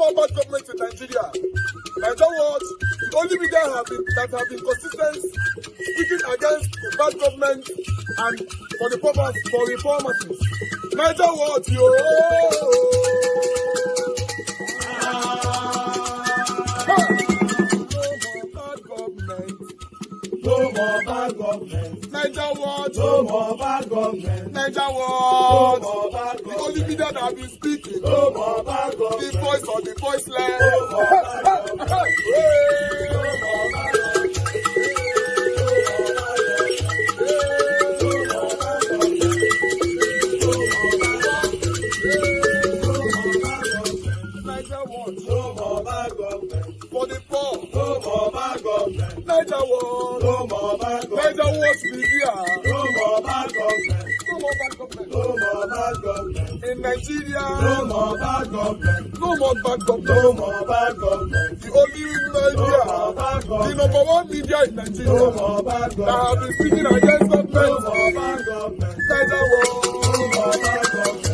more bad government in Nigeria. Naija what? The only media that have been consistent speaking against the bad government and for the purpose for reformers. Naija what, yo? No more bad government. Naija what? No more bad government. Naija what? No more bad government. The only media that have been speaking. No more bad government. The voice of the voiceless. No more bad government. No more bad government. Naija what? No more bad government. For the poor. No more bad government. Naija what? No more bad government. Naija what media? No more bad government. No more bad government. No more bad government. In Nigeria. No more bad government. No more bad government. No more bad government. The only media. No more bad government. The number one media in Nigeria. No more bad government. That have been speaking against government. No more bad government. Naija what? No more bad government.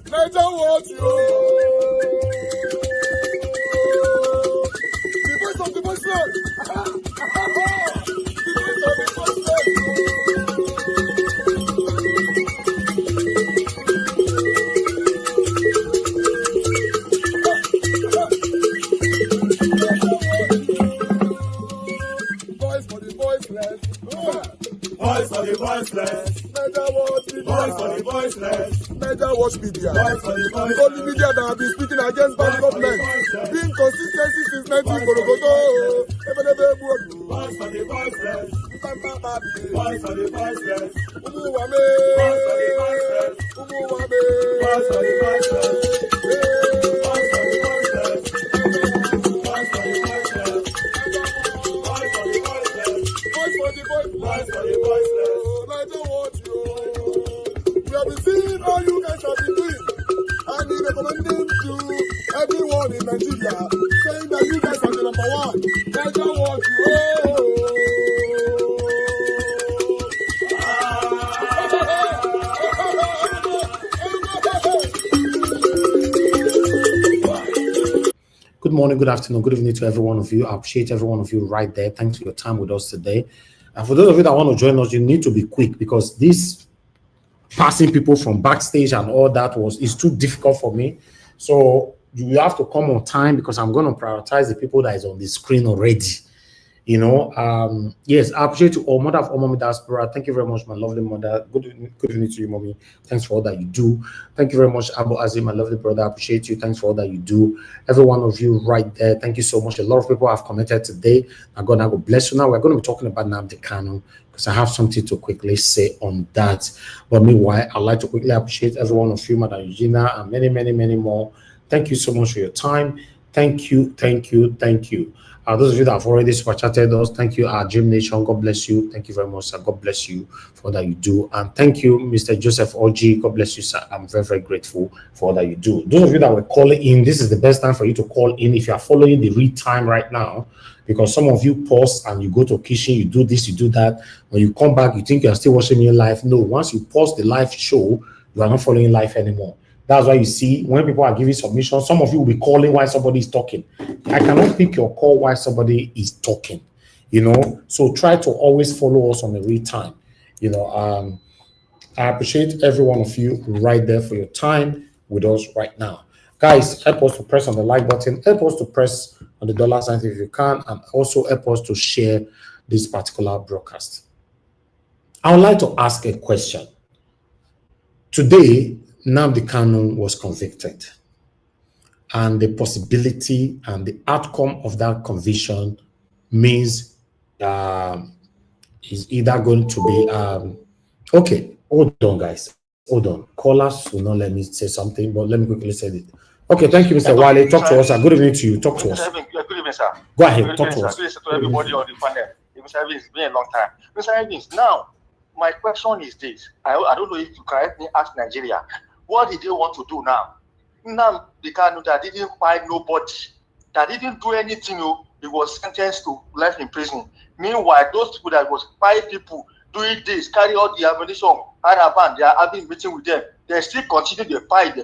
Naija what, yo? The voice of the voiceless. The voice of the voiceless. Voice for the voiceless. Voice for the voiceless. Naija what? Voice for the voiceless. Naija watch media. The only media that have been speaking against bad government. Being consistency since 1944. Voice for the voiceless. Voice for the voiceless. Umuwame. Voice for the voiceless. Umuwame. Voice for the voiceless. Voice for the voiceless. Voice for the voiceless. Voice for the voiceless. Voice for the voiceless. Voice for the voiceless. Naija watch you. We have been seeing all you guys have been doing, and we recommending to everyone in Nigeria, saying that you guys are the number one. Naija watch you. Good morning, good afternoon, good evening to every one of you. I appreciate every one of you right there. Thanks for your time with us today. And for those of you that want to join us, you need to be quick because this passing people from backstage and all that is too difficult for me. So you have to come on time because I'm going to prioritize the people that is on the screen already. You know, yes, I appreciate you all. Mother of all mommy diaspora, thank you very much, my lovely mother. Good evening to you, mommy. Thanks for all that you do. Thank you very much, Abu Azim, my lovely brother. I appreciate you. Thanks for all that you do. Every one of you right there, thank you so much. A lot of people have commented today. God bless you. Now we're going to be talking about Nnamdi Kanu because I have something to quickly say on that. But meanwhile, I'd like to quickly appreciate every one of you, Madam Eugenia, and many, many, many more. Thank you so much for your time. Thank you, thank you, thank you. Those of you that have already super chatted us, thank you, our Dream Nation. God bless you. Thank you very much, sir. God bless you for all that you do. And thank you, Mr. Joseph Oji. God bless you, sir. I'm very, very grateful for all that you do. Those of you that were calling in, this is the best time for you to call in if you are following the read time right now, because some of you pause and you go to kitchen, you do this, you do that. When you come back, you think you are still watching your live. No, once you pause the live show, you are not following live anymore. That's why you see when people are giving submissions, some of you will be calling while somebody is talking. I cannot pick your call while somebody is talking, you know. So try to always follow us on the real time. You know, I appreciate every one of you right there for your time with us right now. Guys, help us to press on the like button, help us to press on the dollar sign if you can, and also help us to share this particular broadcast. I would like to ask a question. Today, Nnamdi Kanu was convicted, and the possibility and the outcome of that conviction means is either going to be okay. Hold on, guys. Hold on. Callers will not let me say something, but let me quickly say it. Okay, thank you, Mr. Wale. Talk to us. Good evening to you. Talk to us. Good evening, sir. Go ahead. Talk to us. Good evening to everybody on the panel. Mr. Evans, it's been a long time. Mr. Evans, now my question is this: I don't know if you can help me ask Nigeria. What did they want to do now? Nnamdi Kanu that didn't find nobody, that didn't do anything, he was sentenced to life in prison. Meanwhile, those people that was 5 people doing this, carry all the ammunition, they are having meeting with them. They still continue the fight.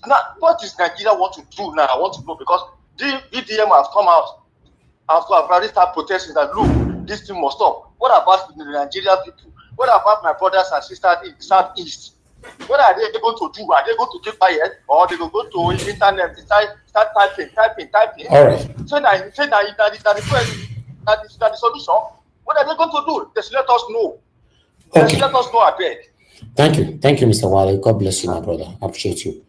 Now, what is Nigeria want to do now? I want to know, because the VDM have come out after I've already started protesting that, look, this thing must stop. What about the Nigerian people? What about my brothers and sisters in the southeast? What are they going to do? Are they going to keep quiet, or they will go to the internet and start typing? All right. Say that the solution. What are they going to do? Just let us know. Just let us know, I beg. Thank you, Mr. Wale. God bless you, my brother. I appreciate you.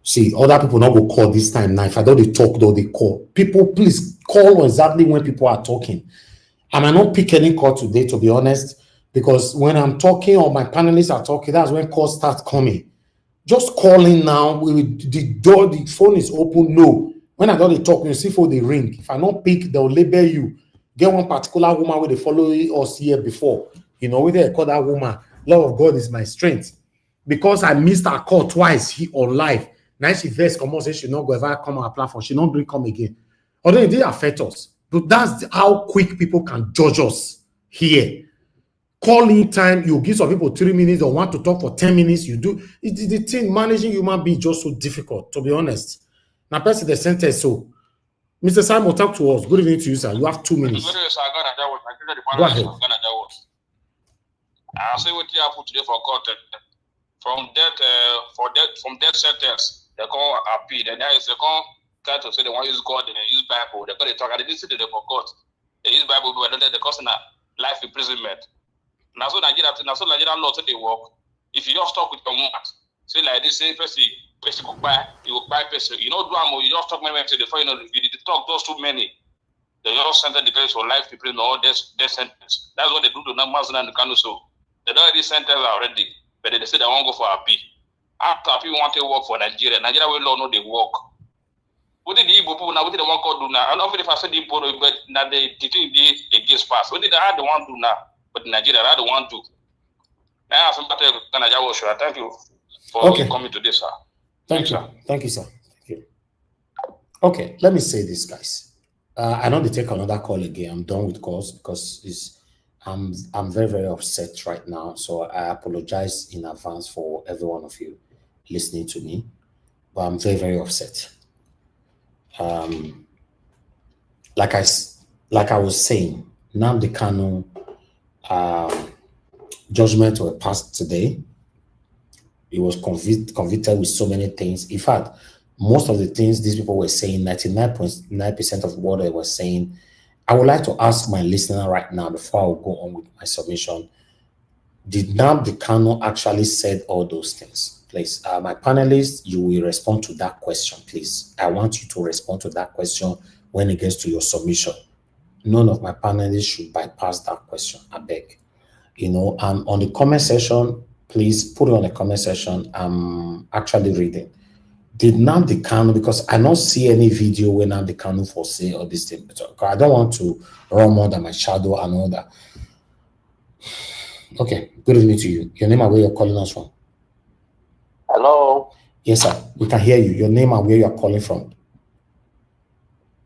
See, other people not go call this time now. If I don't they talk, though, they call. People, please call exactly when people are talking. I might not pick any call today, to be honest, because when I'm talking or my panelists are talking, that's when calls start coming. Just calling now, the phone is open. No. When I don't talk, you see for the ring. If I don't pick, they'll label you. Get one particular woman where they follow us here before. You know, where they call that woman, love of God is my strength. Because I missed her call twice on live. Now she first come on, say she not go ever come on our platform. She not going to come again. Although it did affect us. But that's how quick people can judge us here. Calling time, you give some people 3 minutes or want to talk for 10 minutes. You do. It's the thing, managing human being just so difficult, to be honest. Now, person the sentence, so Mr. Simon, talk to us. Good evening to you, sir. You have 2 minutes. Go ahead. I'll say what you have put today for court. From death sentence, they call appeal. And there is a call to say they want to use God and use Bible. They're going to talk. I didn't see the for court. They use Bible, but they cost life imprisonment. Now so Nigerian law they work. If you just talk with your mouth, say like this, say person go buy, you will buy person. You know, you just talk many times before you know if you talk those too many. They just sentence the person for life imprisonment or death sentence. That's what they do to Nnamdi Kanu. So they don't already sentence already, but they say they won't go for appeal. After people want to work for Nigeria will law know they work. What did the Igbo people now? What did they want to do now? I don't know if I said the Igbo, but now they think they against pass. What did they have the one do now? But Nigeria had the one do. Now some better Naija. Thank you for coming to this, sir. Thank you, sir. Thank you. Okay, let me say this, guys. I know they take another call again. I'm done with calls because I'm very, very upset right now. So I apologize in advance for every one of you listening to me. But I'm very, very upset. Like I was saying, Nnamdi Kanu judgment were passed today. He was convicted with so many things. In fact, most of the things these people were saying, 99.9% of what they were saying, I would like to ask my listener right now before I go on with my submission, did Nnamdi Kanu actually said all those things? Please, my panelists, you will respond to that question, please. I want you to respond to that question when it gets to your submission. None of my panelists should bypass that question, I beg. You know, on the comment section, please put it on the comment section. I'm actually reading. Did Nnamdi Kanu, because I don't see any video where Nnamdi Kanu for say all this thing. I don't want to run more than my shadow and all that. Okay, good evening to you. Your name and where you're calling us from. Hello. Yes, sir. We can hear you. Your name and where you're calling from.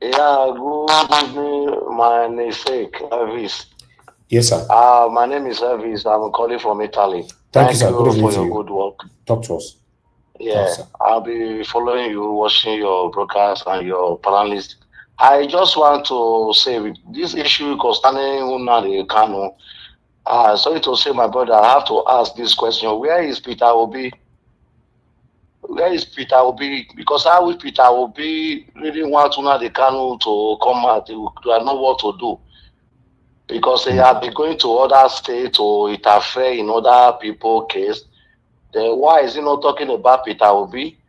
Yeah, good evening. My name is Elvis. Yes, sir. My name is Elvis. I'm calling from Italy. Thank you, sir. Good evening for to your you. good work. Talk to us. Yeah, I'll be following you, watching your broadcast and your panelists. I just want to say with this issue concerning Nnamdi Kanu. Sorry to say, my brother, I have to ask this question: where is Peter Obi? Where is Peter Obi? Because I wish Peter Obi really want Nnamdi Kanu to come out. They don't know what to do. Because they have been going to other states to interfere in other people's case. Then why is he not talking about Peter Obi?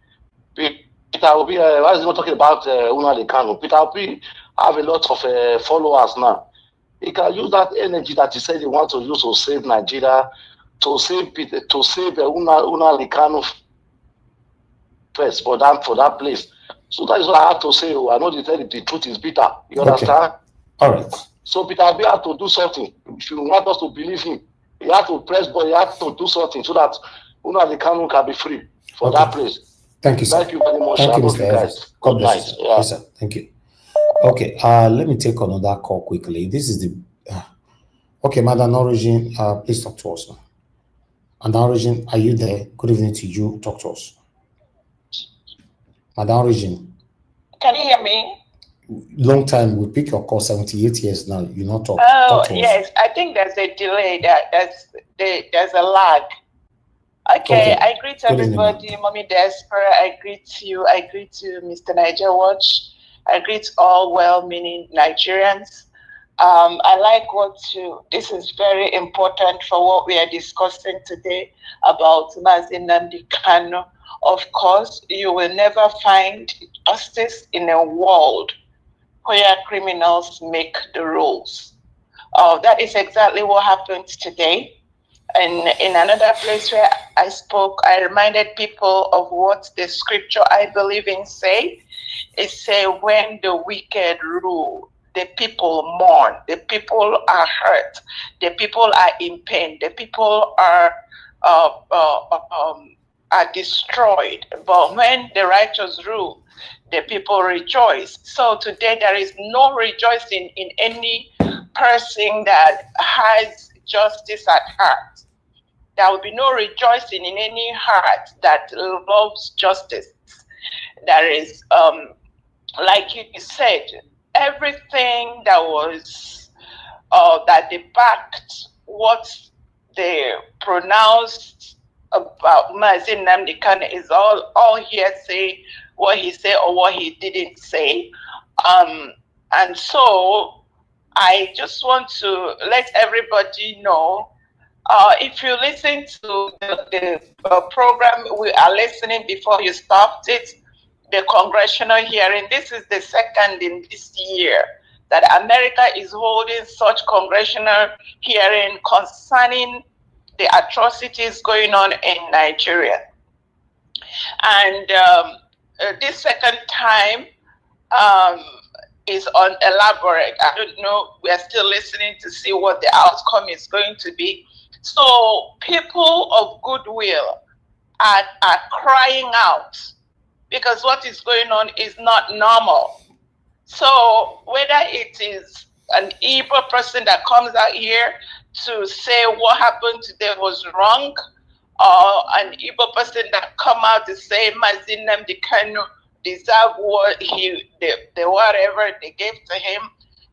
Peter Obi, why is he not talking about Nnamdi Kanu? Peter Obi have a lot of followers now. He can use that energy that he said he wants to use to save Nigeria, to save Nnamdi Kanu first for that place. So that is what I have to say. I know the truth is bitter. You understand? All right. So Peter Obi had to do something. If you want us to believe him, he had to press, but he had to do something so that Nnamdi Kanu can be free for that place. Thank you, sir. Thank you very much. Thank you, Mr. Guys. God Good bless night. you. Yes, sir. Thank you. Okay, let me take another call quickly. This is the Okay, Madam Origin, please talk to us. Madam Origin, are you there? Good evening to you. Talk to us. Madam Origin. Can you hear me? Long time. We pick your call. 78 years now. You not talk. Oh, talk to yes. us. I think there's a delay. There's a lag. Okay. I greet everybody. Mommy Desper, I greet you. I greet you, Mr. Naija Watch. I greet all well-meaning Nigerians. I like this is very important for what we are discussing today about Nnamdi Kanu. Of course, you will never find justice in a world where criminals make the rules. That is exactly what happened today. And in another place where I spoke, I reminded people of what the scripture I believe in say. It says, when the wicked rule, the people mourn, the people are hurt, the people are in pain, the people are destroyed. But when the righteous rule, the people rejoice. So today there is no rejoicing in any person that has justice at heart. There will be no rejoicing in any heart that loves justice. There is, like you said, everything that was, that they backed what they pronounced about Nnamdi Kanu is all hearsay, what he said or what he didn't say. And so I just want to let everybody know, if you listen to the program we are listening before you stopped it, the congressional hearing, this is the second in this year that America is holding such congressional hearing concerning the atrocities going on in Nigeria. And this second time is elaborate. I don't know, we are still listening to see what the outcome is going to be. So people of goodwill are crying out because what is going on is not normal. So whether it is an Igbo person that comes out here to say what happened today was wrong, or an Igbo person that come out to say Nnamdi Kanu deserve what the whatever they gave to him,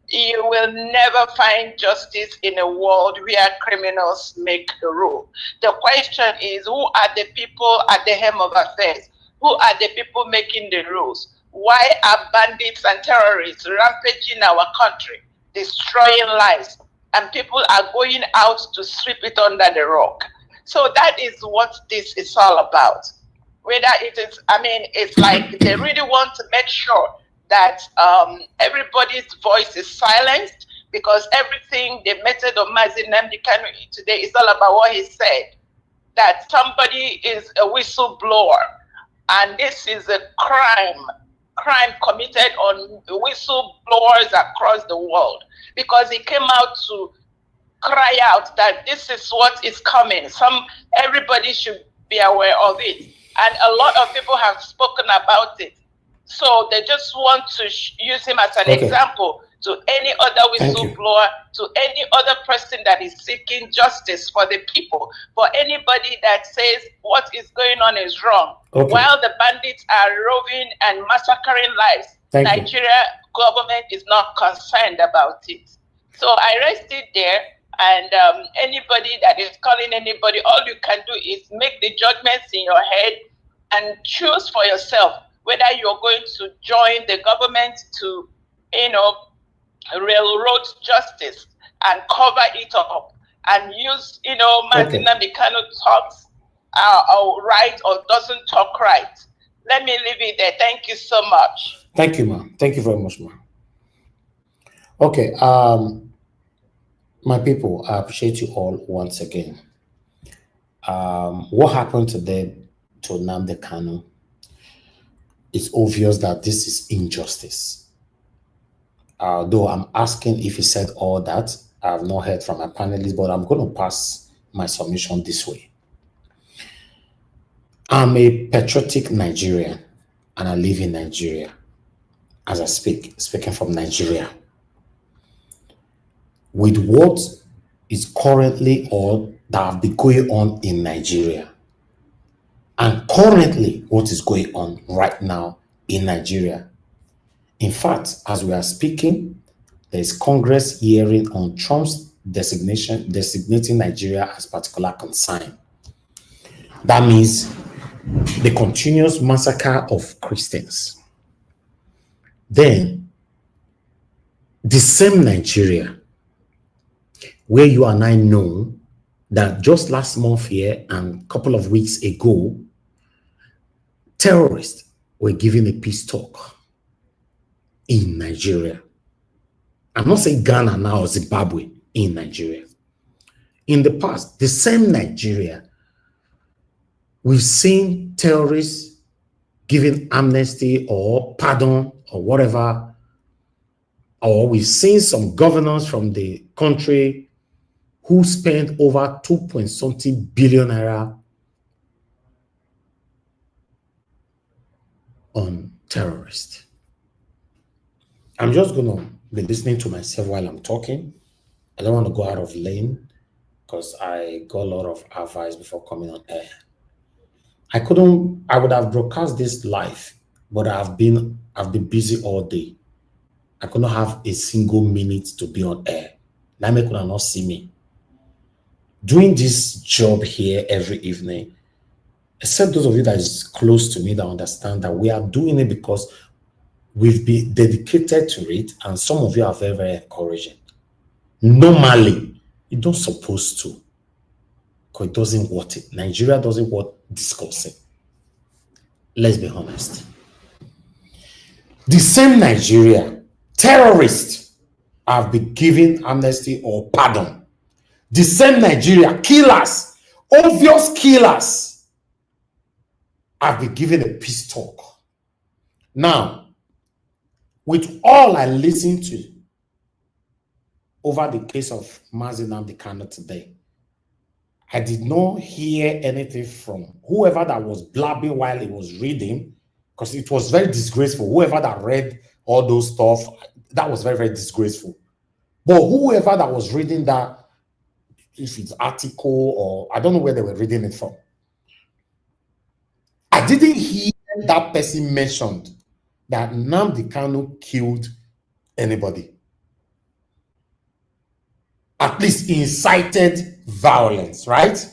you will never find justice in a world where criminals make the rule. The question is, who are the people at the helm of affairs? Who are the people making the rules? Why are bandits and terrorists rampaging our country, destroying lives, and people are going out to sweep it under the rug? So that is what this is all about. Whether it is, I mean, it's like they really want to make sure that everybody's voice is silenced, because everything, the method of Nnamdi Kanu today is all about what he said, that somebody is a whistleblower, and this is a crime committed on whistleblowers across the world, because he came out to cry out that this is what is coming. Everybody should be aware of it, and a lot of people have spoken about it. So they just want to use him as an example to any other whistleblower, to any other person that is seeking justice for the people, for anybody that says what is going on is wrong. While the bandits are roving and massacring lives, Nigeria government is not concerned about it. So I rest it there, and anybody that is calling anybody, all you can do is make the judgments in your head and choose for yourself whether you're going to join the government to, railroad justice and cover it up and use, Nnamdi Kanu talks right or doesn't talk right. Let me leave it there. Thank you so much. Thank you, ma'am. Thank you very much, ma'am. Okay, my people, I appreciate you all once again. What happened today to Nnamdi Kanu? It's obvious that this is injustice. Though I'm asking if he said all that, I have not heard from my panelists, but I'm going to pass my submission this way. I'm a patriotic Nigerian, and I live in Nigeria as I speaking from Nigeria. With what is currently or that have been going on in Nigeria. And currently, what is going on right now in Nigeria. In fact, as we are speaking, there is Congress hearing on Trump's designating Nigeria as particular concern. That means the continuous massacre of Christians. Then, the same Nigeria, where you and I know that just last month here and a couple of weeks ago, terrorists were giving a peace talk in Nigeria. I'm not saying Ghana now or Zimbabwe, in Nigeria. In the past, the same Nigeria, we've seen terrorists giving amnesty or pardon or whatever, or we've seen some governors from the country who spent over 2.something billion naira on terrorists. I'm just going to be listening to myself while I'm talking. I don't want to go out of lane because I got a lot of advice before coming on air. I would have broadcast this live, but I've been busy all day. I could not have a single minute to be on air. Naime could not see me. Doing this job here every evening, except those of you that is close to me that understand that we are doing it because we've been dedicated to it, and some of you are very, very encouraging. Normally, you don't supposed to, because it doesn't want it. Nigeria doesn't want discussing. Let's be honest. The same Nigeria, terrorists have been given amnesty or pardon. The same Nigeria, killers, obvious killers, have been given a peace talk. Now, with all I listened to over the case of Nnamdi Kanu today, I did not hear anything from whoever that was blabbing while he was reading, because it was very disgraceful. Whoever that read all those stuff, that was very, very disgraceful. But whoever that was reading that, if it's article or I don't know where they were reading it from, I didn't hear that person mentioned that Nnamdi Kanu killed anybody. At least incited violence, right?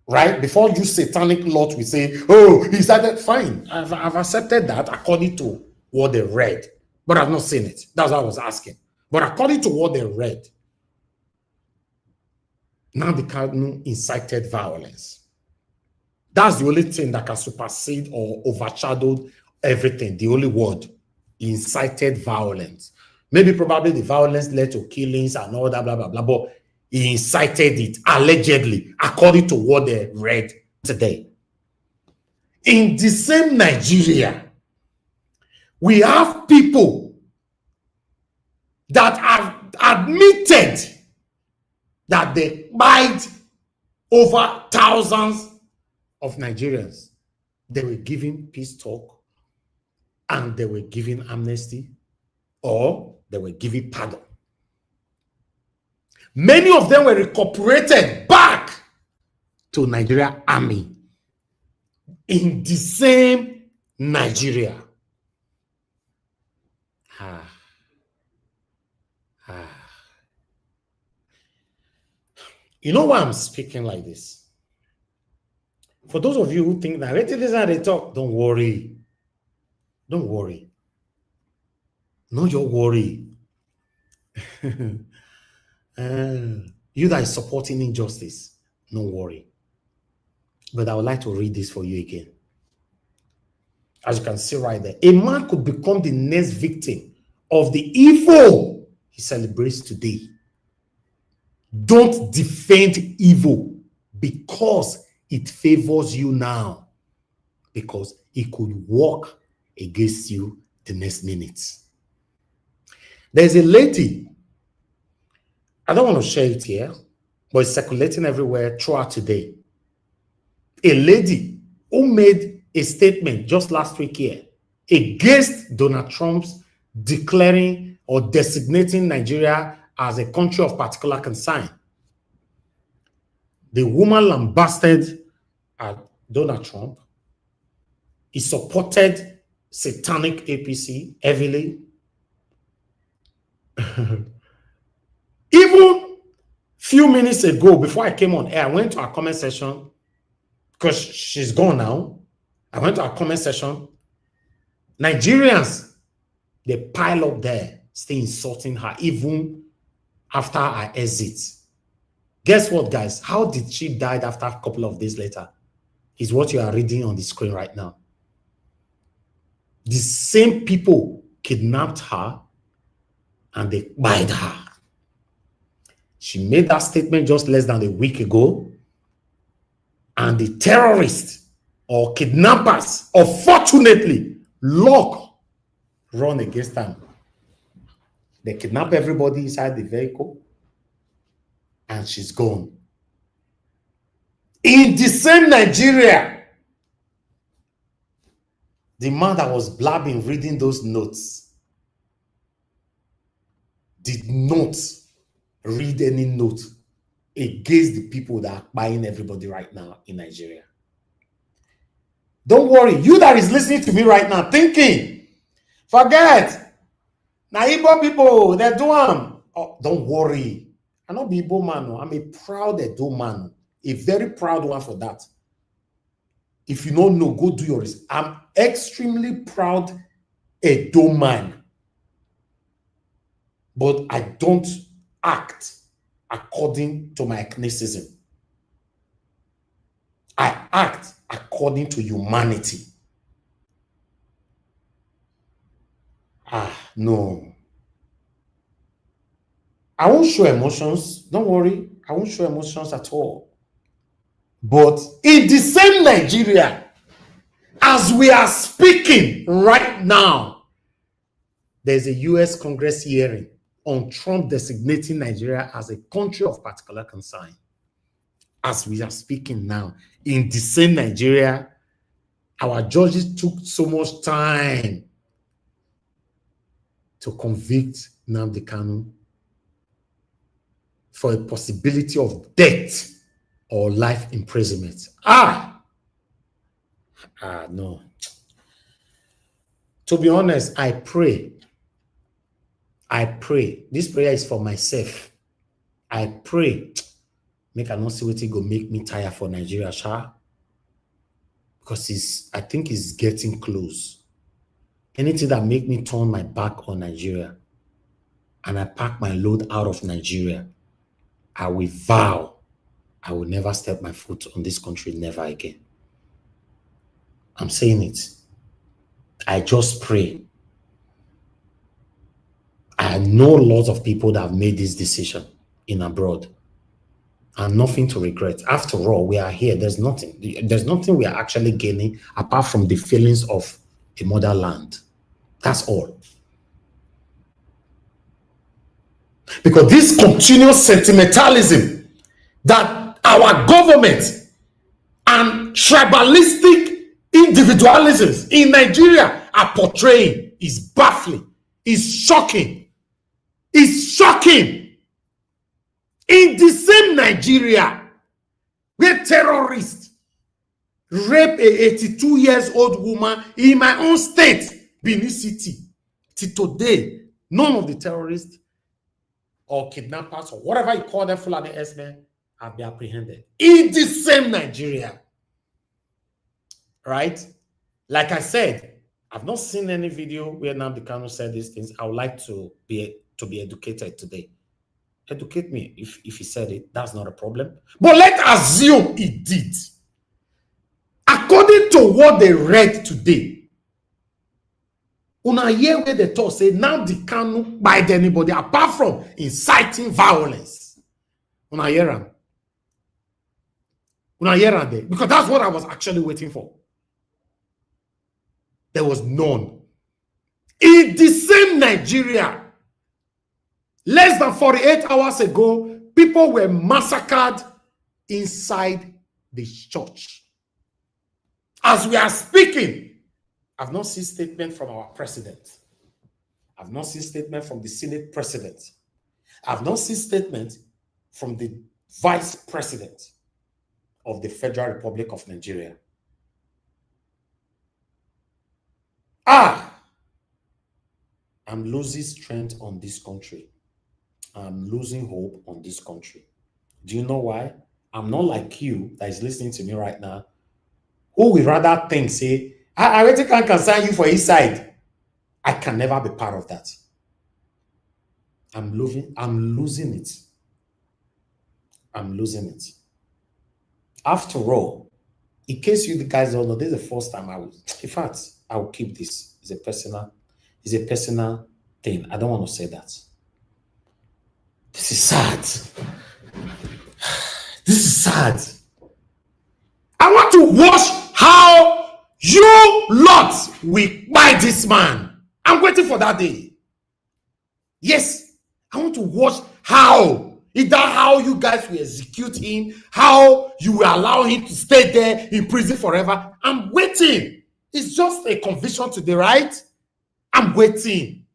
Right? Before you satanic lot, we say, oh, he started, fine. I've accepted that according to what they read. But I've not seen it. That's what I was asking. But according to what they read, Nnamdi Kanu incited violence. That's the only thing that can supersede or overshadow everything. The only word, incited violence. Maybe probably the violence led to killings and all that, blah, blah, blah. But he incited it, allegedly, according to what they read today. In the same Nigeria, we have people that have admitted that they bite over thousands of Nigerians. They were giving peace talk and they were giving amnesty or they were giving pardon. Many of them were incorporated back to Nigeria army in the same Nigeria. You know why I'm speaking like this? For those of you who think that this is how they talk, don't worry. Don't worry. No, your worry. You that is supporting injustice, no worry. But I would like to read this for you again. As you can see right there, a man could become the next victim of the evil he celebrates today. Don't defend evil because it favors you now, because it could work against you the next minute. There's a lady, I don't want to share it here, but it's circulating everywhere throughout today. A lady who made a statement just last week here against Donald Trump's declaring or designating Nigeria as a country of particular concern. The woman lambasted Donald Trump. He supported satanic APC heavily. Even few minutes ago, before I came on air, I went to our comment section because she's gone now. I went to our comment section. Nigerians, they pile up there, stay insulting her even after her exit. Guess what, guys? How did she die after a couple of days later? Is what you are reading on the screen right now. The same people kidnapped her and they buried her. She made that statement just less than a week ago. And the terrorists or kidnappers, unfortunately, luck run against them. They kidnap everybody inside the vehicle and she's gone. In the same Nigeria, the man that was blabbing, reading those notes, did not read any note against the people that are buying everybody right now in Nigeria. Don't worry, you that is listening to me right now, thinking, forget, now Igbo people, they do them. Oh, don't worry. I'm not Igbo man, no. I'm a proud Edo man, a very proud one for that. If you don't know, go do your research. I'm extremely proud Edo man. But I don't act according to my ethnicism. I act according to humanity. No. I won't show emotions. Don't worry. I won't show emotions at all. But in the same Nigeria, as we are speaking right now, there's a US Congress hearing on Trump designating Nigeria as a country of particular concern. As we are speaking now, in the same Nigeria, our judges took so much time to convict Nnamdi Kanu for a possibility of death or life imprisonment. No. To be honest, I pray. This prayer is for myself. I pray. Make I not see what it go make me tired for Nigeria, sha. Because I think it's getting close. Anything that make me turn my back on Nigeria and I pack my load out of Nigeria, I will vow I will never step my foot on this country, never again. I'm saying it. I just pray. I know lots of people that have made this decision in abroad and nothing to regret. After all, we are here. There's nothing we are actually gaining apart from the feelings of a motherland. That's all. Because this continuous sentimentalism that our government and tribalistic individualisms in Nigeria are portraying is baffling, is shocking. It's shocking. In the same Nigeria, where terrorists rape a 82 years old woman in my own state, Benin City, till today, none of the terrorists or kidnappers or whatever you call them, Fulani S-men, have been apprehended. In the same Nigeria. Right? Like I said, I've not seen any video where Nnamdi Kanu said these things. I would like to be educated today. Educate me if he said it. That's not a problem. But let's assume he did. According to what they read today, una hear where they talk say Nnamdi Kanu bite anybody apart from inciting violence. Una hear am. Una hear am there because that's what I was actually waiting for. There was none. In the same Nigeria, less than 48 hours ago, people were massacred inside the church. As we are speaking, I've not seen statement from our president. I've not seen statement from the Senate president. I've not seen statement from the Vice President of the Federal Republic of Nigeria. I'm losing strength on this country. I'm losing hope on this country. Do you know why? I'm not like you that is listening to me right now, who would rather think, say, I already can't concern you for his side. I can never be part of that. I'm losing it. I'm losing it. After all, in case you guys don't know, this is the first time I will, in fact, I will keep this. It's a personal thing. I don't want to say that. This is sad. This is sad. I want to watch how you lot will buy this man. I'm waiting for that day. Yes, I want to watch how. Is that how you guys will execute him? How you will allow him to stay there in prison forever? I'm waiting. It's just a conviction today, right? I'm waiting.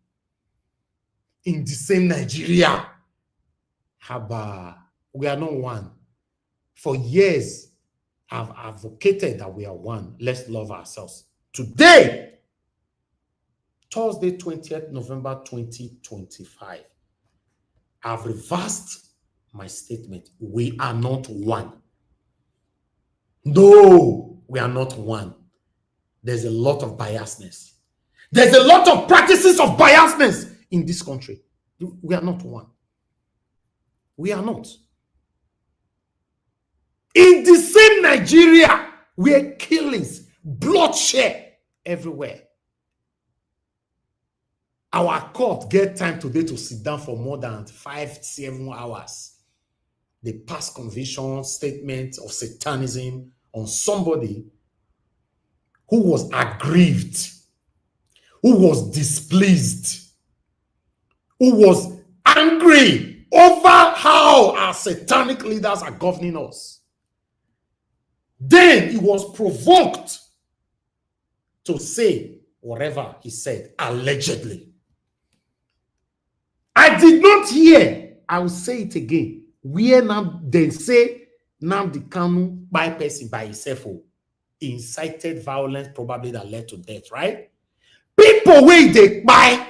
In the same Nigeria. Haba, we are not one. For years, I've advocated that we are one. Let's love ourselves. Today, Thursday, 20th November 2025, I've reversed my statement. We are not one. No, we are not one. There's a lot of biasness. There's a lot of practices of biasness in this country. We are not one. We are not. In the same Nigeria, where killings, bloodshed everywhere. Our court get time today to sit down for more than 5-7 hours. They pass conviction statement of satanism on somebody who was aggrieved, who was displeased, who was angry over how our satanic leaders are governing us. Then he was provoked to say whatever he said, allegedly. I did not hear, I will say it again, where now they say Nnamdi Kanu by person by himself incited violence probably that led to death, right? People where they buy,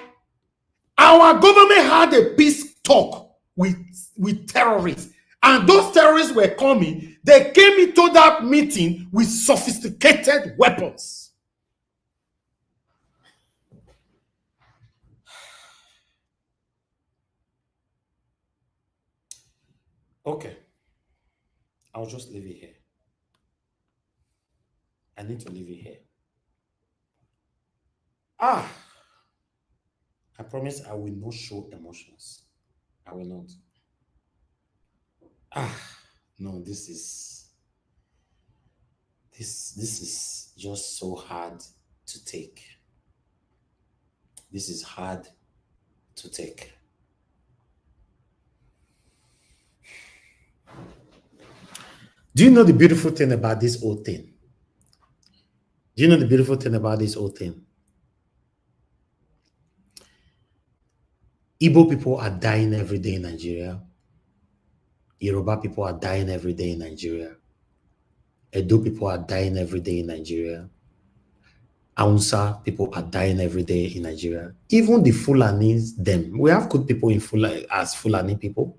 our government had a peace talk with terrorists, and those terrorists were coming. They came into that meeting with sophisticated weapons. Okay, I'll just leave it here. I need to leave it here. I promise I will not show emotions. I will not. No, this is just so hard to take. This is hard to take. Do you know the beautiful thing about this whole thing? Do you know the beautiful thing about this whole thing? Igbo people are dying every day in Nigeria. Yoruba people are dying every day in Nigeria. Edo people are dying every day in Nigeria. Hausa people are dying every day in Nigeria. Even the Fulanis, them. We have good people in as Fulani people.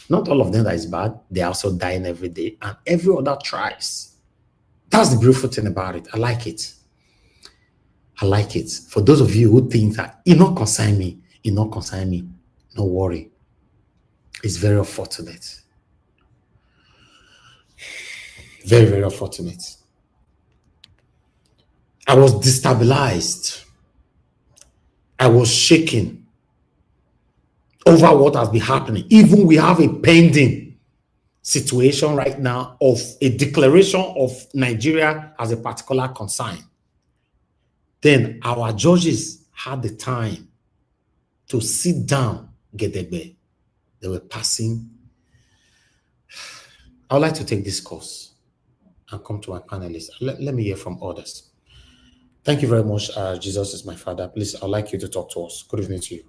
Not all of them that is bad. They are also dying every day. And every other tribes. That's the beautiful thing about it. I like it. I like it. For those of you who think that it not concern me, it not concern me, no worry. It's very unfortunate. Very, very unfortunate. I was destabilized. I was shaken over what has been happening. Even we have a pending situation right now of a declaration of Nigeria as a particular concern. Then our judges had the time to sit down, Gedegbe. They were passing. I would like to take this course and come to my panelists. Let me hear from others. Thank you very much. Jesus is my father. Please, I'd like you to talk to us. Good evening to you.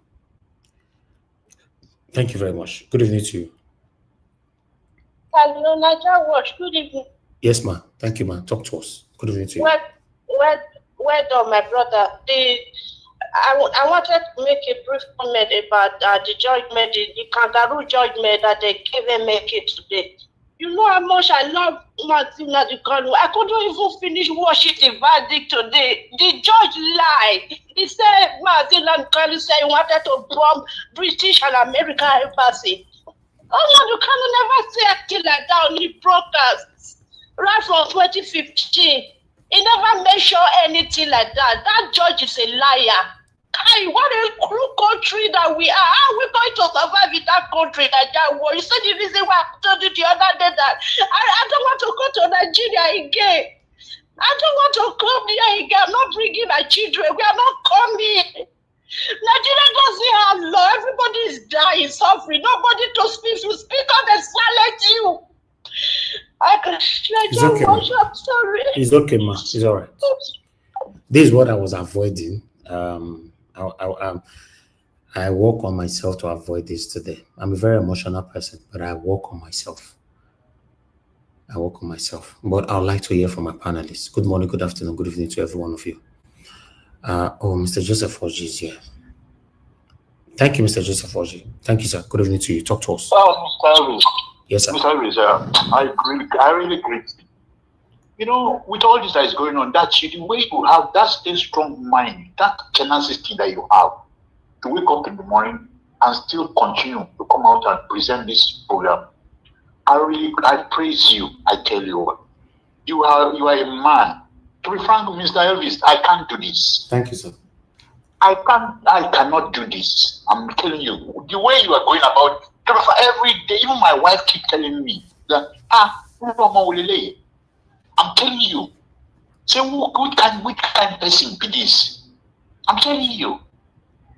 Thank you very much. Good evening to you. Hello, Naija Watch. Good evening. Yes, ma. Thank you, ma. Talk to us. Good evening to you. Well done, my brother. I wanted to make a brief comment about the judgment, the kangaroo judgment that they gave MK today. You know how much I love Nnamdi Kanu. I couldn't even finish watching the verdict today. The judge lied. He said Nnamdi Kanu said he wanted to bomb British and American embassy. Nnamdi Kanu never said anything like that on the broadcast. Right from 2015. He never mentioned anything like that. That judge is a liar. Kai, what a cruel country that we are. How are we going to survive in that country like that? Well, you said the reason why I told you the other day that I don't want to go to Nigeria again. I don't want to come here again. I'm not bringing my children. We are not coming. Nigeria doesn't have law. Everybody is dying, suffering. Nobody to speak. You speak on the silent you. It's okay, ma. I'm sorry. It's okay, ma. It's all right. This is what I was avoiding. I work on myself to avoid this today. I'm a very emotional person, but I work on myself. But I'd like to hear from my panelists. Good morning, good afternoon, good evening to every one of you. Mr. Joseph Oji is here. Thank you, Mr. Joseph Oji. Thank you, sir. Good evening to you. Talk to us. Yes, sir. Mr. Elvis, I really agree. You know, with all this that is going on, that's the way you have that stay strong mind, that tenacity that you have to wake up in the morning and still continue to come out and present this program. I praise you. I tell you, you are a man. To be frank, Mr. Elvis, I can't do this. Thank you, sir. I cannot do this. I'm telling you, the way you are going about every day, even my wife keeps telling me that I'm telling you. Say, which kind of person be this? I'm telling you.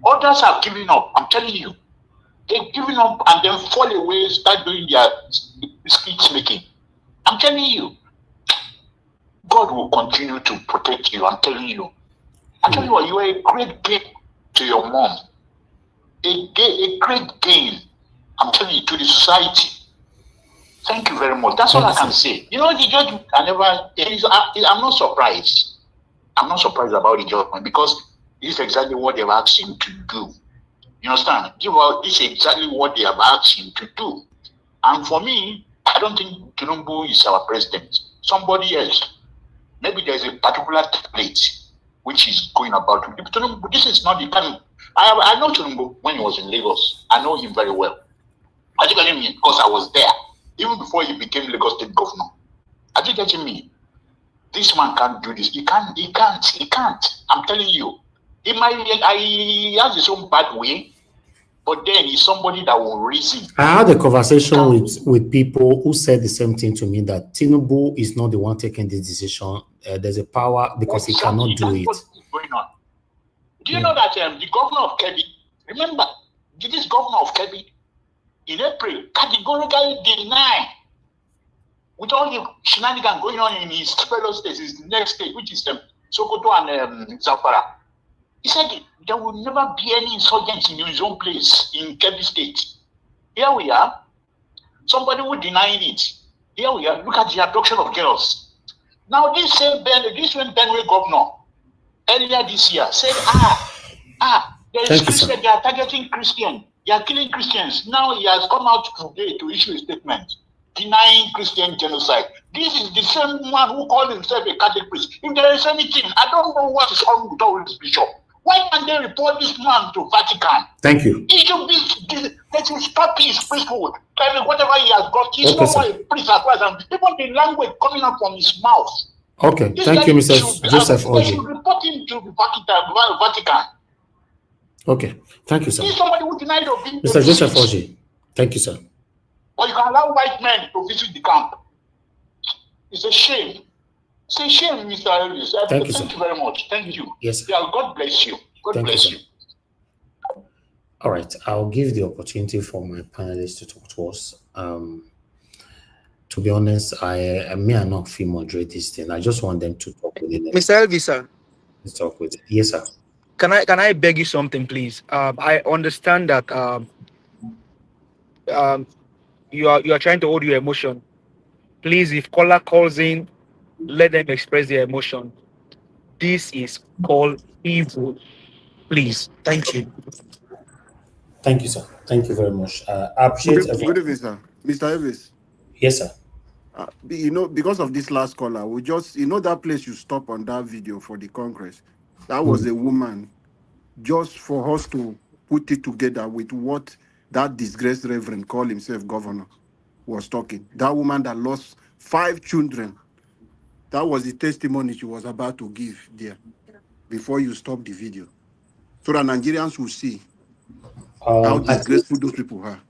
Others have given up. I'm telling you. They've given up and then fall away, start doing their speech making. I'm telling you. God will continue to protect you. I'm telling you. I'm telling you, you are a great gain to your mom. A great gain. I'm telling you, to the society. Thank you very much. That's all I can say. You know, the judge, I'm not surprised. I'm not surprised about the judgment because this is exactly what they've asked him to do. You understand? This is exactly what they have asked him to do. And for me, I don't think Tinubu is our president. Somebody else. Maybe there's a particular template which is going about. Tinubu, this is not the kind. I know Tinubu when he was in Lagos. I know him very well. I think I know him because I was there. Even before he became Lagos State Governor. Are you getting me? This man can't do this. He can't. I'm telling you. He has his own bad way, but then he's somebody that will reason. I had a conversation with people who said the same thing to me, that Tinubu is not the one taking this decision. There's a power because he cannot do it. What's going on? Do you know that the governor of Kebbi, remember, this governor of Kebbi, in April, categorically denied, with all the shenanigans going on in his fellow states, his next state, which is Sokoto and Zamfara. He said there will never be any insurgency in his own place in Kebbi State. Here we are. Somebody who denied it. Here we are. Look at the abduction of girls. Now this same Benue governor earlier this year said, there is Christian, they are targeting Christians. They are killing Christians. Now he has come out today to issue a statement denying Christian genocide. This is the same man who called himself a Catholic priest. If there is anything, I don't know what is wrong with all this bishop. Why can't they report this man to Vatican? Thank you. He should be, they should stop his priesthood. Whatever he has got, he's no more a priest as well. And even the language coming out from his mouth. Okay, thank you, Mr. Joseph Oji. They should report him to the Vatican. Okay, thank you, sir. He's somebody who denied of being Mr. Joseph Oji. Thank you, sir. Or you can allow white men to visit the camp. It's a shame. It's a shame, Mr. Elvis. Thank you, sir. Thank you very much. Thank you. Yes, sir. Yeah, God bless you. God bless you. All right, I'll give the opportunity for my panelists to talk to us. To be honest, I may not feel moderate this thing. I just want them to talk with it. Mr. Elvis, sir. Let's talk with it. Yes, sir. Can I beg you something, please? I understand that you are trying to hold your emotion. Please, if caller calls in, let them express their emotion. This is called evil. Please, thank you. Thank you, sir. Thank you very much. I appreciate Good everyone. evening, sir. Mr. Elvis. Yes, sir. Because of this last caller, we just, that place you stop on that video for the Congress, that was Mm. a woman, just for us to put it together with what that disgraced reverend called himself governor was talking. That woman that lost 5 children, that was the testimony she was about to give there before you stop the video. So that Nigerians will see how I think, disgraceful those people are.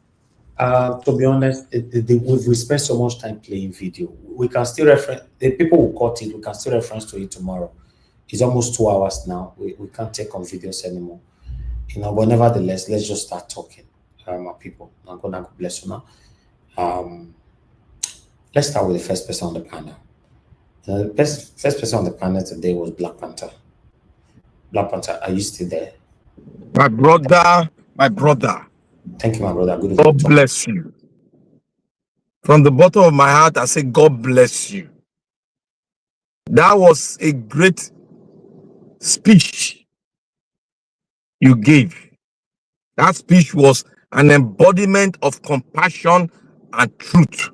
to be honest, we spent so much time playing video. We can still reference, the people who caught it, we can still reference to it tomorrow. It's almost 2 hours now. We can't take on videos anymore. But nevertheless, let's just start talking, our people. I'm gonna God bless you now. Let's start with the first person on the panel. The first person on the panel today was Black Panther. Black Panther, are you still there? My brother. Thank you, my brother. Good God evening. bless you. From the bottom of my heart, I say, God bless you. That was a great speech you gave. That speech was an embodiment of compassion and truth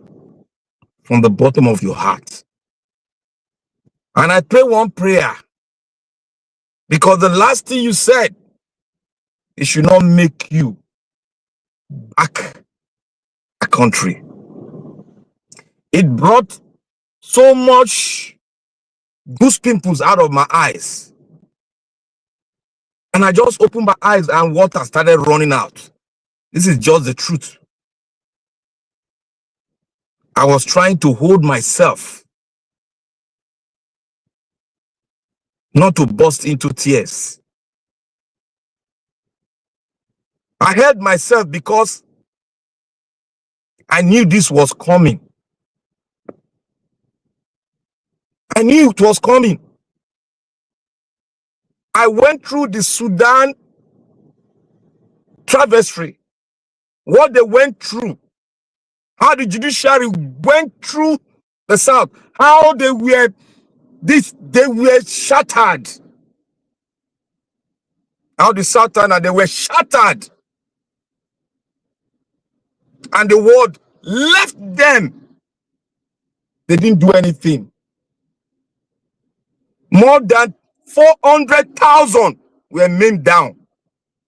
from the bottom of your heart. And I pray one prayer, because the last thing you said, it should not make you back a country. It brought so much goose pimples out of my eyes. And I just opened my eyes and water started running out. This is just the truth. I was trying to hold myself not to burst into tears. I held myself because I knew this was coming. I knew it was coming. I went through the Sudan travesty, what they went through, how the judiciary went through the South, how they were shattered. How the Southerners, they were shattered. And the world left them. They didn't do anything. More than 400,000 were maimed down.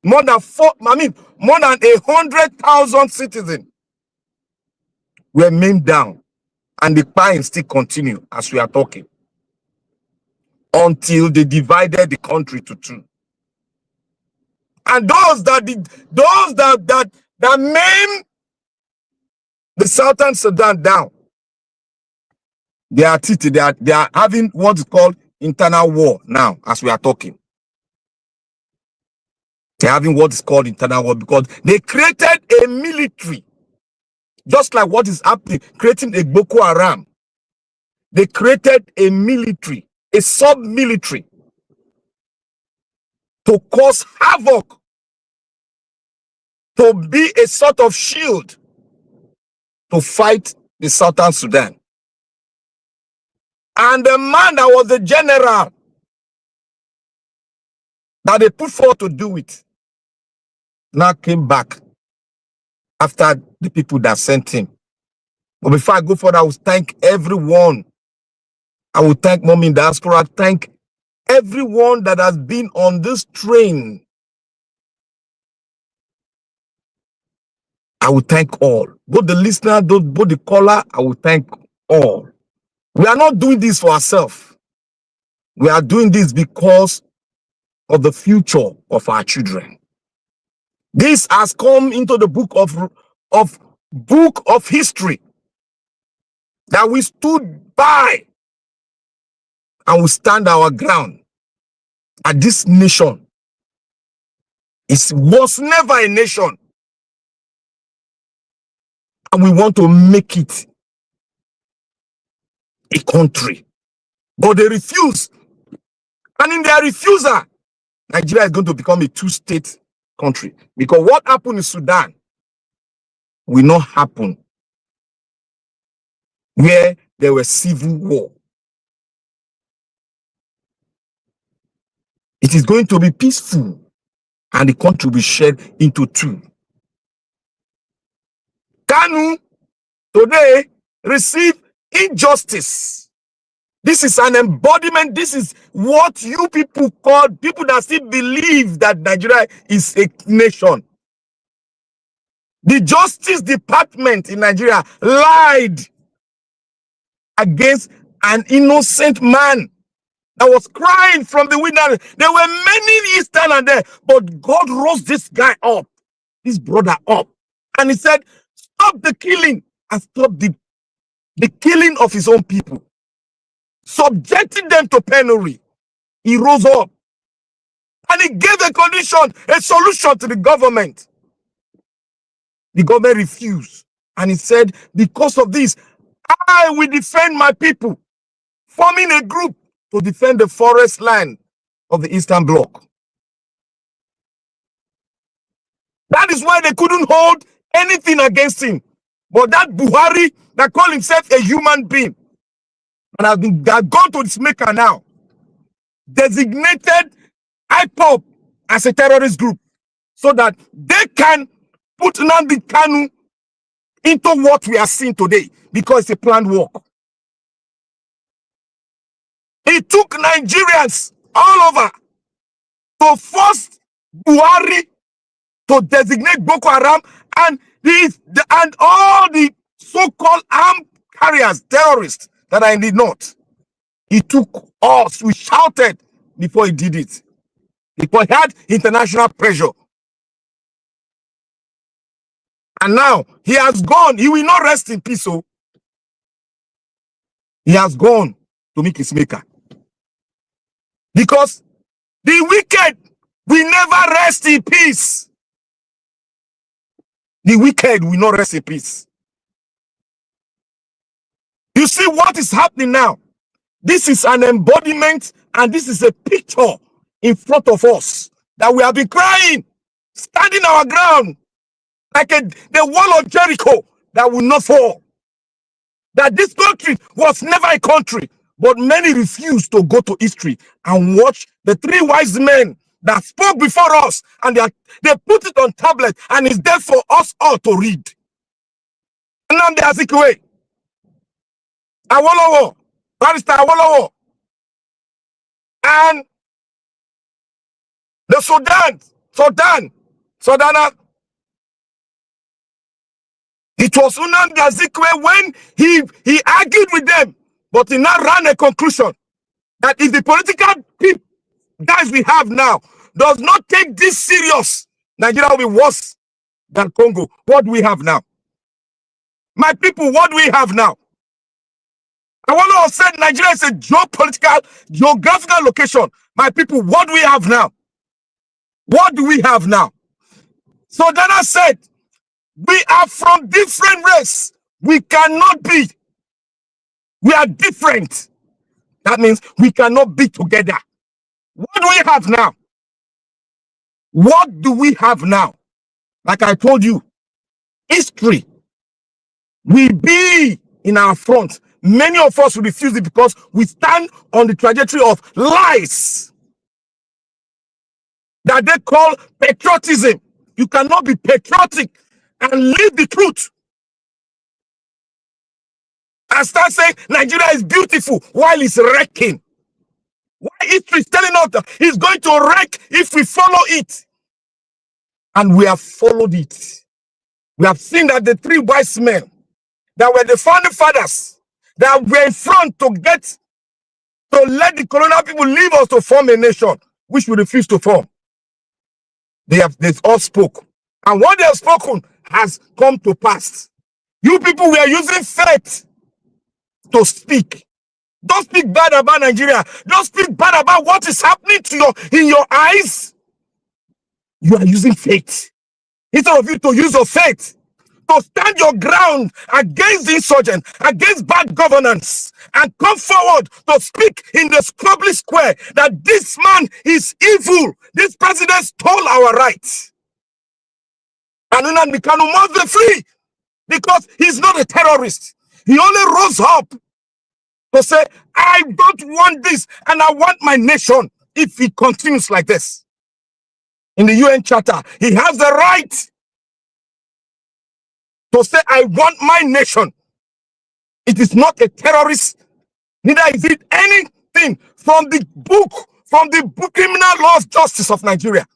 More than 100,000 citizens were maimed down. And the pain still continue as we are talking, until they divided the country to two. And those that maimed the Southern Sudan down, they are having what is called internal war now as we are talking. They're having what is called internal war because they created a military, just like what is happening, creating a Boko Haram. They created a military, a sub-military, to cause havoc, to be a sort of shield to fight the Southern Sudan. And the man that was the general that they put forward to do it now came back after the people that sent him. But before I go further, I will thank everyone. I will thank Mommy in Diaspora. Thank everyone that has been on this train. I will thank all. Both the listener, both the caller, I will thank all. We are not doing this for ourselves. We are doing this because of the future of our children. This has come into the book of history that we stood by and we stand our ground. And this nation was never a nation. And we want to make it a country. But they refuse. And in their refusal, Nigeria is going to become a two-state country. Because what happened in Sudan will not happen where there was civil war. It is going to be peaceful, and the country will be shared into two. Kanu today receive injustice. This is an embodiment. This is what you people call people that still believe that Nigeria is a nation. The Justice Department in Nigeria lied against an innocent man that was crying from the window. There were many Easterners there, but God rose this guy up, this brother up, and he said, stop the killing and stop the killing of his own people, subjecting them to penury. He rose up and he gave a condition, a solution to the government. The government refused, and he said, because of this, I will defend my people, forming a group to defend the forest land of the Eastern Bloc. That is why they couldn't hold anything against him. But that Buhari that called himself a human being and has gone to this maker now, designated IPOB as a terrorist group so that they can put Nnamdi Kanu into what we are seeing today, because it's a planned work. He took Nigerians all over to force Buhari to designate Boko Haram and all the so-called armed carriers, terrorists that are in the north. He took us. We shouted before he did it, because he had international pressure. And now he has gone. He will not rest in peace. So he has gone to meet his maker. Because the wicked will never rest in peace. The wicked will not rest in peace. You see what is happening now? This is an embodiment, and this is a picture in front of us that we have been crying, standing our ground like the wall of Jericho that will not fall. That this country was never a country, but many refused to go to history and watch the three wise men that spoke before us, and they put it on tablet, and it's there for us all to read. Nnamdi Azikiwe, Awolowo, Barrister Awolowo, and the Sudan. It was Nnamdi Azikiwe when he argued with them, but he now ran a conclusion that if the political guys we have now does not take this serious, Nigeria will be worse than Congo. What do we have now? My people, what do we have now? I want to say Nigeria is a geographical location. My people, what do we have now? What do we have now? So Dana said, we are from different race. We cannot be. We are different. That means we cannot be together. What do we have now? What do we have now? Like I told you, history will be in our front. Many of us will refuse it because we stand on the trajectory of lies that they call patriotism. You cannot be patriotic and live the truth and start saying Nigeria is beautiful while it's wrecking. Why history is telling us that it's going to wreck if we follow it. And we have followed it. We have seen that the three wise men that were the founding fathers that were in front to let the colonial people leave us to form a nation, which we refuse to form. They've all spoke. And what they have spoken has come to pass. You people were using faith to speak. Don't speak bad about Nigeria. Don't speak bad about what is happening to in your eyes. You are using faith. Instead of you to use your faith to stand your ground against the insurgent, against bad governance, and come forward to speak in the public square that this man is evil. This president stole our rights. And Nnamdi Kanu must be free. because he's not a terrorist. He only rose up to say, I don't want this and I want my nation. If he continues like this in the UN Charter, he has the right to say, I want my nation. It is not a terrorist, neither is it anything from the criminal laws justice of Nigeria.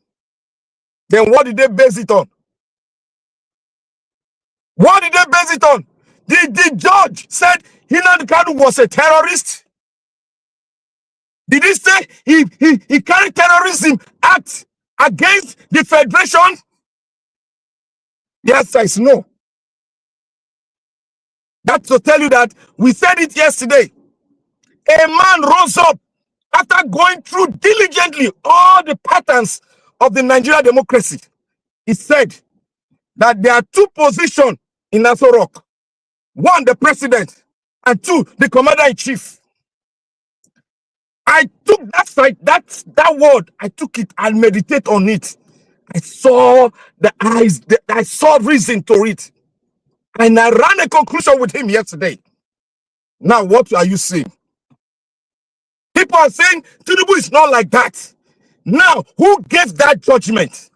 Then what did they base it on? What did they base it on? The judge said Nnamdi Kanu was a terrorist. Did he say he carried terrorism act against the federation? The answer is no. That's to tell you that we said it yesterday. A man rose up after going through diligently all the patterns of the Nigerian democracy. He said that there are two positions in Aso Rock. One, the president, and two, the commander-in-chief. I took that side, that word, I took it and meditate on it. I saw the eyes, I saw reason to it. And I ran a conclusion with him yesterday. Now, what are you saying? People are saying Tinubu is not like that. Now, who gave that judgment?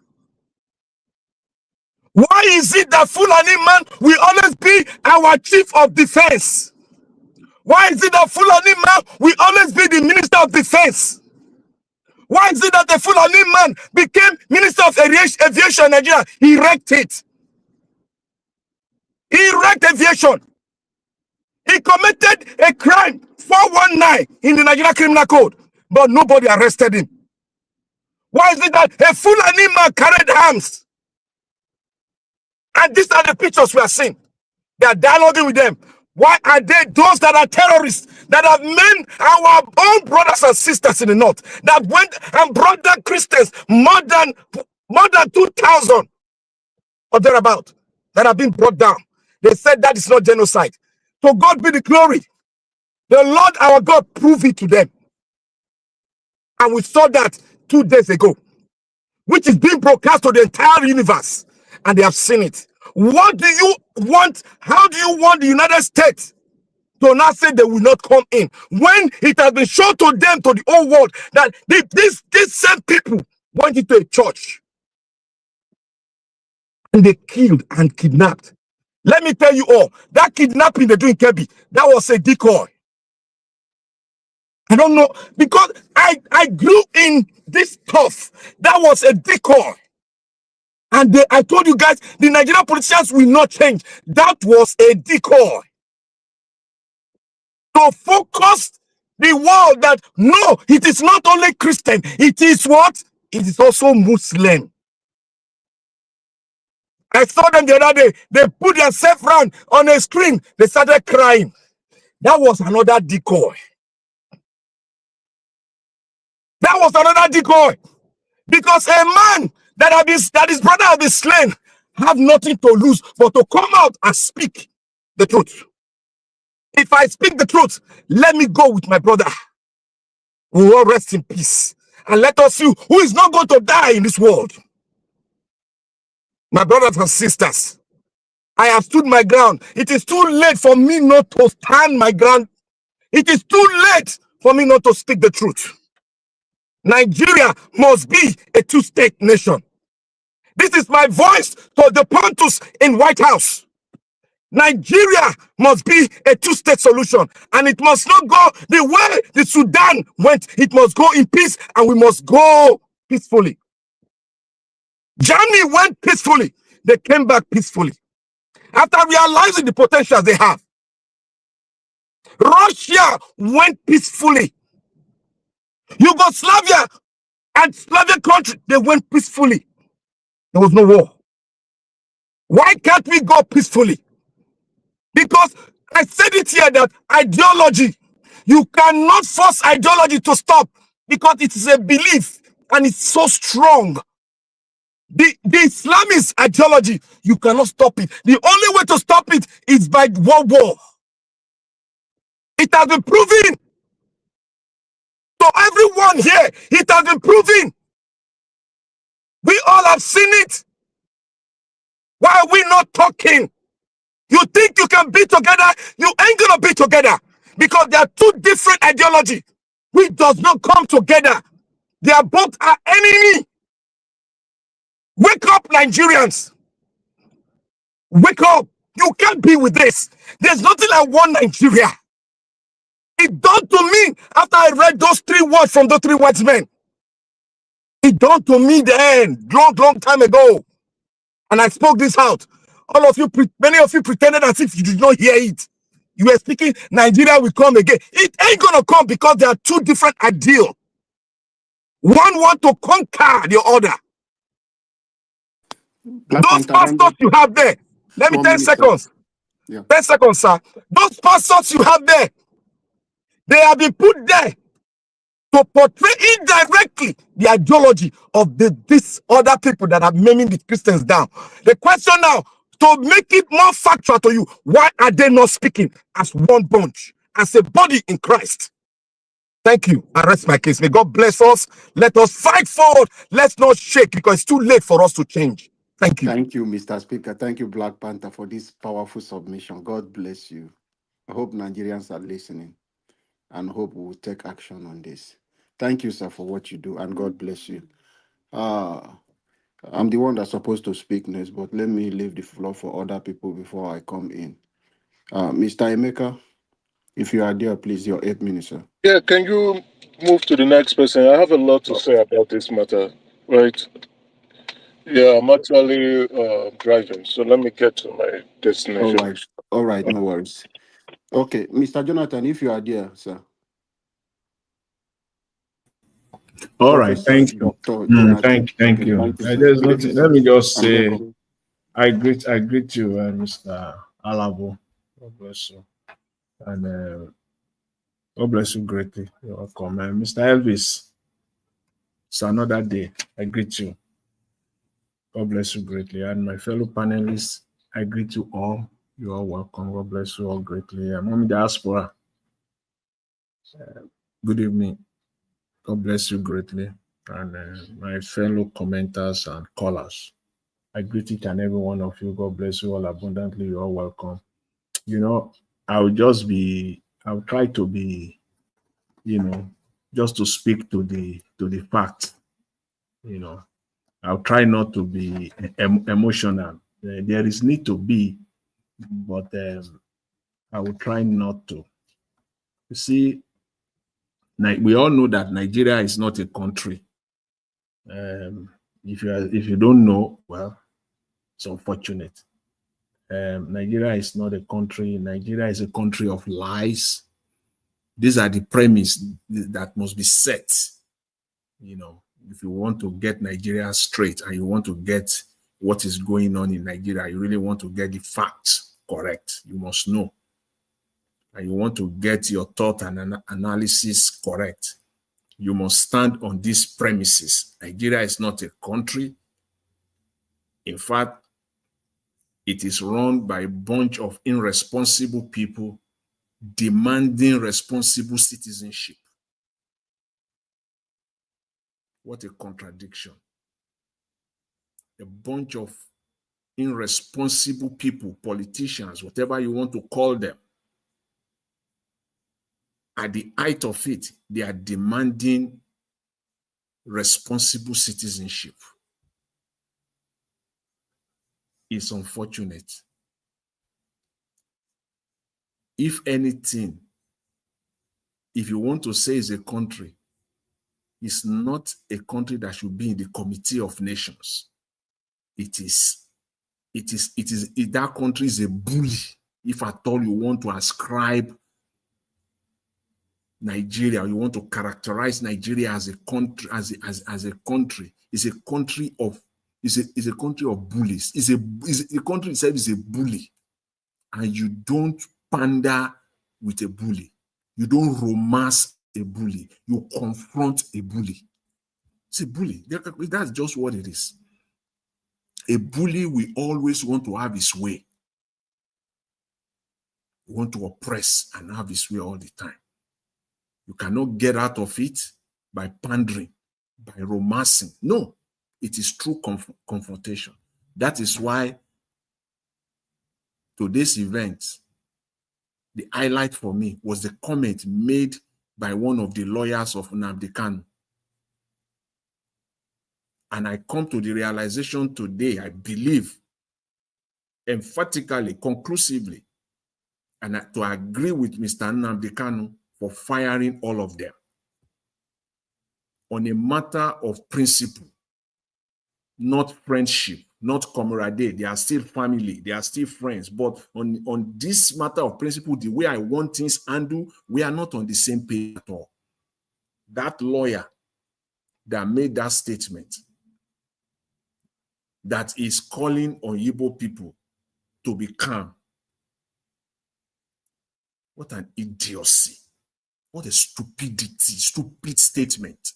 Why is it that Fulani man will always be our chief of defense? Why is it that Fulani man will always be the minister of defense? Why is it that the Fulani man became minister of aviation in Nigeria? He wrecked it. He wrecked aviation. He committed a crime, 419 in the Nigerian Criminal Code, but nobody arrested him. Why is it that a Fulani man carried arms? And these are the pictures we are seeing. They are dialoguing with them. Why are they those that are terrorists, that have men, our own brothers and sisters in the north, that went and brought down Christians, more than 2,000 or thereabout, that have been brought down? They said that is not genocide. To God be the glory. The Lord our God proved it to them. And we saw that 2 days ago, which is being broadcast to the entire universe. And they have seen it. What do you want? How do you want the United States to not say they will not come in, when it has been shown to them, to the whole world, that these same people went into a church and they killed and kidnapped? Let me tell you all, that kidnapping they do in Kebbi, that was a decoy. I don't know, because I grew in this stuff. That was a decoy. And I told you guys, the Nigerian politicians will not change. That was a decoy. To focus the world that, no, it is not only Christian. It is what? It is also Muslim. I saw them the other day. They put themselves around on a screen. They started crying. That was another decoy. That was another decoy. Because a man that his brother has been slain have nothing to lose but to come out and speak the truth. If I speak the truth, let me go with my brother. We will all rest in peace. And let us see who is not going to die in this world. My brothers and sisters, I have stood my ground. It is too late for me not to stand my ground. It is too late for me not to speak the truth. Nigeria must be a two-state nation. This is my voice to the Pontus in White House. Nigeria must be a two-state solution, and it must not go the way the Sudan went. It must go in peace, and we must go peacefully. Germany went peacefully. They came back peacefully after realizing the potential they have. Russia went peacefully. Yugoslavia and Slavic country, they went peacefully. There was no war. Why can't we go peacefully? Because I said it here that ideology, you cannot force ideology to stop, because it is a belief and it's so strong. The Islamist ideology, you cannot stop it. The only way to stop it is by war. It has been proven. So everyone here, it has been proven. We all have seen it. Why are we not talking? You think you can be together? You ain't gonna be together because they are two different ideology. We does not come together. They are both our enemy. Wake up, Nigerians. Wake up. You can't be with this. There's nothing like one Nigeria. It dawned to me after I read those 3 words from the 3 white men. It dawned to me then, long time ago. And I spoke this out. All of you, many of you pretended as if you did not hear it. You were speaking, Nigeria will come again. It ain't gonna come because there are 2 different ideals. One want to conquer the other. Those pastors you have there, let me 10 seconds. Yeah. 10 seconds, sir. Those pastors you have there, they have been put there to portray indirectly the ideology of these other people that are maiming the Christians down. The question now, to make it more factual to you, why are they not speaking as one bunch, as a body in Christ? Thank you. I rest my case. May God bless us. Let us fight forward. Let's not shake because it's too late for us to change. Thank you. Thank you, Mr. Speaker. Thank you, Black Panther, for this powerful submission. God bless you. I hope Nigerians are listening and hope we will take action on this. Thank you, sir, for what you do, and God bless you. I'm the one that's supposed to speak next, but let me leave the floor for other people before I come in. Mr. Emeka, if you are there, please, your 8 minutes, sir. Yeah, can you move to the next person? I have a lot to say about this matter, right? Yeah, I'm actually driving, so let me get to my destination. All right, no worries. Okay, Mr. Jonathan, if you are there, sir. All right, thank you. Thank you. There's nothing. Let me just say, I greet you, Mr. Alabo. God bless you, and God bless you greatly. You're welcome, Mr. Elvis. It's another day. I greet you. God bless you greatly, and my fellow panelists. I greet you all. You are welcome. God bless you all greatly. Mommy Diaspora. Good evening. God bless you greatly. And my fellow commenters and callers, I greet each and every one of you. God bless you all abundantly. You are welcome. You know, I'll try to be, just to speak to the fact. I'll try not to be emotional. There is need to be, but I will try not to. You see, we all know that Nigeria is not a country. If you don't know, well, it's unfortunate. Nigeria is not a country. Nigeria is a country of lies. These are the premise that must be set. If you want to get Nigeria straight and you want to get what is going on in Nigeria, you really want to get the facts correct. You must know. And you want to get your thought and analysis correct. You must stand on these premises. Nigeria is not a country. In fact, it is run by a bunch of irresponsible people demanding responsible citizenship. What a contradiction. A bunch of irresponsible people, politicians, whatever you want to call them, at the height of it, they are demanding responsible citizenship. It's unfortunate. If anything, if you want to say it's a country, it's not a country that should be in the Committee of Nations. That country is a bully. If at all you want to ascribe Nigeria, you want to characterize Nigeria as a country, as a country, it's a country of bullies. The country itself is a bully, and you don't pander with a bully. You don't romance a bully. You confront a bully. It's a bully. That's just what it is. A bully will always want to have his way. You want to oppress and have his way all the time. You cannot get out of it by pandering, by romancing. No, it is true confrontation. That is why today's event, the highlight for me was the comment made by one of the lawyers of Nnamdi Kanu. And I come to the realization today, I believe, emphatically, conclusively, and to agree with Mr. Nnamdi Kanu for firing all of them on a matter of principle, not friendship, not camaraderie. They are still family, they are still friends. But on this matter of principle, the way I want things handled, we are not on the same page at all. That lawyer that made that statement, that is calling on Igbo people to be calm. What an idiocy. What a stupidity, stupid statement.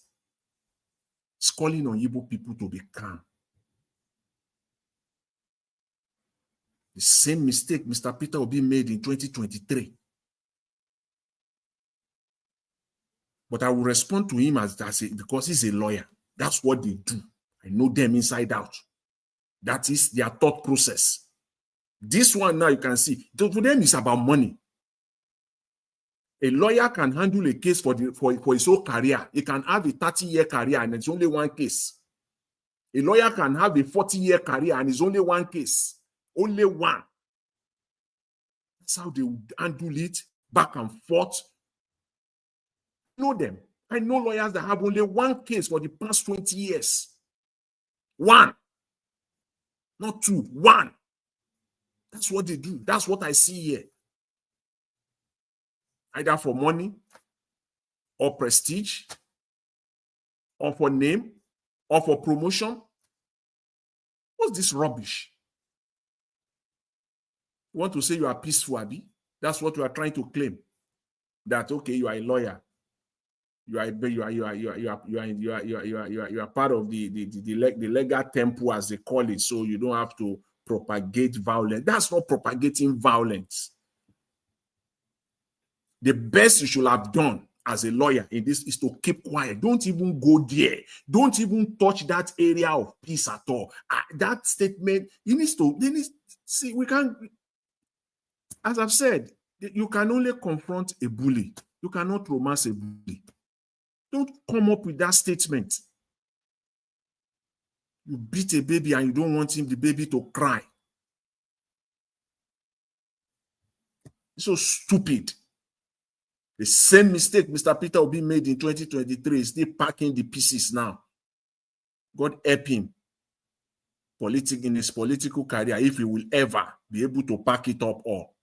It's calling on Igbo people to be calm. The same mistake Mr. Peter Obi made in 2023. But I will respond to him because he's a lawyer. That's what they do. I know them inside out. That is their thought process. This one now you can see, to them it's about money. A lawyer can handle a case for his whole career. He can have a 30-year career and it's only one case. A lawyer can have a 40-year career and it's only one case. Only one. That's how they would handle it, back and forth. I know them. I know lawyers that have only one case for the past 20 years. One. Not two. One. That's what they do. That's what I see here. Either for money, or prestige, or for name, or for promotion. What's this rubbish? You want to say you are peaceful, Abi? That's what you are trying to claim. That okay, you are a lawyer. You are part of the legal temple, as they call it, so you don't have to propagate violence. That's not propagating violence. The best you should have done as a lawyer in this is to keep quiet. Don't even go there. Don't even touch that area of peace at all. That statement, see, we can't, as I've said, you can only confront a bully. You cannot romance a bully. Don't come up with that statement. You beat a baby and you don't want the baby to cry. It's so stupid. The same mistake Mr. Peter Obi made in 2023 is still packing the pieces now. God help him in his political career if he will ever be able to pack it up all.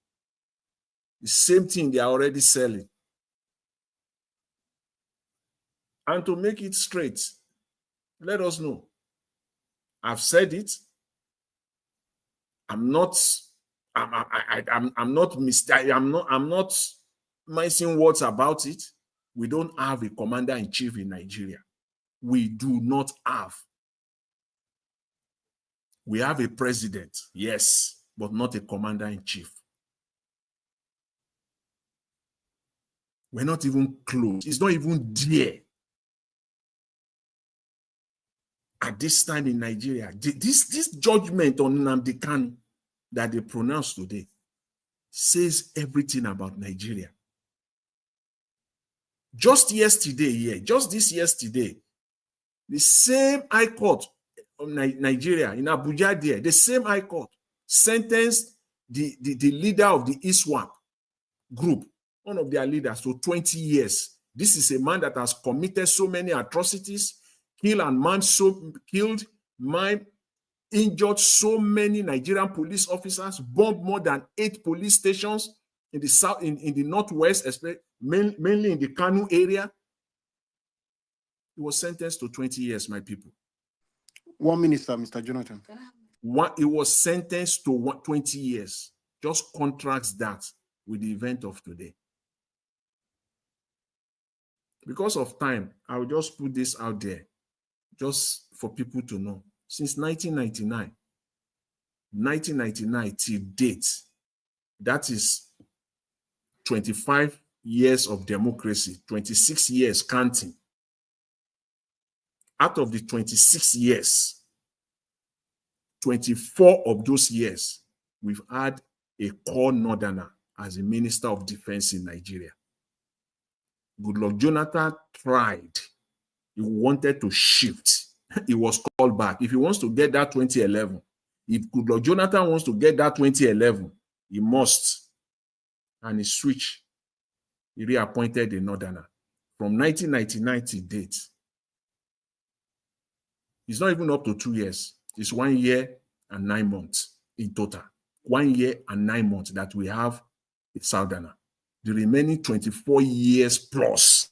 The same thing they are already selling. And to make it straight, let us know. I've said it. I'm not mincing words about it. We don't have a commander-in-chief in Nigeria. We do not have. We have a president, yes, but not a commander-in-chief. We're not even close. It's not even there. At this time in Nigeria, this judgment on Nnamdi Kanu that they pronounced today says everything about Nigeria. Just yesterday, this yesterday, the same High Court of Nigeria in Abuja there, the same High Court sentenced the leader of the ISWAP group, one of their leaders, to 20 years. This is a man that has committed so many atrocities, injured so many Nigerian police officers, bombed more than 8 police stations in the south, in the northwest, especially mainly in the Kanu area. He was sentenced to 20 years, my people. 1 minute, sir, Mr. Jonathan. He was sentenced to 20 years. Just contrasts that with the event of today. Because of time, I will just put this out there, just for people to know. Since 1999 till date, that is 25 years of democracy, 26 years counting. Out of the 26 years, 24 of those years, we've had a core northerner as a minister of defense in Nigeria. Goodluck Jonathan tried. He wanted to shift. He was called back. If he wants to get that 2011, if Goodluck Jonathan wants to get that 2011, he must. And he switched. He reappointed a northerner. From 1999 to date, it's not even up to 2 years. It's 1 year and 9 months in total. 1 year and 9 months that we have a southerner. The remaining 24 years plus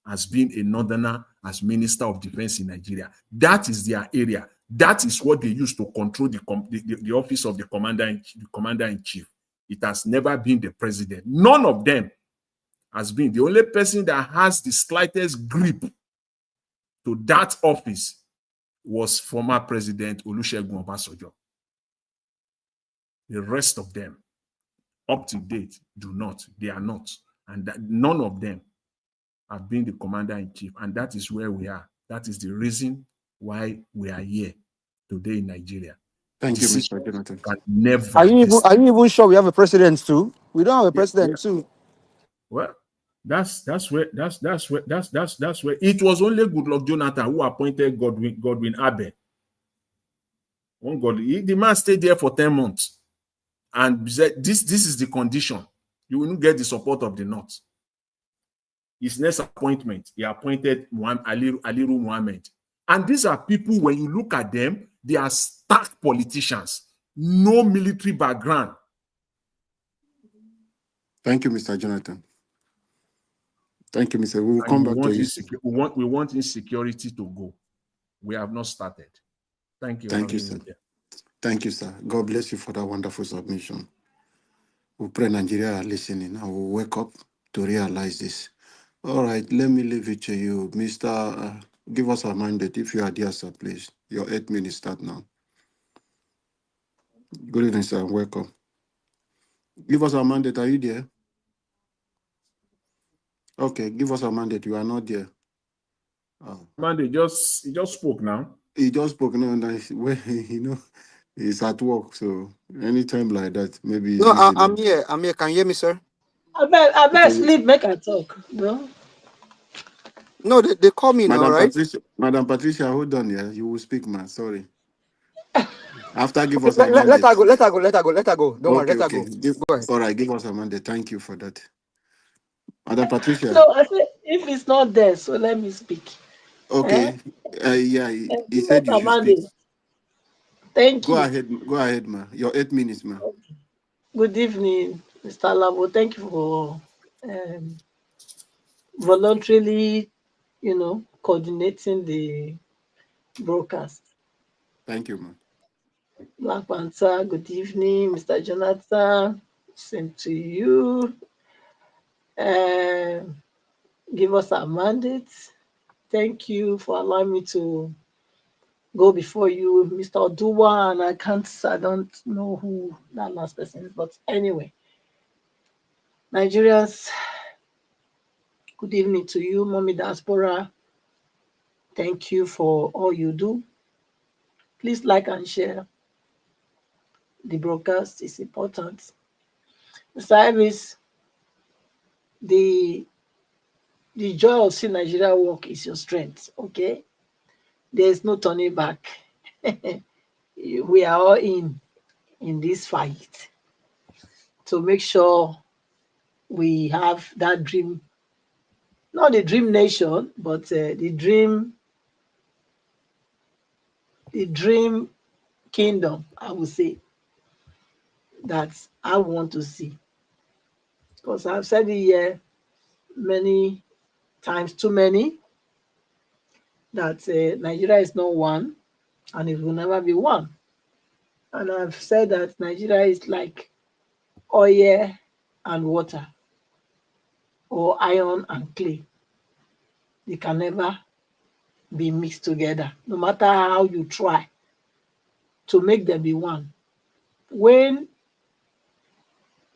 has been a northerner as Minister of Defense in Nigeria. That is their area. That is what they use to control the office of the commander-in-chief. It has never been the president. None of them has been. The only person that has the slightest grip to that office was former President Olusegun Obasanjo. The rest of them, up to date, do not. They are not. And none of them have been the commander-in-chief. And that is where we are. That is the reason why we are here today in Nigeria. Thank you, Mr. Jonathan. Never. Are you even sure we have a president too? We don't have a president too. Well, that's where it was only Goodluck Jonathan who appointed Godwin Abe. The man stayed there for 10 months and said, this is the condition. You will not get the support of the North. His next appointment, he appointed Aliru Muhammad. And these are people, when you look at them, they are stark politicians, no military background. Thank you, Mr. Jonathan. Thank you, Mr. We will come back to you. We want insecurity to go. We have not started. Thank you. Thank you, sir. Thank you, sir. God bless you for that wonderful submission. We pray Nigeria are listening and we'll wake up to realize this. All right, let me leave it to you. Mr. Give us a mandate if you are there, sir, please. Your 8 minutes start now. Good evening, sir. Welcome. Give us a mandate. Are you there? Okay, give us a mandate. You are not there. Mandate he just spoke now. He just spoke now, and he's at work. So anytime like that, maybe. No, I'm here. I'm here. Can you hear me, sir? I bet sleep. Make I talk. No, they call me now, right? Madam Patricia, hold on. Yeah, you will speak, man. Sorry. After give us let her go. Let her go. Don't worry. Let her go. Go ahead. All right, give us a mandate. Thank you for that. Madam Patricia. No, I said if it's not there, so let me speak. Okay. Yeah, he said you should speak. Thank you. Go ahead, ma. Your 8 minutes, ma. Okay. Good evening, Mr. Labo. Thank you for voluntarily, coordinating the broadcast. Thank you, ma. Black Panther, good evening, Mr. Jonathan. Same to you. Give us a mandate. Thank you for allowing me to go before you, Mr. Oduwa, and I don't know who that last person is, but anyway. Nigerians, good evening to you, Mommy Diaspora. Thank you for all you do. Please like and share. The broadcast is important. Service, the joy of seeing Nigeria work is your strength, okay? There's no turning back. We are all in this fight to make sure we have that dream, not the dream nation, but the dream kingdom, I would say, that I want to see. Because I've said it here many times, too many, that Nigeria is not one and it will never be one. And I've said that Nigeria is like oil and water, or iron and clay. They can never be mixed together, no matter how you try to make them be one. When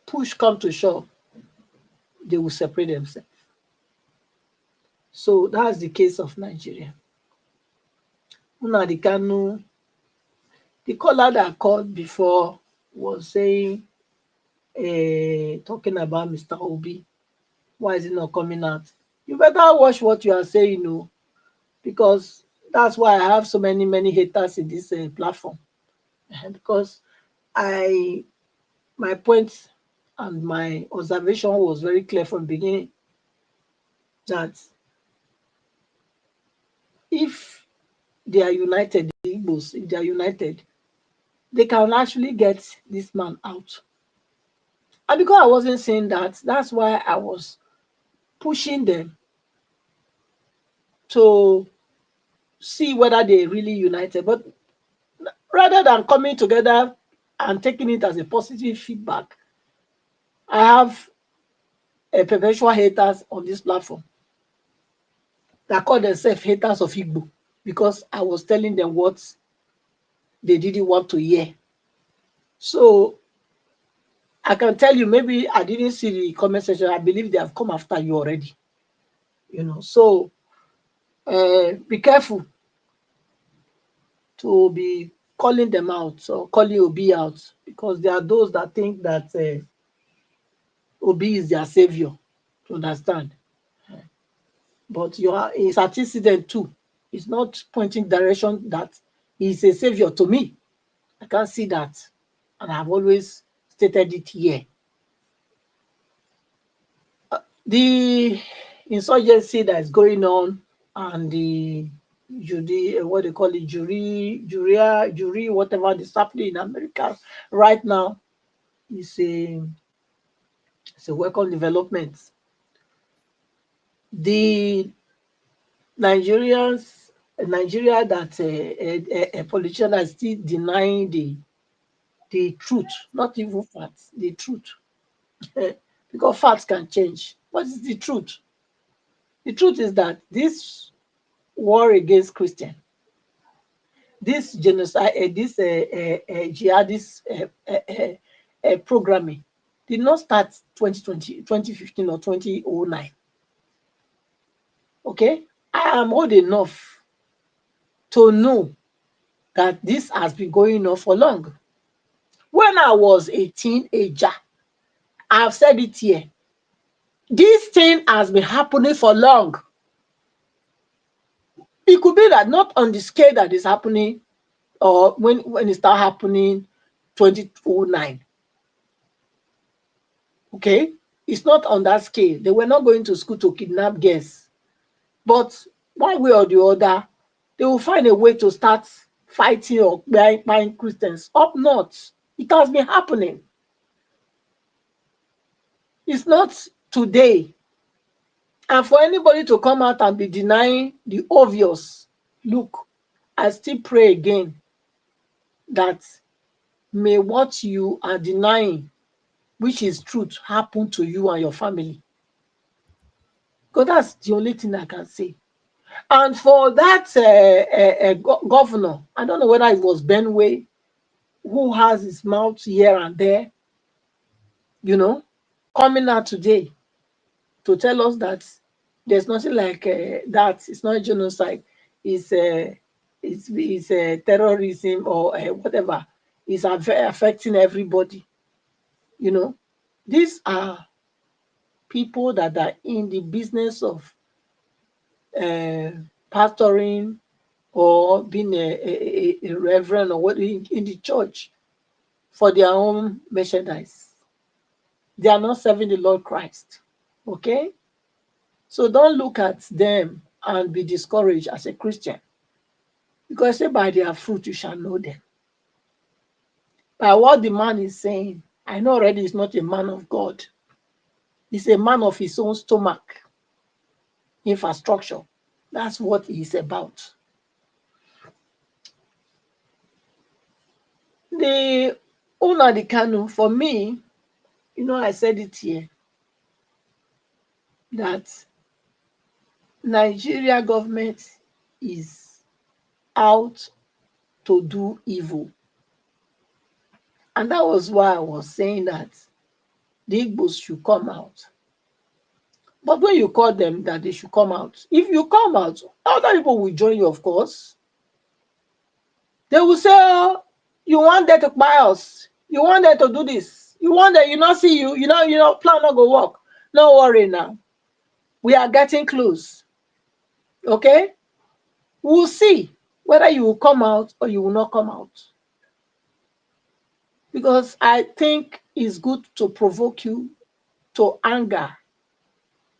push comes to shove, they will separate themselves. So that's the case of Nigeria. Nnamdi Kanu, the caller that called before was saying talking about Mr. Obi. Why is it not coming out? You better watch what you are saying, because that's why I have so many haters in this platform. Because my point and my observation was very clear from the beginning that if they are united, the Igbos, if they are united, they can actually get this man out. And because I wasn't saying that, that's why I was pushing them to see whether they really united. But rather than coming together and taking it as a positive feedback, I have a perpetual haters on this platform that call themselves haters of Igbo because I was telling them what they didn't want to hear. So I can tell you, maybe I didn't see the comment section. I believe they have come after you already. So be careful to be calling them out or calling Obi out, because there are those that think that Obi is their savior. To understand, but his antecedent too is not pointing direction that he's a savior to me. I can't see that, and I've always stated it here. The insurgency that is going on and the what they call it, jury, whatever is happening in America right now is a welcome development. The Nigeria that a politician is still denying the truth, not even facts, the truth. Because facts can change. What is the truth? The truth is that this war against Christian, this genocide, this jihadist programming did not start 2015 or 2009. Okay? I am old enough to know that this has been going on for long. When I was a teenager, I've said it here, this thing has been happening for long. It could be that not on the scale that is happening, or when it started happening 2009. Okay? It's not on that scale. They were not going to school to kidnap girls. But one way or the other, they will find a way to start fighting or buying Christians up north. It has been happening. It's not today. And for anybody to come out and be denying the obvious, look, I still pray again that may what you are denying, which is truth, happen to you and your family. Because that's the only thing I can say. And for that governor, I don't know whether it was Benway, who has his mouth here and there, coming out today to tell us that there's nothing like that. It's not genocide. It's terrorism or whatever. It's affecting everybody. These are people that are in the business of pastoring or being a reverend or what in the church for their own merchandise. They are not serving the Lord Christ. Okay? So don't look at them and be discouraged as a Christian. Because say by their fruit you shall know them. By what the man is saying, I know already he's not a man of God. He's a man of his own stomach, infrastructure. That's what he's about. The Nnamdi Kanu, for me, I said it here, that Nigeria government is out to do evil. And that was why I was saying that the Igbos should come out. But when you call them that they should come out, if you come out, other people will join you, of course. They will say, oh, you want them to buy us. You want them to do this. You wonder, you not see you know, plan not go work. No worry now. We are getting close. Okay? We'll see whether you will come out or you will not come out. Because I think it's good to provoke you to anger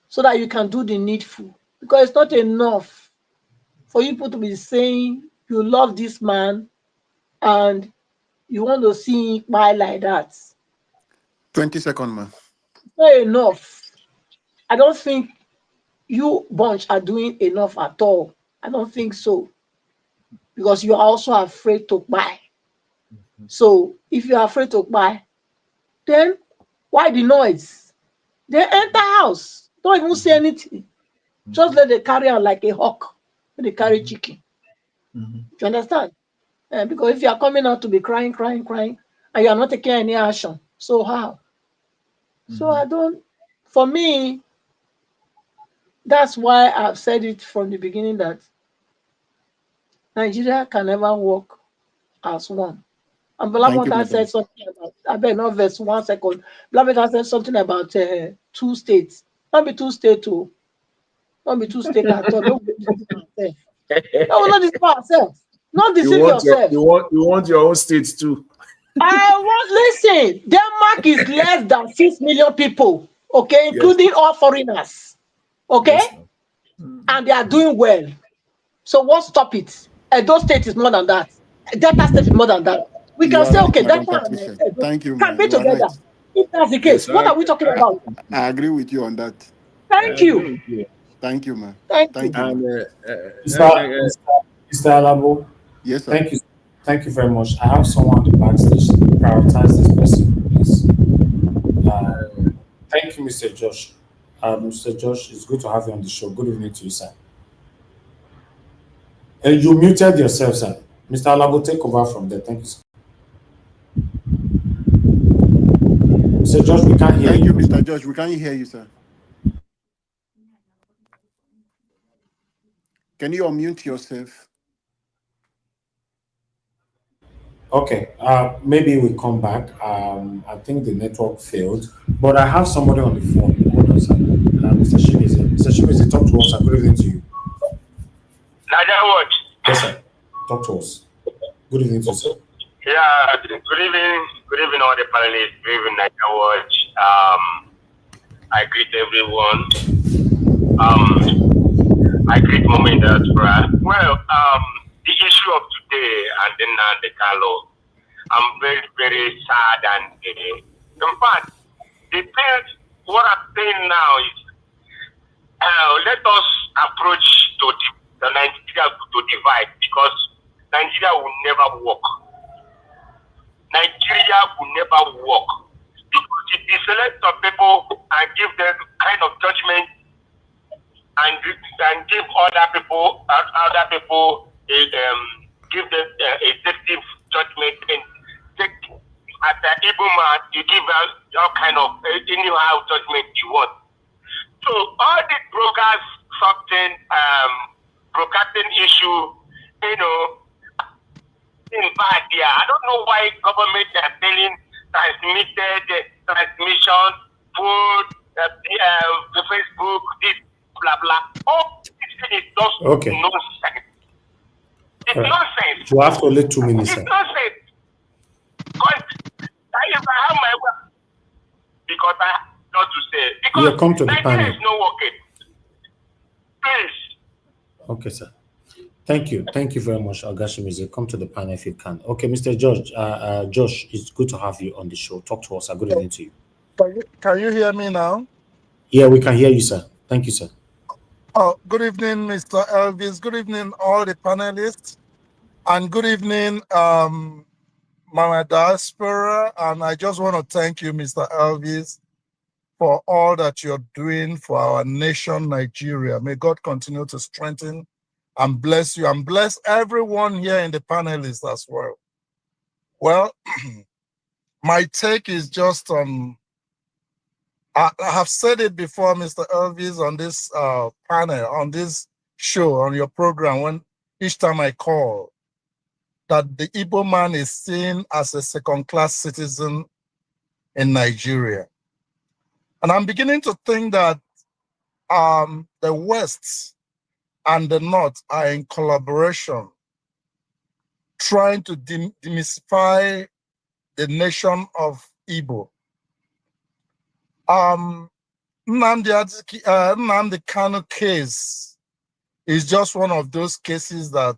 so that you can do the needful. Because it's not enough for you to be saying you love this man and you want to see him buy like that. 20 seconds, man. It's not enough. I don't think you bunch are doing enough at all. I don't think so. Because you are also afraid to buy. So if you are afraid to buy, then why the noise? They enter house. Don't even say anything. Just let they carry on like a hawk. Let they carry chicken. Do you understand? Because if you are coming out to be crying, and you are not taking any action, so how? So I don't, for me, that's why I've said it from the beginning that Nigeria can never work as one. And Thank you, Blamota madam. said something about, I bet not verse 1 second. Blamota said something about 2 states. Not be 2 states too. Not be 2 states at all. Don't deceive ourselves. No, we're not deceive ourselves. Not deceive yourself. You want your own state too. Listen, Denmark is less than 6 million people, okay, including all foreigners. Okay? Yes, And they are doing well. So what stop it? Edo State is more than that. Delta State is more than that. We You can are say, right, okay, Madam Delta and Patricia. Edo Thank you, can man. be You are together. right. If that's the case, Yes, what are we talking about? I agree with you on that. I Thank agree you. with you. Thank you, man. Thank Thank you. you, And man. Mr. Alabo, Yes, sir. thank you very much. I have someone on the backstage. Prioritize this person, please. Thank you, Mr. Josh. Mr. Josh, it's good to have you on the show. Good evening to you, sir. You muted yourself, sir. Mr. Alabo, take over from there. Thank you, sir. Mr. Josh, we can't hear Thank you. you, Mr. George. We can't hear you, sir. Can you unmute yourself? Okay, maybe we come back. I think the network failed, but I have somebody on the phone. Hold on, sir. Mr. Shibizi. Mr. Shibizi, talk to us. Good evening to you. Naija what? Yes, sir. Talk to us. Good evening to you, sir. Yeah, good evening all the panelists, good evening Naija Watch. I greet everyone. I greet Mama in the diaspora. Well, the issue of today and then the Kanu, I'm very, very sad and in fact, the thing, what I'm saying now is let us approach to the Nigeria to divide because Nigeria will never work. Nigeria will never work because if you select some people and give them kind of judgment and give other people give them a effective judgment and take as an Igbo man you give all kind of anyhow judgment you want. So all these brokers something broadcasting issue, you know, in bad here. I don't know why government are telling transmission, food, the Facebook, this blah blah. All this is just nonsense. It's nonsense. You have only 2 minutes, sir. It's nonsense. Because if I have my work, because I have not to say, because come to the Nigeria panel. is not working. Please. Okay, sir. Thank you. Thank you very much, Agashimize. Come to the panel if you can. Okay, Mr. George, Josh, it's good to have you on the show. Talk to us. Good evening to you. Can you hear me now? Yeah, we can hear you, sir. Thank you, sir. Oh, good evening, Mr. Elvis. Good evening, all the panelists. And good evening, Mama Diaspora. And I just want to thank you, Mr. Elvis, for all that you're doing for our nation, Nigeria. May God continue to strengthen and bless you and bless everyone here in the panelists as well. Well, my take is just on, I have said it before, Mr. Elvis, on this panel, on this show, on your program, when each time I call, that the Igbo man is seen as a second-class citizen in Nigeria. And I'm beginning to think that the West and the North are in collaboration, trying to demystify the nation of Igbo. Nnamdi Kanu case is just one of those cases that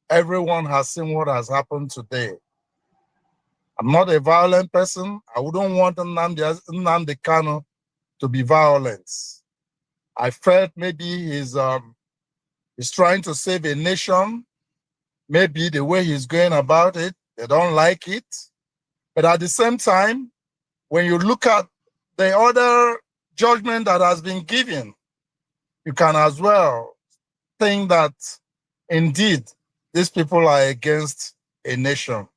everyone has seen what has happened today. I'm not a violent person. I wouldn't want Nnamdi Kanu to be violent. I felt maybe he's trying to save a nation. Maybe the way he's going about it, they don't like it. But at the same time, when you look at the other judgment that has been given, you can as well think that indeed these people are against a nation.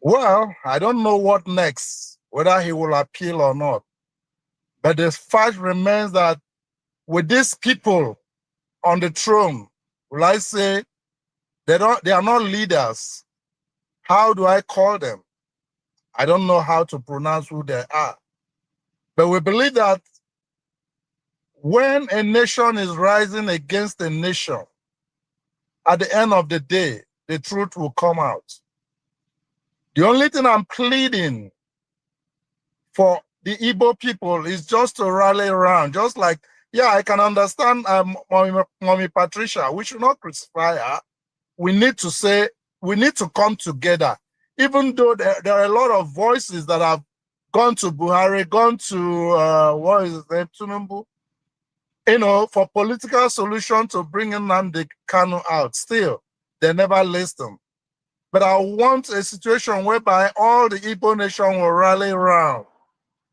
Well, I don't know what next, whether he will appeal or not. But the fact remains that with these people on the throne, will I say they are not leaders? How do I call them? I don't know how to pronounce who they are. But we believe that when a nation is rising against a nation, at the end of the day, the truth will come out. The only thing I'm pleading for the Igbo people is just to rally around, just like, yeah, I can understand Mommy Patricia. We should not crucify her. We need to say, we need to come together. Even though there are a lot of voices that have gone to Buhari, gone to, what is his name, Tinubu, you know, for political solution to bring Nnamdi Kanu out. Still, they never listen. But I want a situation whereby all the Igbo nation will rally around.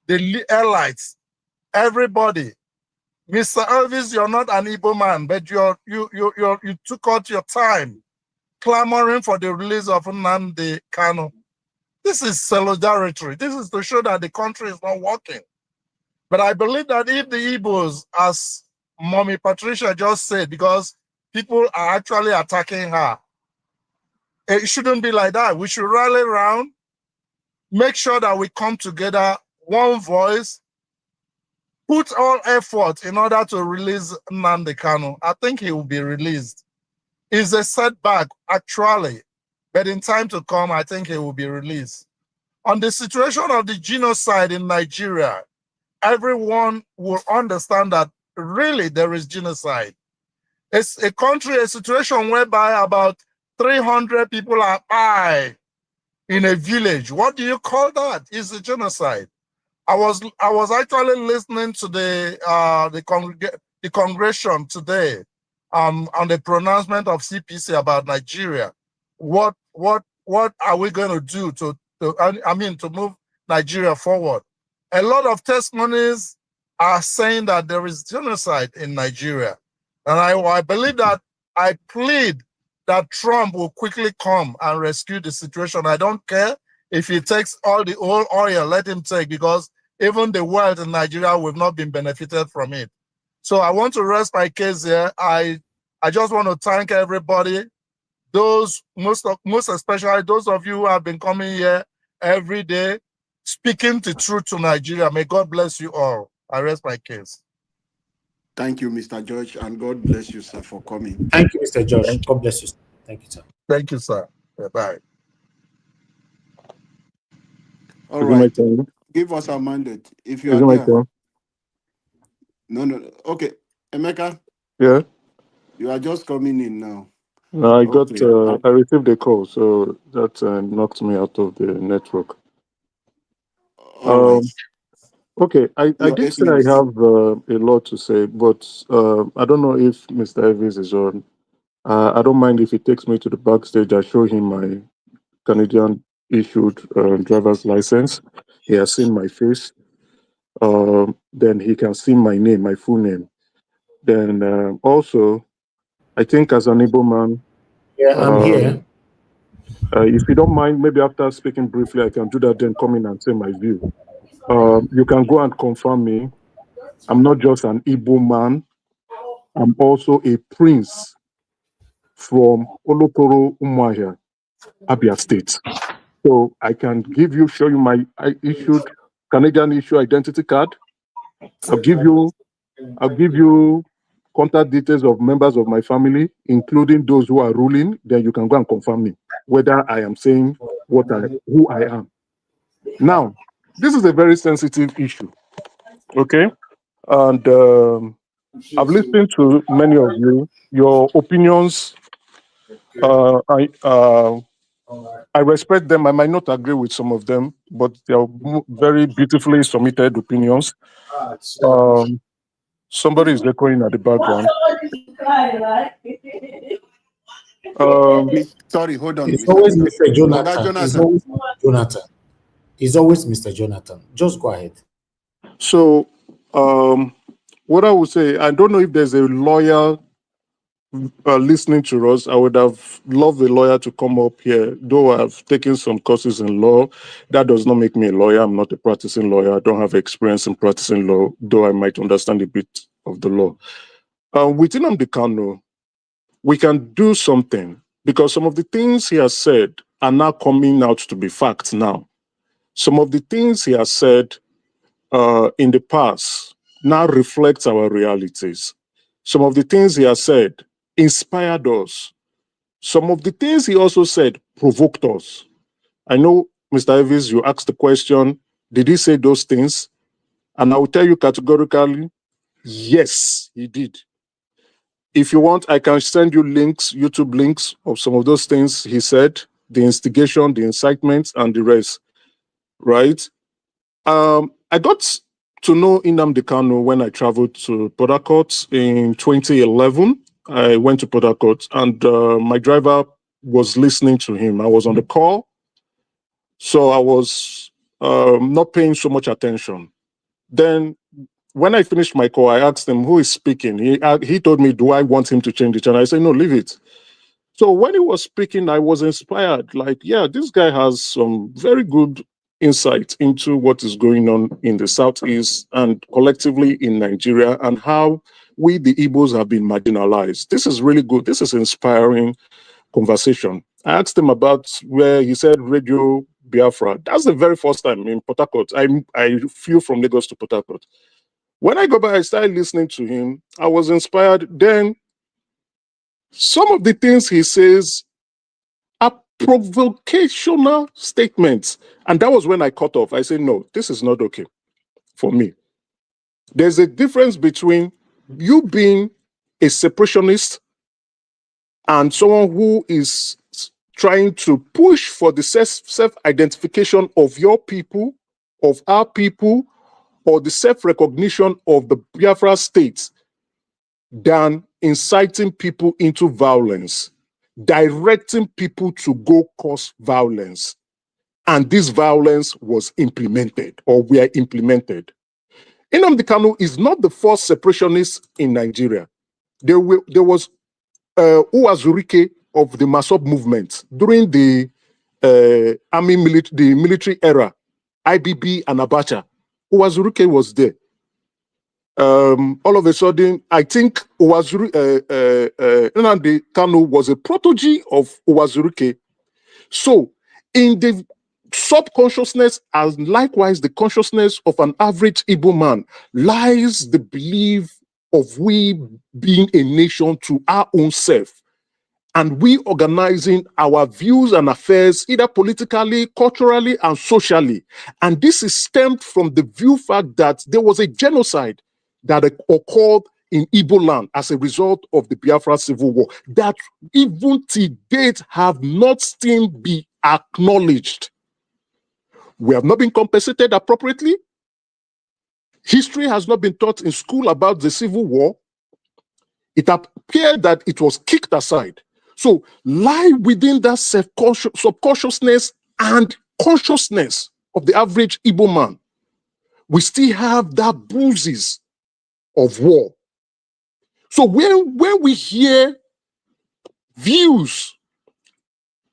The elites, everybody. Mr. Elvis, you're not an Igbo man, but you took out your time clamoring for the release of Nnamdi Kanu. This is solidarity. This is to show that the country is not working. But I believe that if the Igbos, as Mommy Patricia just said, because people are actually attacking her, it shouldn't be like that. We should rally around, make sure that we come together, one voice, put all effort in order to release Nnamdi Kanu. I think he will be released. It's a setback, actually, but in time to come, I think he will be released. On the situation of the genocide in Nigeria, everyone will understand that really there is genocide. It's a country, a situation whereby about 300 people are died in a village. What do you call that? It's a genocide. I was actually listening to the congregation today on the pronouncement of CPC about Nigeria. What are we going to do to move Nigeria forward? A lot of testimonies are saying that there is genocide in Nigeria. And I believe that, I plead that Trump will quickly come and rescue the situation. I don't care if he takes all the oil, let him take, because even the wealth in Nigeria will not been benefited from it. So I want to rest my case here. I just want to thank everybody, those most especially those of you who have been coming here every day, speaking the truth to Nigeria. May God bless you all. I rest my case. Thank you, Mr. George, and God bless you, sir, for coming. Thank you, Mr. George. God bless you. Thank you, sir. Thank you, sir. Bye. All right. Give us a mandate. If you are there. No. Okay. Emeka? Yeah? You are just coming in now. No, I received a call, so that knocked me out of the network. All right. Okay, I did say I have a lot to say, but I don't know if Mr. Evans is on. I don't mind if he takes me to the backstage. I show him my Canadian issued driver's license. He has seen my face. Then he can see my name, my full name. Then also, I think as an Igbo man, yeah, I'm here. If you don't mind, maybe after speaking briefly, I can do that, then come in and say my view. You can go and confirm me. I'm not just an Igbo man. I'm also a prince from Olokoro, Umuahia, Abia State. So I can show you my Canadian issue identity card. I'll give you contact details of members of my family, including those who are ruling. Then you can go and confirm me whether I am saying who I am. Now, this is a very sensitive issue, okay? And I've listened to many of you. Your opinions, I respect them. I might not agree with some of them, but they are very beautifully submitted opinions. Somebody is echoing at the background. Sorry, hold on. It's always Mr. Jonathan. It's always Mr. Jonathan. Just go ahead. So, what I would say, I don't know if there's a lawyer listening to us. I would have loved a lawyer to come up here, though I've taken some courses in law. That does not make me a lawyer. I'm not a practicing lawyer. I don't have experience in practicing law, though I might understand a bit of the law. With Nnamdi Kanu, we can do something because some of the things he has said are now coming out to be facts now. Some of the things he has said in the past now reflects our realities. Some of the things he has said inspired us. Some of the things he also said provoked us. I know, Mr. Evans, you asked the question, did he say those things? And I will tell you categorically, yes, he did. If you want, I can send you links, YouTube links of some of those things he said, the instigation, the incitement, and the rest, right? I got to know Nnamdi Kanu when I traveled to Port Harcourt in 2011. I went to Port Harcourt and my driver was listening to him. I was on the call, so I was not paying so much attention. Then when I finished my call, I asked him who is speaking. He told me, do I want him to change the channel? I said, no, leave it. So when he was speaking, I was inspired. Like, yeah, this guy has some very good insight into what is going on in the Southeast and collectively in Nigeria and how we, the Igbos, have been marginalized. This is really good. This is inspiring conversation. I asked him about where he said Radio Biafra. That's the very first time in Port Harcourt. I flew from Lagos to Port Harcourt. When I go back, I started listening to him. I was inspired. Then some of the things he says are provocational statements. And that was when I cut off. I said, no, this is not okay for me. There's a difference between you being a separationist and someone who is trying to push for the self-identification of your people, of our people, or the self-recognition of the Biafra state, than inciting people into violence, directing people to go cause violence. And this violence was implemented or were implemented. Nnamdi Kanu is not the first separationist in Nigeria. There was Uwazurike of the Masop movement during the military era, IBB and Abacha. Uwazurike was there. All of a sudden, I think Nnamdi Kanu was a protege of Uwazurike. So, in the subconsciousness and likewise the consciousness of an average Igbo man lies the belief of we being a nation to our own self, and we organizing our views and affairs either politically, culturally, and socially. And this is stemmed from the view fact that there was a genocide that occurred in Igbo land as a result of the Biafra Civil War that even to date have not still been acknowledged. We have not been compensated appropriately. History has not been taught in school about the Civil War. It appeared that it was kicked aside. So lie within that subconsciousness and consciousness of the average Igbo man, we still have that bruises of war. So when we hear views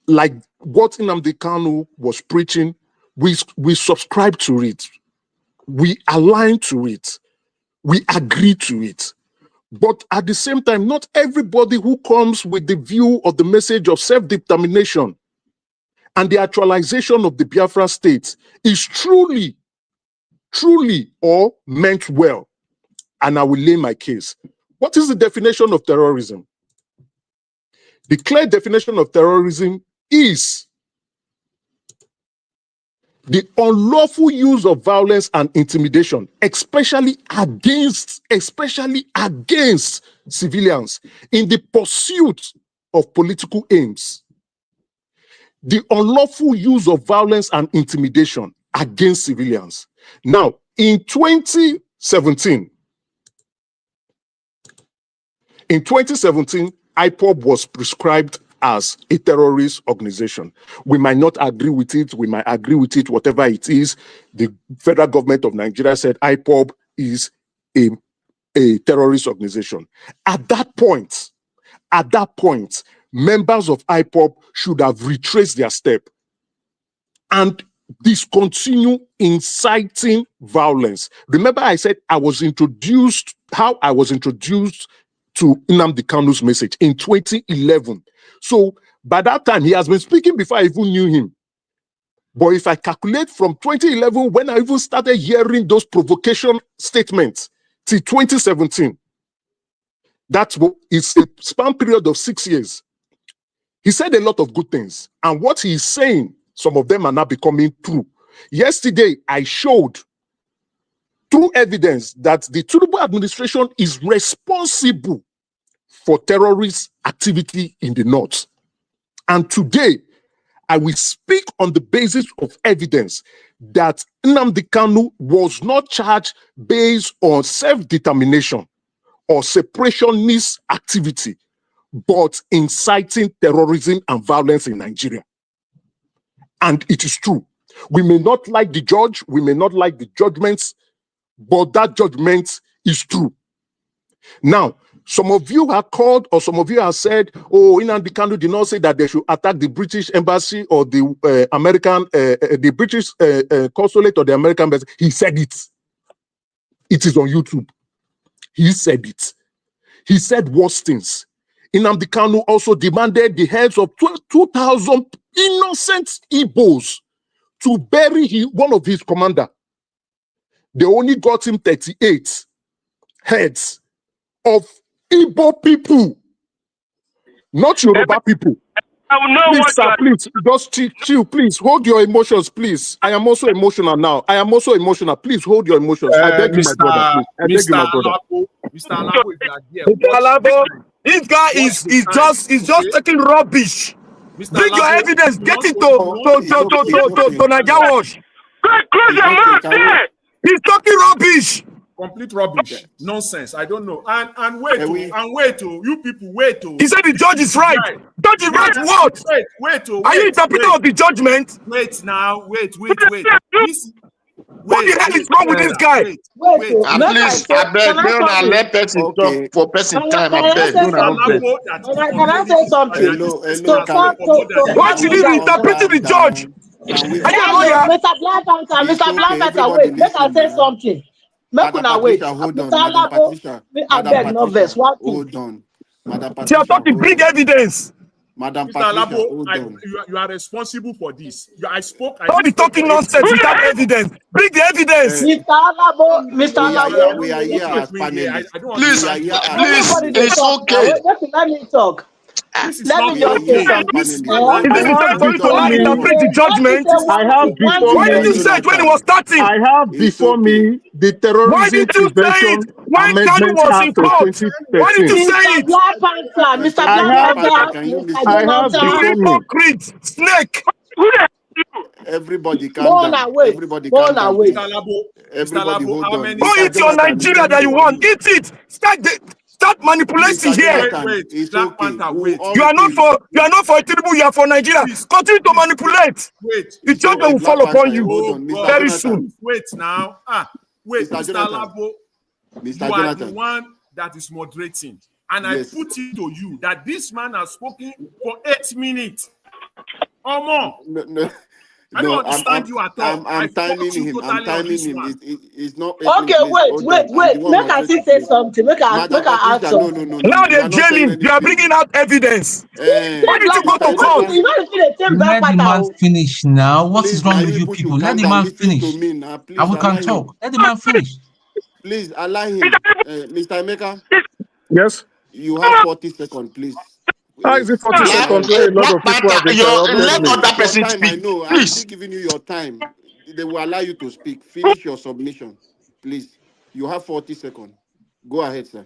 like what Nnamdi Kanu was preaching, we subscribe to it, we align to it, we agree to it. But at the same time, not everybody who comes with the view of the message of self-determination and the actualization of the Biafra state is truly or meant well. And I will lay my case. What is the definition of terrorism? The clear definition of terrorism is the unlawful use of violence and intimidation, especially against civilians in the pursuit of political aims. The unlawful use of violence and intimidation against civilians. Now, in 2017, IPOB was prescribed as a terrorist organization. We might not agree with it. We might agree with it, whatever it is. The federal government of Nigeria said IPOB is a terrorist organization. At that point, members of IPOB should have retraced their step and discontinue inciting violence. Remember, I said I was introduced to Nnamdi Kanu's message in 2011. So by that time, he has been speaking before I even knew him. But if I calculate from 2011, when I even started hearing those provocation statements, till 2017, it's a span period of 6 years. He said a lot of good things. And what he's saying, some of them are now becoming true. Yesterday, I showed through evidence that the Tinubu administration is responsible for terrorist activity in the north. And today, I will speak on the basis of evidence that Nnamdi Kanu was not charged based on self-determination or separationist activity, but inciting terrorism and violence in Nigeria. And it is true. We may not like the judge, we may not like the judgments, but that judgment is true. Now, some of you have called, or some of you have said, oh, Nnamdi Kanu did not say that they should attack the British embassy or the British consulate or the American embassy. He said it. It is on YouTube. He said it. He said worse things. Nnamdi Kanu also demanded the heads of 2,000 innocent Igbos to bury one of his commander. They only got him 38 heads of Igbo people, not Yoruba people. Please, sir, please, just chill, please. Hold your emotions, please. I am also emotional now. Please hold your emotions. I beg you, my brother, please. I beg you, my brother. Mr. Alabo, this guy is just taking rubbish. Bring your evidence. Get it to Naija Wash. He's talking rubbish. Complete rubbish, nonsense. I don't know. And wait, you people wait. He said the judge is right. Judge is right. What? Wait. Are you interpreting of the judgment? Wait now. Wait. What the hell is wrong with this guy? Wait. Please, I beg, don't let person talk for person time. I beg. Can I say something? Why should he be interpreting the judge? Mr. Blackpanther, wait. Let us say something. Make una wait. Mr. Alabo, I beg no verse. Hold on. Madam Patricia, you are talking, bring evidence. Madam Mr. Patricia, Alabo, you are responsible for this. I spoke. Don't be talking nonsense without evidence. Bring the evidence. Mr. Alabo, we are here as panelists. Please, it's okay. Let me talk. Let me just say something. Is this time for you to interpret the judgment? I have before Why did you say it when it was starting? I have before me the Terrorism Prevention Amendment Act of 2013. Why did you say it? Mr. I have before me. Snake. Everybody calm down. Everybody calm down. Everybody hold on. Go eat your Nigeria that you want. Eat it. Start manipulating here. Wait. You are not for Tinubu, you are for Nigeria. Continue to manipulate. The judgment will fall upon you very soon. Wait now. Mr. Alabo, you are the one that is moderating. And I put it to you that this man has spoken for 8 minutes or more. No. I don't No, understand you at all. I I'm fault timing you him. I'm totally on timing this him. one. It's not 8 minutes. Okay, Please hold on. I'm the one make us moderator, say please. something. Make Madam I add Patricia, no. something. Now You they're are not saying jailing. They are anything. bringing out evidence. Why did you Black go Mr. to court? Panther, you know you see the same Black Let the man Panther. finish now. What is Please, wrong now with you you people people? should Let calm the down. man Listen to finish. me now. And Please we allow can him. talk. Let the man finish. Please allow him. Mr. Emeka, Yes. you have 40 seconds, please. How is it 40 Finish Black, seconds what when a lot Black of people have Panther, interrupted let me? other it's your person time. I speak, know. I'm still please. giving you your time. They will allow you to speak. Finish your submission, please. You have 40 seconds. Go ahead, sir.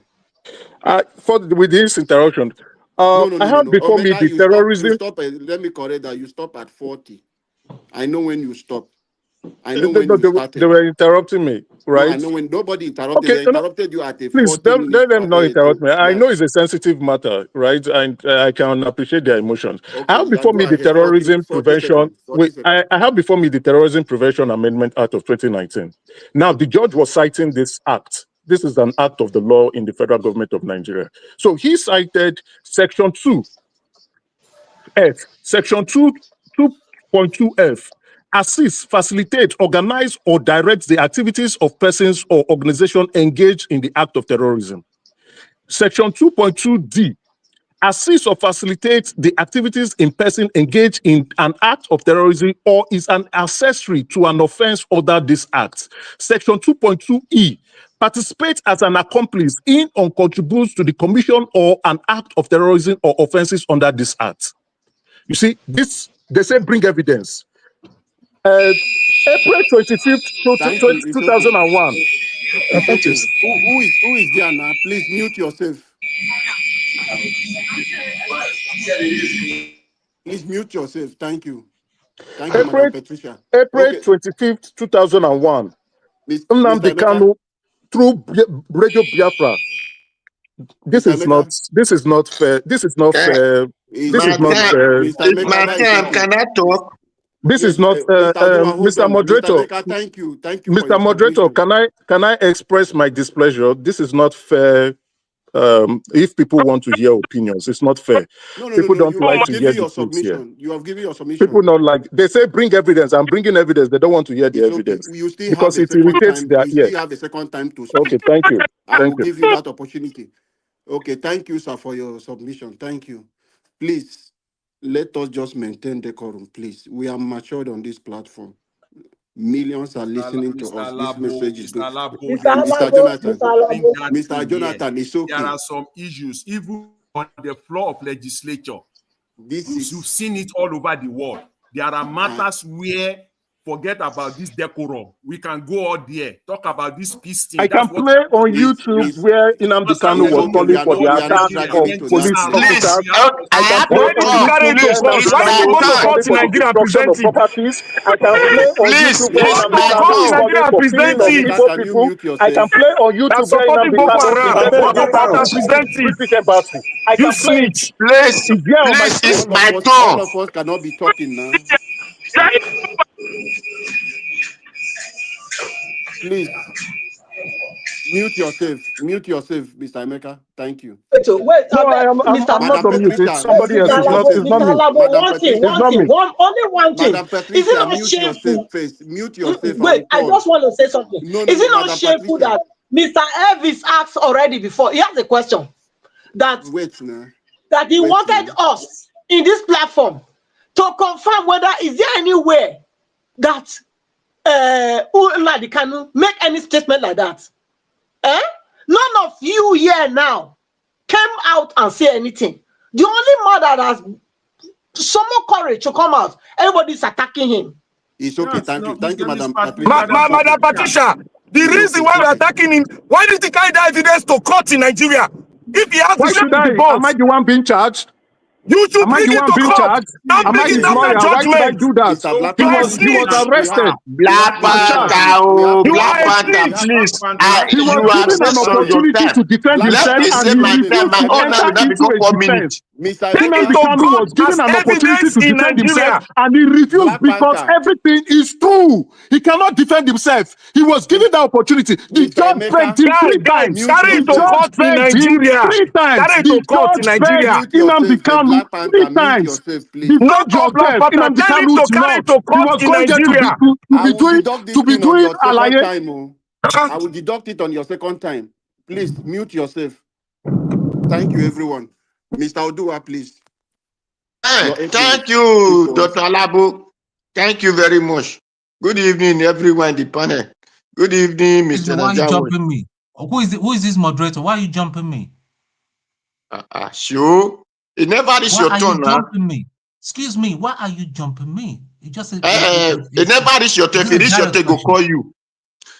With this interruption, No. I have before me Omega, the you stop. You terrorism. stop. Let me correct that. You stop at 40. I know when you stop. I They, know when you they started. were interrupting me, No, I right? know when nobody interrupted. Okay, They no, interrupted you at a please 40 minutes. let them not interrupt me. I Yeah. know it's a sensitive matter, right? And I can appreciate their emotions. I Okay, have yeah, before go me the ahead. 40 terrorism prevention. seconds. 40 seconds. I have before me the Terrorism Prevention Amendment Act of 2019. Now, the judge was citing this act. This is an act of the law in the federal government of Nigeria. So he cited Section 2F, Section 2.2F. Assist, facilitate, organize, or direct the activities of persons or organizations engaged in the act of terrorism. Section 2.2D, assist or facilitate the activities in person engaged in an act of terrorism or is an accessory to an offense under this act. Section 2.2E, participate as an accomplice in or contributes to the commission or an act of terrorism or offenses under this act. You see, this, they say bring evidence. April 25th, Thank you. It's okay. 2001. It's okay. Who is there now? Please mute yourself. Please mute yourself. Thank you. Thank you, Madam Patricia. April Okay. 25th, 2001. Nnamdi Mr. Emeka. Kanu through Radio Biafra. This Mr. is not fair. This is not fair. This is not fair. Mr. Emeka, that is okay. Can I talk? This Yes, is not Mr. Oduma, hold Mr. on. Moderator. Mr. Emeka, thank you. Thank you for Mr. your Moderator, submission. can I express my displeasure? This is not fair. If people want to hear opinions, it's not fair. No. People don't You like have to given hear the your truth here. submission. You have given your People submission. not like, they say bring evidence. I'm bringing evidence. They don't want to hear the It's okay. evidence You still have because a it second irritates time. their You ears. still have a second time to Okay, speak. thank you. I will Thank you. give you that opportunity. Okay, thank you, sir, for your submission. Thank you. Please, let us just maintain decorum, please. We are matured on this platform. Millions are listening to us. This message is good. Mr. Mr. Alabo, Jonathan, Mr. Jonathan, it's okay. There are some issues, even on the floor of legislature. You've seen it all over the world. There are matters where forget about this decorum. We can go out there, talk about this peace thing. I can play on YouTube where Nnamdi Kanu was okay. calling for the We are not attack dragging of into police that. officers. I I can have play to on talk. YouTube where Nnamdi It's Kanu my was calling for the turn. destruction of properties. I can play on YouTube where It's Nnamdi my Kanu is turn. calling for killing Mr. of Emeka, Igbo can you people. mute I can yourself? play on YouTube where Nnamdi Kanu is supporting I can play it. It's there on my screen. All of us cannot be talking now. Please mute yourself. Mute yourself, Mr. Emeka. Thank you. Wait, No, I'm not Madam on mute. It's Patricia, somebody else. mute It's yourself, not Mr. me. please. Alabo, Madam It's Patricia, not me. only one thing. Madam Is it Patricia, not mute yourself shameful? first. Mute yourself. I Wait, will I call. just want to say something. No, Is it not Madam shameful Patricia. that Mr. Elvis asked already before? He has a question that Wait now. that he wanted us in this platform to confirm whether is there any way that Nnamdi Kanu make any statement like that. None of you here now came out and say anything. The only man that has some more courage to come out, everybody's attacking him. It's okay. Thank you. Thank you, Madam Madam Patricia. Patricia, the reason why we're attacking him, why did he carry that evidence to court in Nigeria? If he has Why to should the I? Am I boss, the one being charged? you should Am I bring the it one to being court charged? and Am I bring it his after lawyer? Why should I judgment. do that? Mr. Black He You are a Panther, was snitch. arrested Black and charged. Panther, You Black are a Panther, snitch. please. He was You have given said an so your opportunity time. to defend Black Let himself me Panther, and say he my time. refused My to own now enter will not into become a 4 defense. minutes. Mr. Nnamdi Emeka, Kanu was given an opportunity to defend himself, and he refused Black because Panther. everything is true. He cannot defend himself. He was given that opportunity. The judge begged him three times. Mute The yourself. judge begged him three times. The judge begged Mute Nnamdi yourself, Kanu Black Panther. three Mute times. yourself, please. Defend yourself. Nnamdi Kanu's not. He was going there to be doing alaye. Time, oh. I will deduct it on your second time. Please mute yourself. Thank you, everyone. Mr. Odua, please. Hey, thank you, Dr. Alabo. Thank you very much. Good evening, everyone in the panel. Good evening, Mr. Why are you Naija. jumping me? Who is this moderator? Why are you jumping me? Sure. It never is your turn now. Jumping me? Excuse me, why are you jumping me? It just it never is your turn. If it is your turn, go call you.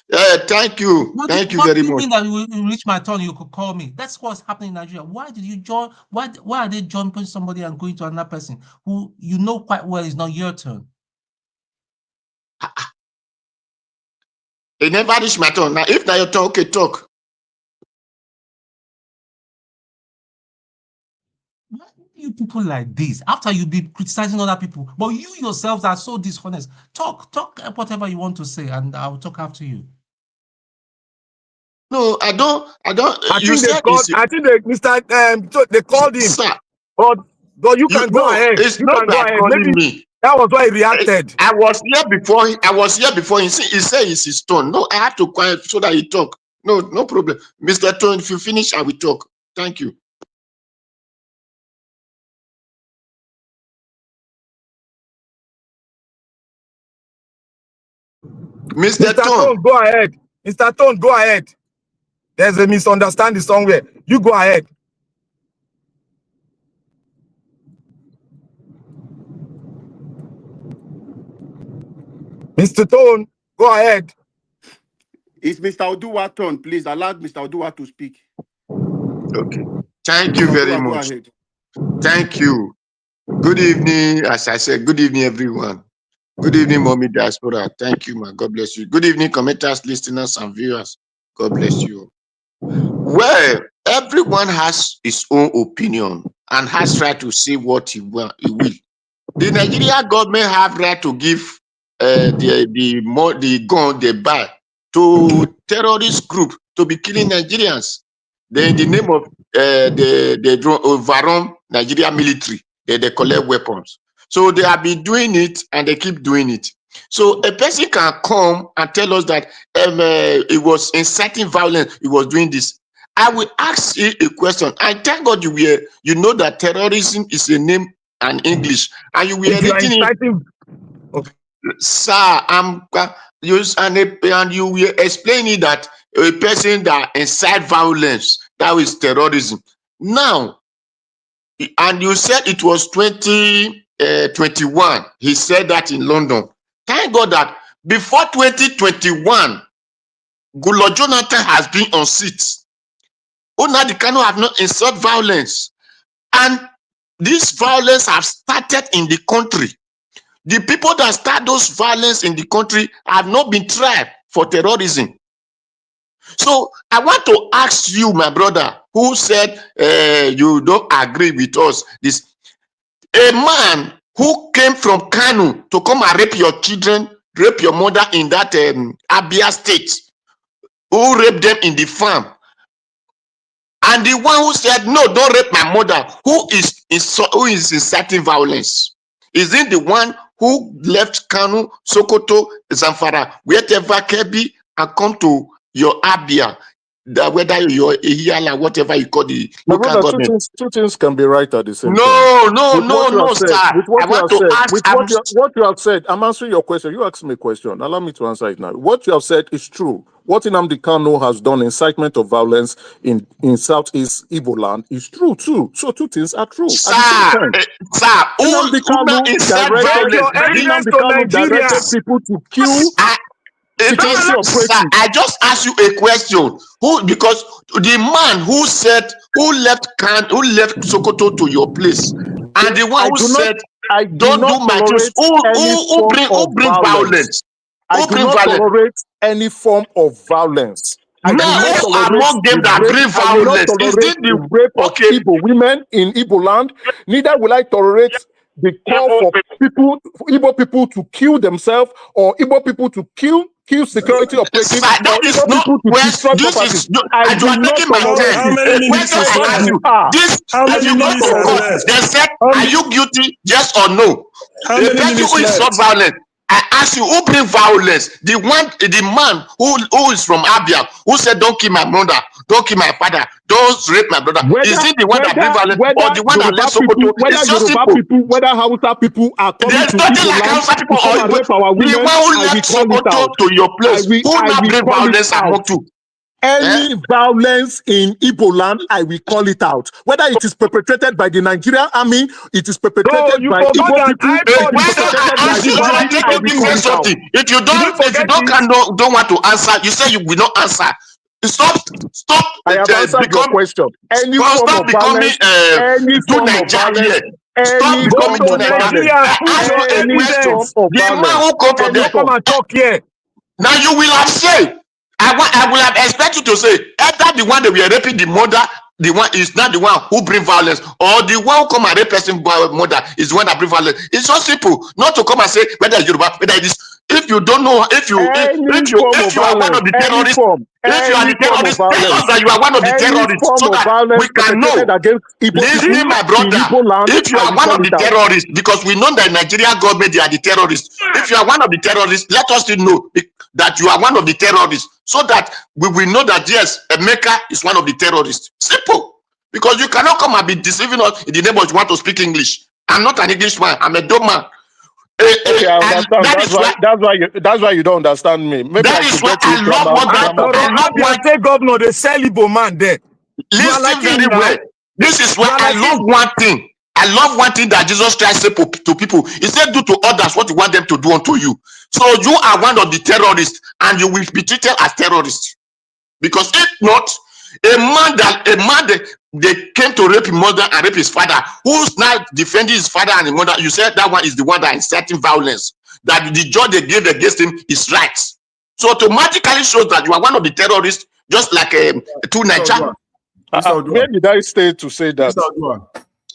Thank you. Thank you very much. What do you mean that you reach my turn, you could call me? That's what's happening in Nigeria. Why did you join? Why are they jumping somebody and going to another person who you know quite well is not your turn? It never reach my turn. Now, if now your turn, okay, talk. Why do you people like this? After you be criticizing other people, but you yourselves are so dishonest. Talk whatever you want to say, and I'll talk after you. No, I don't. I think they called him. Sir, but you can go ahead. It's You not can go by ahead. calling Maybe me. that was why he reacted. I was here before. He said it's his turn. No, I have to quiet so that he talk. No problem. Mr. Tone, if you finish, I will talk. Thank you. Mr. Tone, go ahead. Mr. Tone, go ahead. There's a misunderstanding somewhere. You go ahead. Mr. Tone, go ahead. It's Mr. Oduwa's turn. Please allow Mr. Oduwa to speak. Okay. Thank you very much. Thank you. Good evening. As I said, good evening, everyone. Good evening, Mommy Diaspora. Thank you, man. God bless you. Good evening, commenters, listeners, and viewers. God bless you. Well, everyone has his own opinion and has right to say what he will. The Nigerian government have right to give the gun they buy to terrorist group to be killing Nigerians. Then in the name of the overrun Nigeria military, they collect weapons. So they have been doing it and they keep doing it. So a person can come and tell us that it was inciting violence, it was doing this. I will ask you a question. I thank God you know that terrorism is a name and English, and you were reading it. Okay. Sir, and you were explaining that a person that incite violence, that is terrorism. Now, and you said it was 2021. He said that in London. Thank God that before 2021, Goodluck Jonathan has been on seat. Nnamdi Kanu have not incited violence. And this violence have started in the country. The people that start those violence in the country have not been tried for terrorism. So I want to ask you, my brother, who said you don't agree with us. This a man who came from Kanu to come and rape your children, rape your mother in that Abia state, who raped them in the farm. And the one who said, no, don't rape my mother, who is inciting violence? Is it the one who left Kanu, Sokoto, Zamfara, wherever Kebi, and come to your Abia, whether you're Ihiala, whatever you call the local government? Two things can be right at the same time. No, sir. What you have said, I'm answering your question. You asked me a question. Allow me to answer it now. What you have said is true. What Nnamdi Kanu has done, incitement of violence in Southeast Igbo land, is true too. So two things are true. Sir, Nnamdi Kanu directed people to kill. I just asked you a question. Because the man who left Sokoto to your place, and the one who said, don't do my things, who bring violence? I do not tolerate any form of violence. I will Now, not who tolerate among them the that rape. bring I will not violence? Is tolerate it the the rape of okay? Igbo women in Igbo land. Neither will I tolerate the call for people, Igbo people to kill themselves or Igbo people to kill security operatives That or is Igbo not people to where destroy this property. is. No, I and you will are not taking my tolerate time. it. A question This is I what ask you you: are. this, How if many you go minutes to are court, left? they said, How "Are you guilty? Yes or no?" how A many person minutes who is not left? violent. I ask you, who bring violence? The man who is from Abia, who said, "Don't kill my mother, don't kill my father, don't rape my brother." Is it the one that bring violence or the one that left Sokoto? It's just simple. Whether Hausa people are coming There's to nothing Igbo like land Hausa people to come or and Igbo. rape our The women, one who I will left call it Sokoto out. to your place. Who I now will bring call it violence out. among you? Any violence in Igbo land, I will call it out. Whether it is perpetrated by the Nigerian army, it is No, perpetrated you by forgot Igbo that people, I it thought is Why this don't was I perpetrated by ask you? you But civilians, I forget think I this. you will didn't call say it out. something. If you Did you forget this? don't want to answer, you say you will not answer. Stop I have answered your question. Any form stop of becoming violence, any do form of Naija violence, here. Stop any Go becoming form do to of Naija. violence, Nigeria and I put ask your you a any question. form evidence. of The man violence, who come to any Don't the come form. and talk here. now you will have said, I will have expected you to say either the one that we are raping the mother, the one is not the one who bring violence, or the one who come and rape person mother is the one that bring violence. It's so simple. Not to come and say whether it's Yoruba, whether it is. If you don't know, if you Any form of are one violence, of the terrorists, if you are any the form of terrorist, tell us violence, that you are one of the any terrorists form so of that we violence can perpetrated know. against Igbo people Listen, my in brother, Igbo land, if you I are will one call of it the out. terrorists, because we know that Nigerian government, they are the terrorists. If you are one of the terrorists, let us know that you are one of the terrorists so that we will know that, yes, Emeka is one of the terrorists. Simple. Because you cannot come and be deceiving us in the name of you want to speak English. I'm not an Englishman. I'm a dumb man. Okay, I And understand. That's why you don't understand me. Maybe that I is should why get you I love grammar what I grammar thought book. I love Abia one. State Governor, they sell Igbo man there. You are like Listen very him now. well. This is why You are I like love him. one thing. I love one thing that Jesus Christ said to people. He said, "Do to others what you want them to do unto you." So you are one of the terrorists, and you will be treated as terrorists. Because if not, a man that they came to rape his mother and rape his father, who's now defending his father and his mother, you said that one is the one that inciting violence. That the judge they gave against him is right. So automatically shows that you are one of the terrorists, just like two Naija. Where did I stay to say that? Mr. Odua,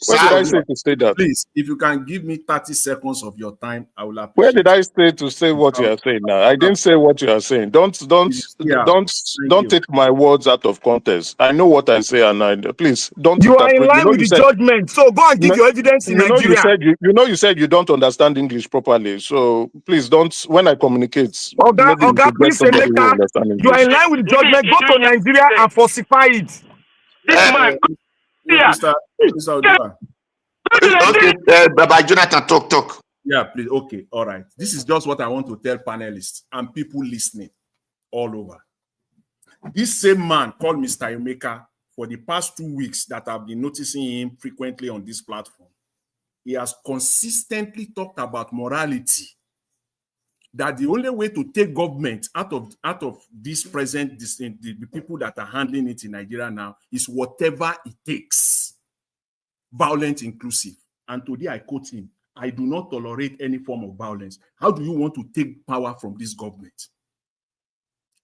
Where did I say to say that? please, if you can give me 30 seconds of your time, I will Where appreciate did I say to say what you are saying now? I didn't say what you are saying. Don't take my words out of context. I know what I say, and please don't You are in interpret. line with the judgment. So go and give your evidence in Nigeria. You said you don't understand English properly. So please don't. When I communicate, maybe you should get Please, somebody who Emeka, understands you are English. in line with the judgment. Go to Nigeria and falsify it. Mr. Odua. Okay, Baba Jonathan, talk. Yeah, please. Okay, all right. This is just what I want to tell panelists and people listening all over. This same man called Mr. Emeka for the past 2 weeks that I've been noticing him frequently on this platform. He has consistently talked about morality. That the only way to take government out of this present, the people that are handling it in Nigeria now is whatever it takes, violent inclusive. And today I quote him, "I do not tolerate any form of violence." How do you want to take power from this government?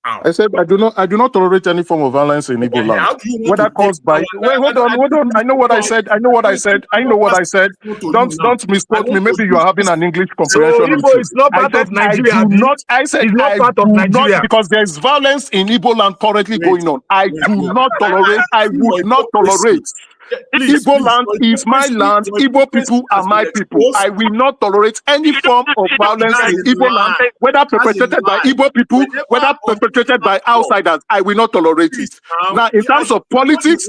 I said I do not tolerate any form of violence in Igbo land. Whether caused by hold on. I know what I said. Don't misquote me. Maybe you are having an English comprehension Igbo issue. is not part of Nigeria. I said it's not part of do Nigeria. not, because there's violence in Igbo land currently going on. I do not tolerate. I would not tolerate. Igbo land is my land. Igbo people are my people. I will not tolerate any form of violence in Igbo land, whether perpetrated by Igbo people, whether perpetrated by outsiders. I will not tolerate it. Now, in terms of politics,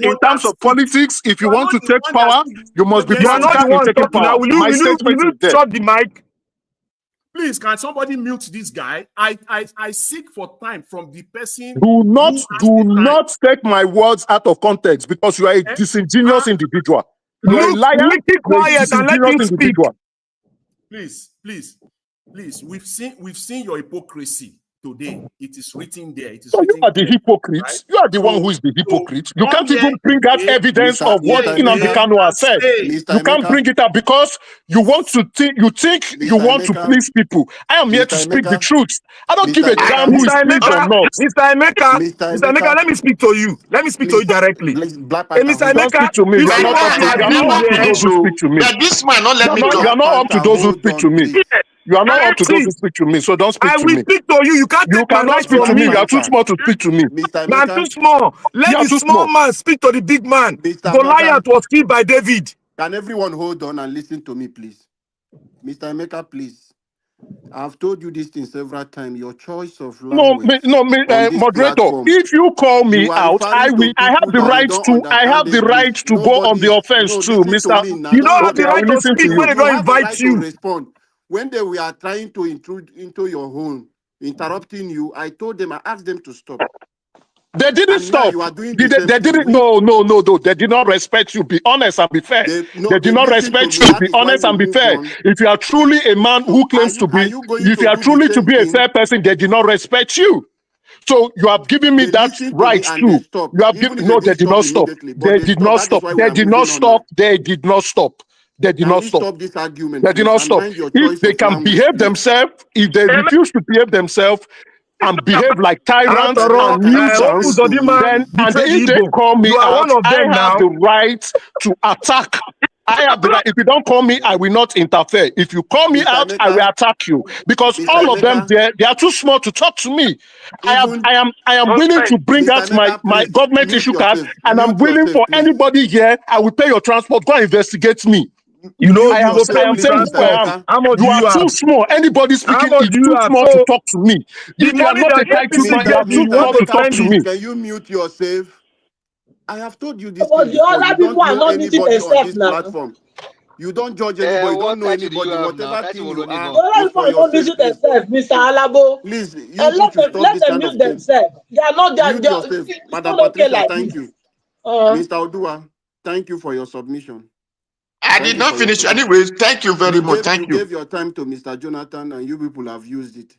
if you want to take power, you must be practical in taking power. My statement is there. Shut the mic. Please, can somebody mute this guy? I seek for time from the person. Do not take my words out of context, because you are a disingenuous individual. You are a liar. Keep quiet and let him speak. Please. We've seen your hypocrisy. today. It is written there. It is So you written are the clear, hypocrite. right? You are the one So, who is the so hypocrite. You 1 can't year even bring out again, evidence Mr. of what Mr. Nnamdi Emeka, Kanu has said. Mr. You can't Emeka, bring it up because you want to think. You think you Mr. want to Emeka, please people. I am here to Mr. speak the Emeka, truth. I don't give Mr. a damn Emeka, who is Mr. pleased or Emeka, not. Mr. Emeka, Mr. Mr. Emeka, Emeka, let me speak to you. Let me speak to you please, directly. please, Black Hey, Panther, Mr. hold Don't Emeka, speak to me. you You are see not what up I to. have You are been not up to here. those who speak to me. But this man not let me You talk. are Black not up to Panther, those who hold speak to on, me. please. You are not up to those See, who speak to me. So don't speak I to will me. speak to you. You can't You take my cannot right speak from to Black me. You me. are too Panther, small to speak to me. Mr. Man, too Emeka, small. You Let are the too small small. man speak to the big man. Mr. Emeka, Goliath was killed by David. can everyone hold on and listen to me, please? Mr. Emeka, please. I've told you this thing several times. Your choice of language on this Moderator. platform, If you call me you are out, I referring to will. I have people the that you right don't to. I understand have the right English. to go on the offense No, too, listen to Mister. me now. You Don't don't have hold the Okay, on. I right will to listen to speak You when you. they you don't have the invite right to you. respond. When they were trying to intrude into your home, interrupting you, I told them, I asked them to stop. They didn't And now stop. you are doing They, the they, same they thing. didn't. No. They did not respect you. Be honest and be fair. They They did not listened to respect me. you. That Be is why honest we and be moved fair. on. If you are truly a man So who claims to are be, you going if to you are do the truly to same be a thing? fair person, they did not respect you. So you have given me They that listened to me right and they too. stopped. You have Even given. if they No, they didn't did stop not stop. immediately, but They they did stopped. not That is stop. why we They are did not moving on now. stop. They did not stop. They did Can not we stop. stop this argument, They did please, not and stop. mind your If choice they of can language, behave please? themselves, if they refuse to behave themselves and behave like tyrants After all, and Emeka, can I say Hopu nuisance, this to you? Zodima then and betrayed if they Igbo. call me You are one out, of I them have now. the right to attack. I have the right. If you don't call me, I will not interfere. If you call me Mr. out, I will Emeka, attack you because Mr. all of them Emeka, they are too small to talk to me. even I am willing to bring Mr. out my, Emeka, my please government mute issue card, yourself. and I'm Mute willing yourself, for please. anybody here. I will pay your transport. Go and investigate me. You know, Mute you go I pay yourself, am with please, saying who Mr. I transport. am. Emeka. How much You do are you too have? small. Anybody How speaking much is do you too have? small to So talk to me. the If you are money not that a title APC man, you Mr. are gave you, too you Mr. want small to to talk Emeka, spend to it. please, me. can you mute yourself? I have told you this But thing the before. You other don't people are know not muting anybody on themselves this now. platform. You don't judge anybody. You don't What know title do you anybody. have now? Whatever Title thing will you only have know. The other is people for are not yourself, muting please. themselves, Mr. Alabo. Please, you And people should stop let this them kind mute of thing. themselves. They are not Mute yourself. it's Madam not okay Patricia, like thank this. you. Uh, Mr. Odua, thank you for your submission. I Thank did you not for your finish. submission. Anyways, thank you very much. You Thank you. gave your time to Mr. Jonathan, and you people have used it.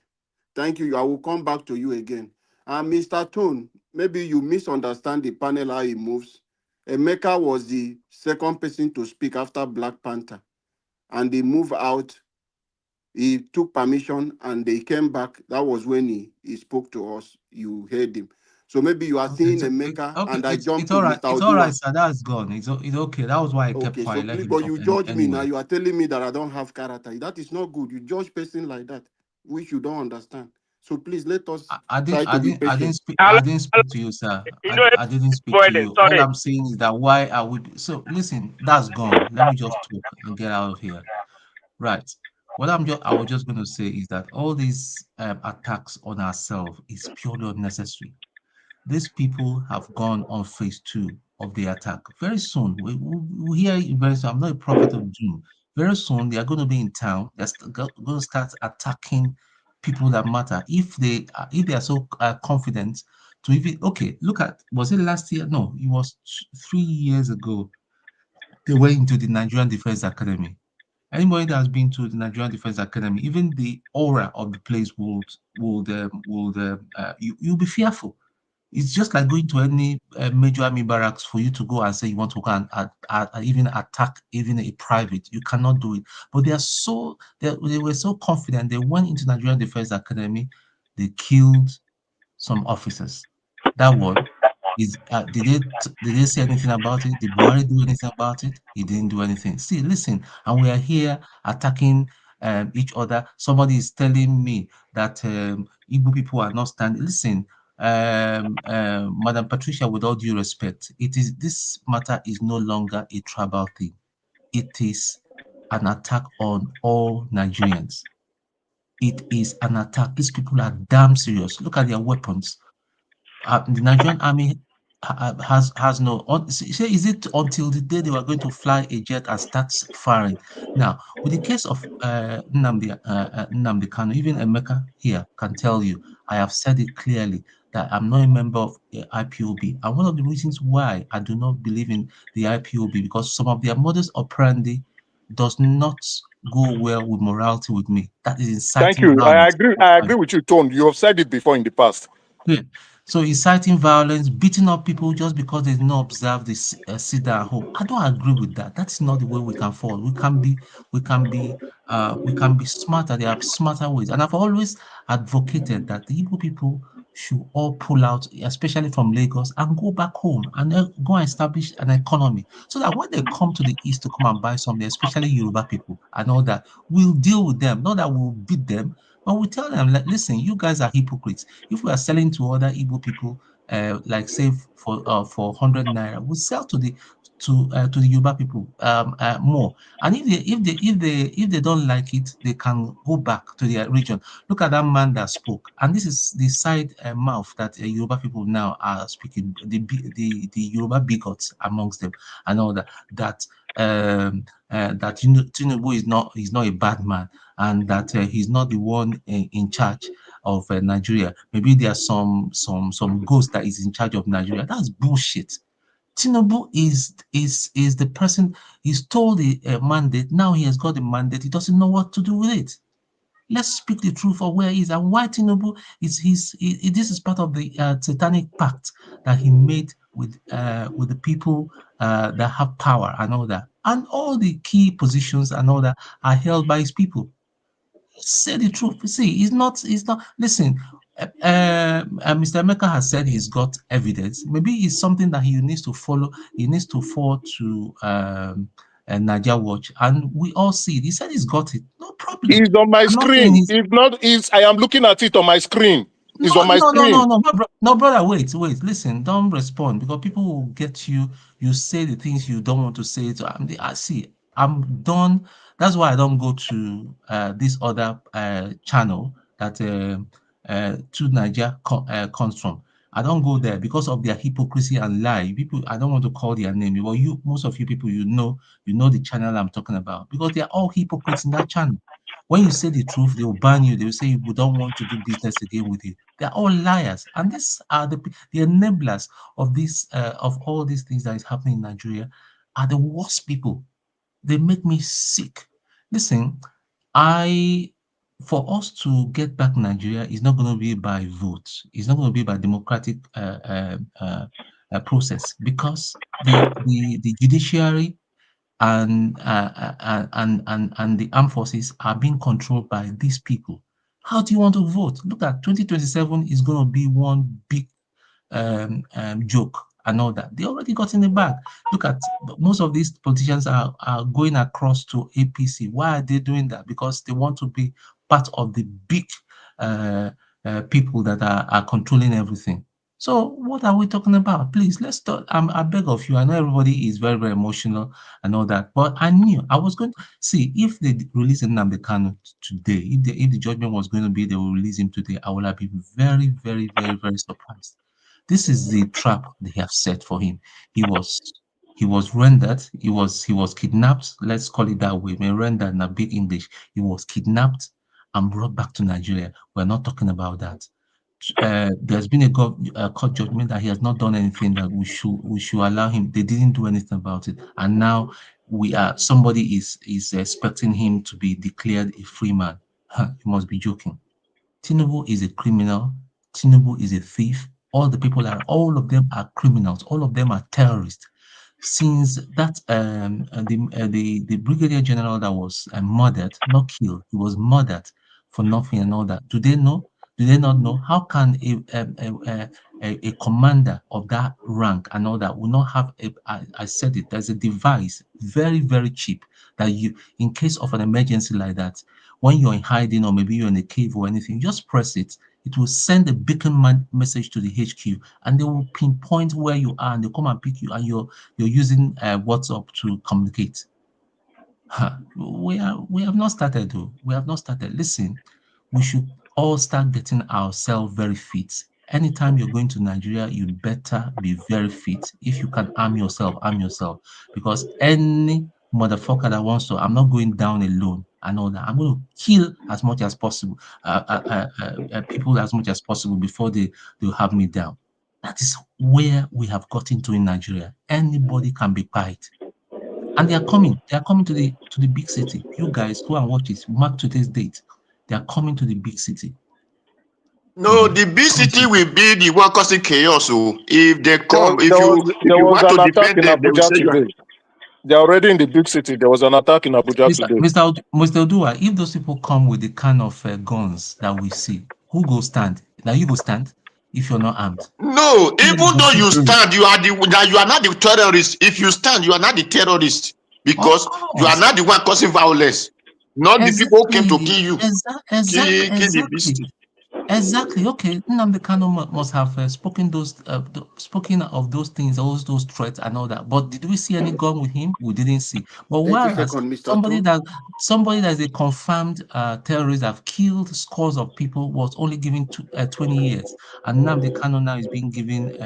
Thank you. I will come back to you again. And Mr. Tone, maybe you misunderstand the panel how it moves. Emeka was the second person to speak after Black Panther, and they moved out. He took permission and they came back. That was when he spoke to us. You heard him. So maybe you are Okay, seeing Emeka, okay, and I it's jumped to all right. Mr. It's all right, Odua. sir. That's gone. It's okay. That was why I kept Okay, so quiet. Let please, him but talk you judge me now. anyway. You are telling me that I don't have character. That is not good. You judge person like that, which you don't understand. So please let us try to be patient. I didn't speak to you, sir. You know, I didn't speak boy, to you. All sorry. I'm saying is that why are we so listen, that's gone. Let me just talk and get out of here. Right. What I was just going to say is that all these attacks on ourselves is purely unnecessary. These people have gone on phase 2 of the attack. Very soon, we hear it very soon. I'm not a prophet of doom. Very soon, they are going to be in town. They're going to start attacking people that matter. If they are so confident to even look at, was it last year? No, it was 3 years ago. They went into the Nigerian Defense Academy. Anybody that has been to the Nigerian Defense Academy, even the aura of the place you'll be fearful. It's just like going to any major army barracks for you to go and say you want to go and even attack even a private. You cannot do it. But they were so confident. They went into Nigerian Defense Academy. They killed some officers. That one is did they say anything about it? Did Buhari do anything about it? He didn't do anything. See, listen, and we are here attacking each other. Somebody is telling me that Igbo people are not standing. Listen, Madam Patricia, with all due respect, this matter is no longer a tribal thing. It is an attack on all Nigerians. It is an attack. These people are damn serious. Look at their weapons. The Nigerian army has no. Is it until the day they were going to fly a jet and start firing? Now, with the case of Nnamdi Kanu, even Emeka here can tell you, I have said it clearly that I'm not a member of IPOB, and one of the reasons why I do not believe in the IPOB because some of their modus operandi does not go well with morality with me. That is Thank inciting you. I violence. agree. I agree with you, Tone. You have said it before in the past. Yeah. So inciting violence, beating up people just because they did not observe this sit at home. I don't agree with that. That's not the way we can fall. We can be smarter. There are smarter ways. And I've always advocated that the Igbo people should all pull out, especially from Lagos, and go back home and go and establish an economy. So that when they come to the east to come and buy something, especially Yoruba people and all that, we'll deal with them. Not that we'll beat them, but we tell them, like, listen, you guys are hypocrites. If we are selling to other Igbo people, like say for 100 naira, we sell to the Yoruba people more. And if they don't like it, they can go back to their region. Look at that man that spoke, and this is the side mouth that Yoruba people now are speaking. The Yoruba bigots amongst them and all that. That Tinubu is not a bad man, and that he's not the one in charge of Nigeria. Maybe there are some ghost that is in charge of Nigeria. That's bullshit. Tinubu is the person. He's told the mandate. Now he has got the mandate. He doesn't know what to do with it. Let's speak the truth of where he is and why Tinubu is this is part of the satanic pact that he made with the people that have power and all that. And all the key positions and all that are held by his people. Say the truth. See, he's not. Listen, Mr. Emeka has said he's got evidence. Maybe it's something that he needs to follow. He needs to forward to Naija Watch, and we all see it. He said he's got it. No problem. It's on my I'm not saying screen. he's. If not, I am looking at it on my screen. It's on my screen. No, brother, wait. Listen, don't respond because people will get you. You say the things you don't want to say. So I see. I'm done. That's why I don't go to this other channel that to Niger comes from. I don't go there because of their hypocrisy and lie. People, I don't want to call their name. Well, most of you people, you know the channel I'm talking about because they are all hypocrites in that channel. When you say the truth, they will ban you. They will say we don't want to do business again with you. They are all liars, and these are the enablers of this of all these things that is happening in Nigeria. Are the worst people. They make me sick. Listen, for us to get back Nigeria is not going to be by votes. It's not going to be by democratic process because the judiciary and the armed forces are being controlled by these people. How do you want to vote? Look at 2027 is going to be one big joke and all that. They already got in the bag. Look at most of these politicians are going across to APC. Why are they doing that? Because they want to be part of the big people that are controlling everything. So what are we talking about? Please, let's talk. I beg of you. I know everybody is very, very emotional and all that, but I knew I was going to see if they release Nnamdi Kanu today, if the judgment was going to be they will release him today, I would have been very, very, very, very surprised. This is the trap they have set for him. He was rendered, he was kidnapped, let's call it that way, rendered in a big English. He was kidnapped and brought back to Nigeria. We're not talking about that. There's been a court judgment that he has not done anything that we should allow him. They didn't do anything about it, and now somebody is expecting him to be declared a free man. You must be joking. Tinubu is a criminal. Tinubu is a thief. All of them are criminals. All of them are terrorists. Since that the brigadier general that was murdered, not killed, he was murdered for nothing and all that. Do they know? Do they not know? How can a commander of that rank and all that will not have I said it, there's a device, very, very cheap, that you, in case of an emergency like that, when you're in hiding or maybe you're in a cave or anything, just press it. It will send a beacon message to the HQ, and they will pinpoint where you are, and they come and pick you, and you're using WhatsApp to communicate. We have not started though. We have not started. Listen, we should all start getting ourselves very fit. Anytime you're going to Nigeria, you better be very fit. If you can arm yourself, because any motherfucker that wants to, I'm not going down alone. I know that I'm going to kill as much as possible, people as much as possible before they'll have me down. That is where we have gotten to in Nigeria. Anybody can be pied. And they are coming to the big city. You guys go and watch it. Mark today's date. They are coming to the big city. No, the big city will be the one causing chaos. So if they come, if There you was want to an attack defend in them, they will Abuja say you are. today. They're already in the big city. There was an attack in Abuja today. Mr. Odua, if those people come with the kind of guns that we see, who go stand? Now you go stand if you're not armed. No, even though you stand, you are not the terrorist. If you stand, you are not the terrorist because you are not the one causing violence. Not the people who came to kill you. Kill the beast. Exactly. Okay. Nnamdi Kanu must have spoken of those things, those threats and all that. But did we see any gun with him? We didn't see. But whereas somebody that is a confirmed terrorist have killed scores of people was only given 20 years, and Nnamdi Kanu now is being given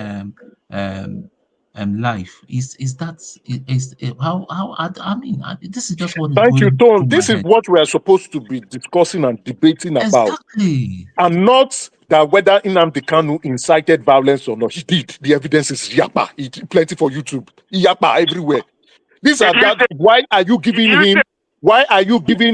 life. This is just what is Thank you, going Tom. through This my is head. what we are supposed to be discussing and debating about. Exactly. And not that whether Nnamdi Kanu incited violence or not. He did. The evidence is yappa. Plenty for YouTube. Yappa everywhere. These are that. Why are you giving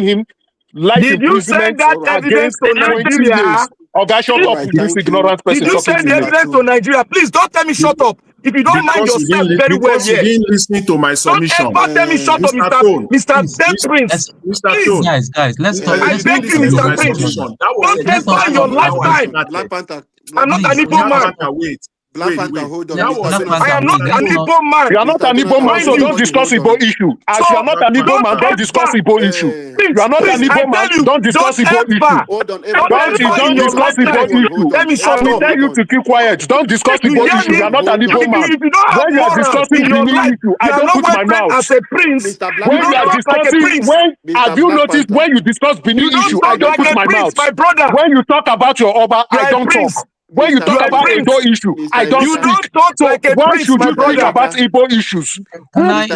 him life Did you send imprisonment that evidence against to 20 Nigeria? years? Oga, shut up with this ignorant person. Did you send the evidence to Nigeria? Please don't tell me shut up. If you don't mind yourself very well because you here. didn't listen to my submission. Don't ever tell me shut up, Mr. Ben Prince. Mr. Please. Tone, Guys, I beg you, Mr. Prince. Don't ever your lifetime. Black Panther. I'm not an Igbo man. Black Panther, hold on. I am not an Igbo man. You are not an Igbo man, so don't discuss Igbo issue. As you are not an Igbo man, don't discuss Igbo issue. You are not an Igbo man, don't discuss Igbo issue. Don't discuss Igbo issue. I will tell you to keep quiet. Don't discuss Igbo issue. You are not an Igbo man. When you are discussing Benin issue, I don't put my mouth. When you are discussing, have you noticed when you discuss Benin issue, I don't put my mouth. When you talk about your Oba, I don't talk. When you talk about Edo issue, I don't speak. Don't talk like a why prince, should my you speak brother. about Igbo issues? Why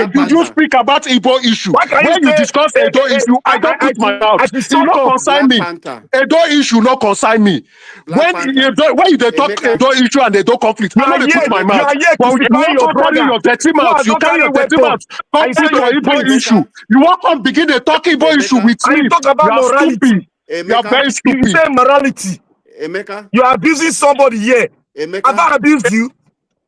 did you speak about Igbo issue? When you discuss Edo issue, I don't put my mouth. It not consign me. Edo issue not consign me. When you talk Edo issue and Edo conflict, I don't put my mouth. But you won't carry your dirty mouth. You carry your dirty mouth. Come to your Igbo issue. You won't come begin to talk Igbo issue with me. You are stupid. You are very stupid. You say morality. Emeka. You are abusing somebody here. Emeka. Have I abused you?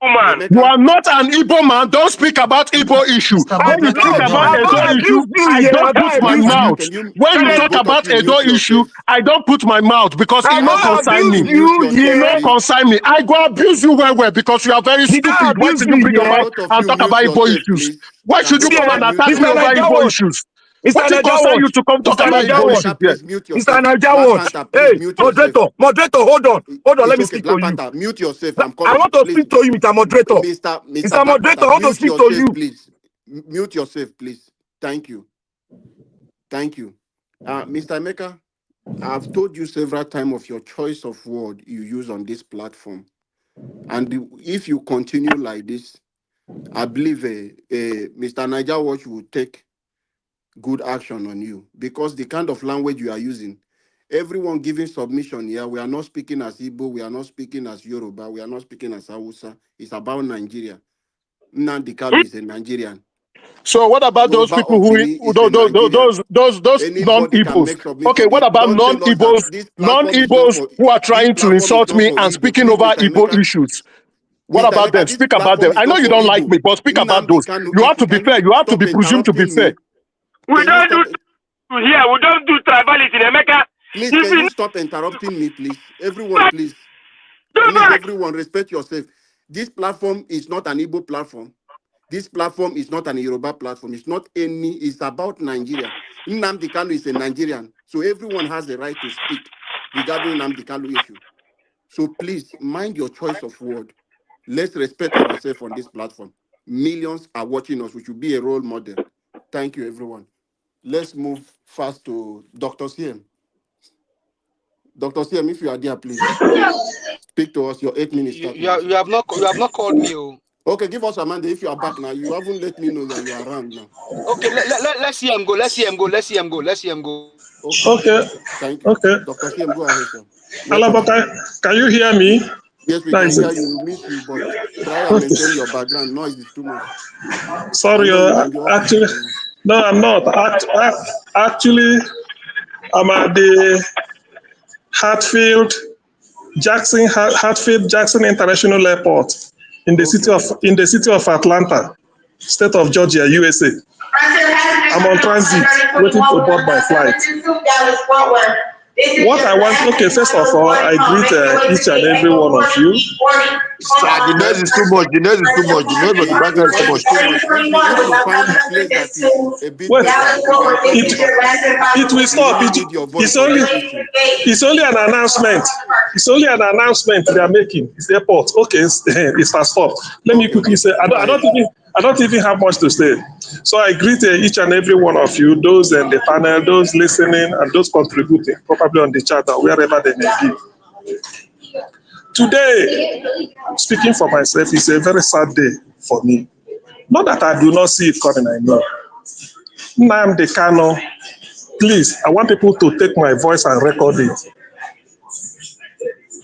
Man. You are not an Igbo man. Don't speak about Igbo issue. When you speak about Edo issue, I don't put my mouth. When you talk about Edo issue, I don't put my mouth because it not consign me. It not consign me. I go abuse you well because you are very stupid. Why should you bring about and talk about Igbo issues? Why should you come and attack me over Igbo issues? What it concern you to come talk about Igbo issues here? Mr. Naija Watch. Hey, moderator, hold on, let me speak to you. Mute yourself. I want to speak to you, Mr. Moderator. Mr. Moderator, I want to speak to you. Please. Mute yourself, please. Thank you. Mr. Emeka, I've told you several times of your choice of word you use on this platform. And if you continue like this, I believe Mr. Naija Watch will take good action on you because the kind of language you are using, everyone giving submission here, we are not speaking as Igbo, we are not speaking as Yoruba, we are not speaking as Hausa. It's about Nigeria. Nnamdi Kanu is a Nigerian. So what about those people those non-Igbos? Okay, what about non-Igbos who are trying to insult me and speaking over Igbo issues? What about them? Speak about them. I know you don't like me, but speak about those. You have to be fair. You have to be presumed to be fair. We don't do here. We don't do tribalism, Emeka. Please, can you stop interrupting me, please? Everyone, please. Everyone, respect yourself. This platform is not an Igbo platform. This platform is not an Yoruba platform. It's not any. It's about Nigeria. Nnamdi Kanu is a Nigerian, so everyone has the right to speak regarding Nnamdi Kanu issue. So please mind your choice of word. Let's respect ourselves on this platform. Millions are watching us. We should be a role model. Thank you, everyone. Let's move fast to Dr. CM. Dr. CM, if you are there, please speak to us. Your 8 minutes. You have not called me. Okay, give us a mandate if you are back now. You haven't let me know that you are around now. Okay, let's see him go. Let's see him go. Okay. Thank you. Okay. Dr. CM, go ahead, sir. Hello, but can you hear me? Yes, we can hear you. We miss you, but try and maintain your background. Noise is too much. Sorry, actually, no, I'm not. Actually, I'm at the Hartfield Jackson International Airport in the city of Atlanta, state of Georgia, USA. I'm on transit, waiting to board my flight. What I want, okay, first of all, I greet each and every one of you. The noise is too much. The noise is too much. The noise of the background is too much. If you find the place that is a bit Wait, better, it will stop. It's only an announcement. It's only an announcement they are making. It's the airport. Okay, it's fast stop. Let me quickly say, I don't even have much to say. So I greet each and every one of you, those in the panel, those listening, and those contributing, probably on the chat or wherever they may be. Today, speaking for myself, is a very sad day for me. Not that I do not see it coming, I know. Nnamdi Kanu, please, I want people to take my voice and record it.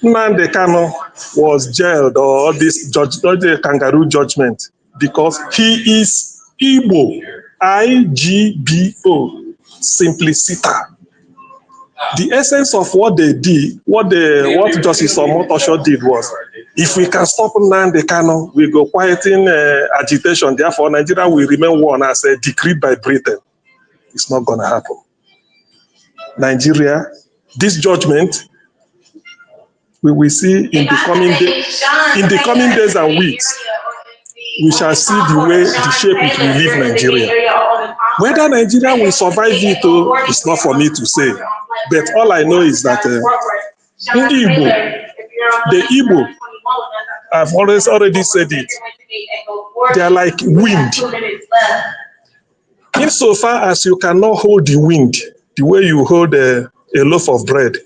Nnamdi Kanu was jailed or this kangaroo judgment because he is Igbo, IGBO, simpliciter. The essence of what they did, what Justice Omotosho did was, if we can stop Nnamdi Kanu, we go quieting agitation. Therefore, Nigeria will remain one as decreed by Britain. It's not going to happen. Nigeria, this judgment, we will see in the coming days and weeks. We shall see the shape it will leave Nigeria. Whether Nigeria will survive it, it's not for me to say. But all I know is that the Igbo, I've already said it, they are like wind. Insofar as you cannot hold the wind the way you hold a loaf of bread,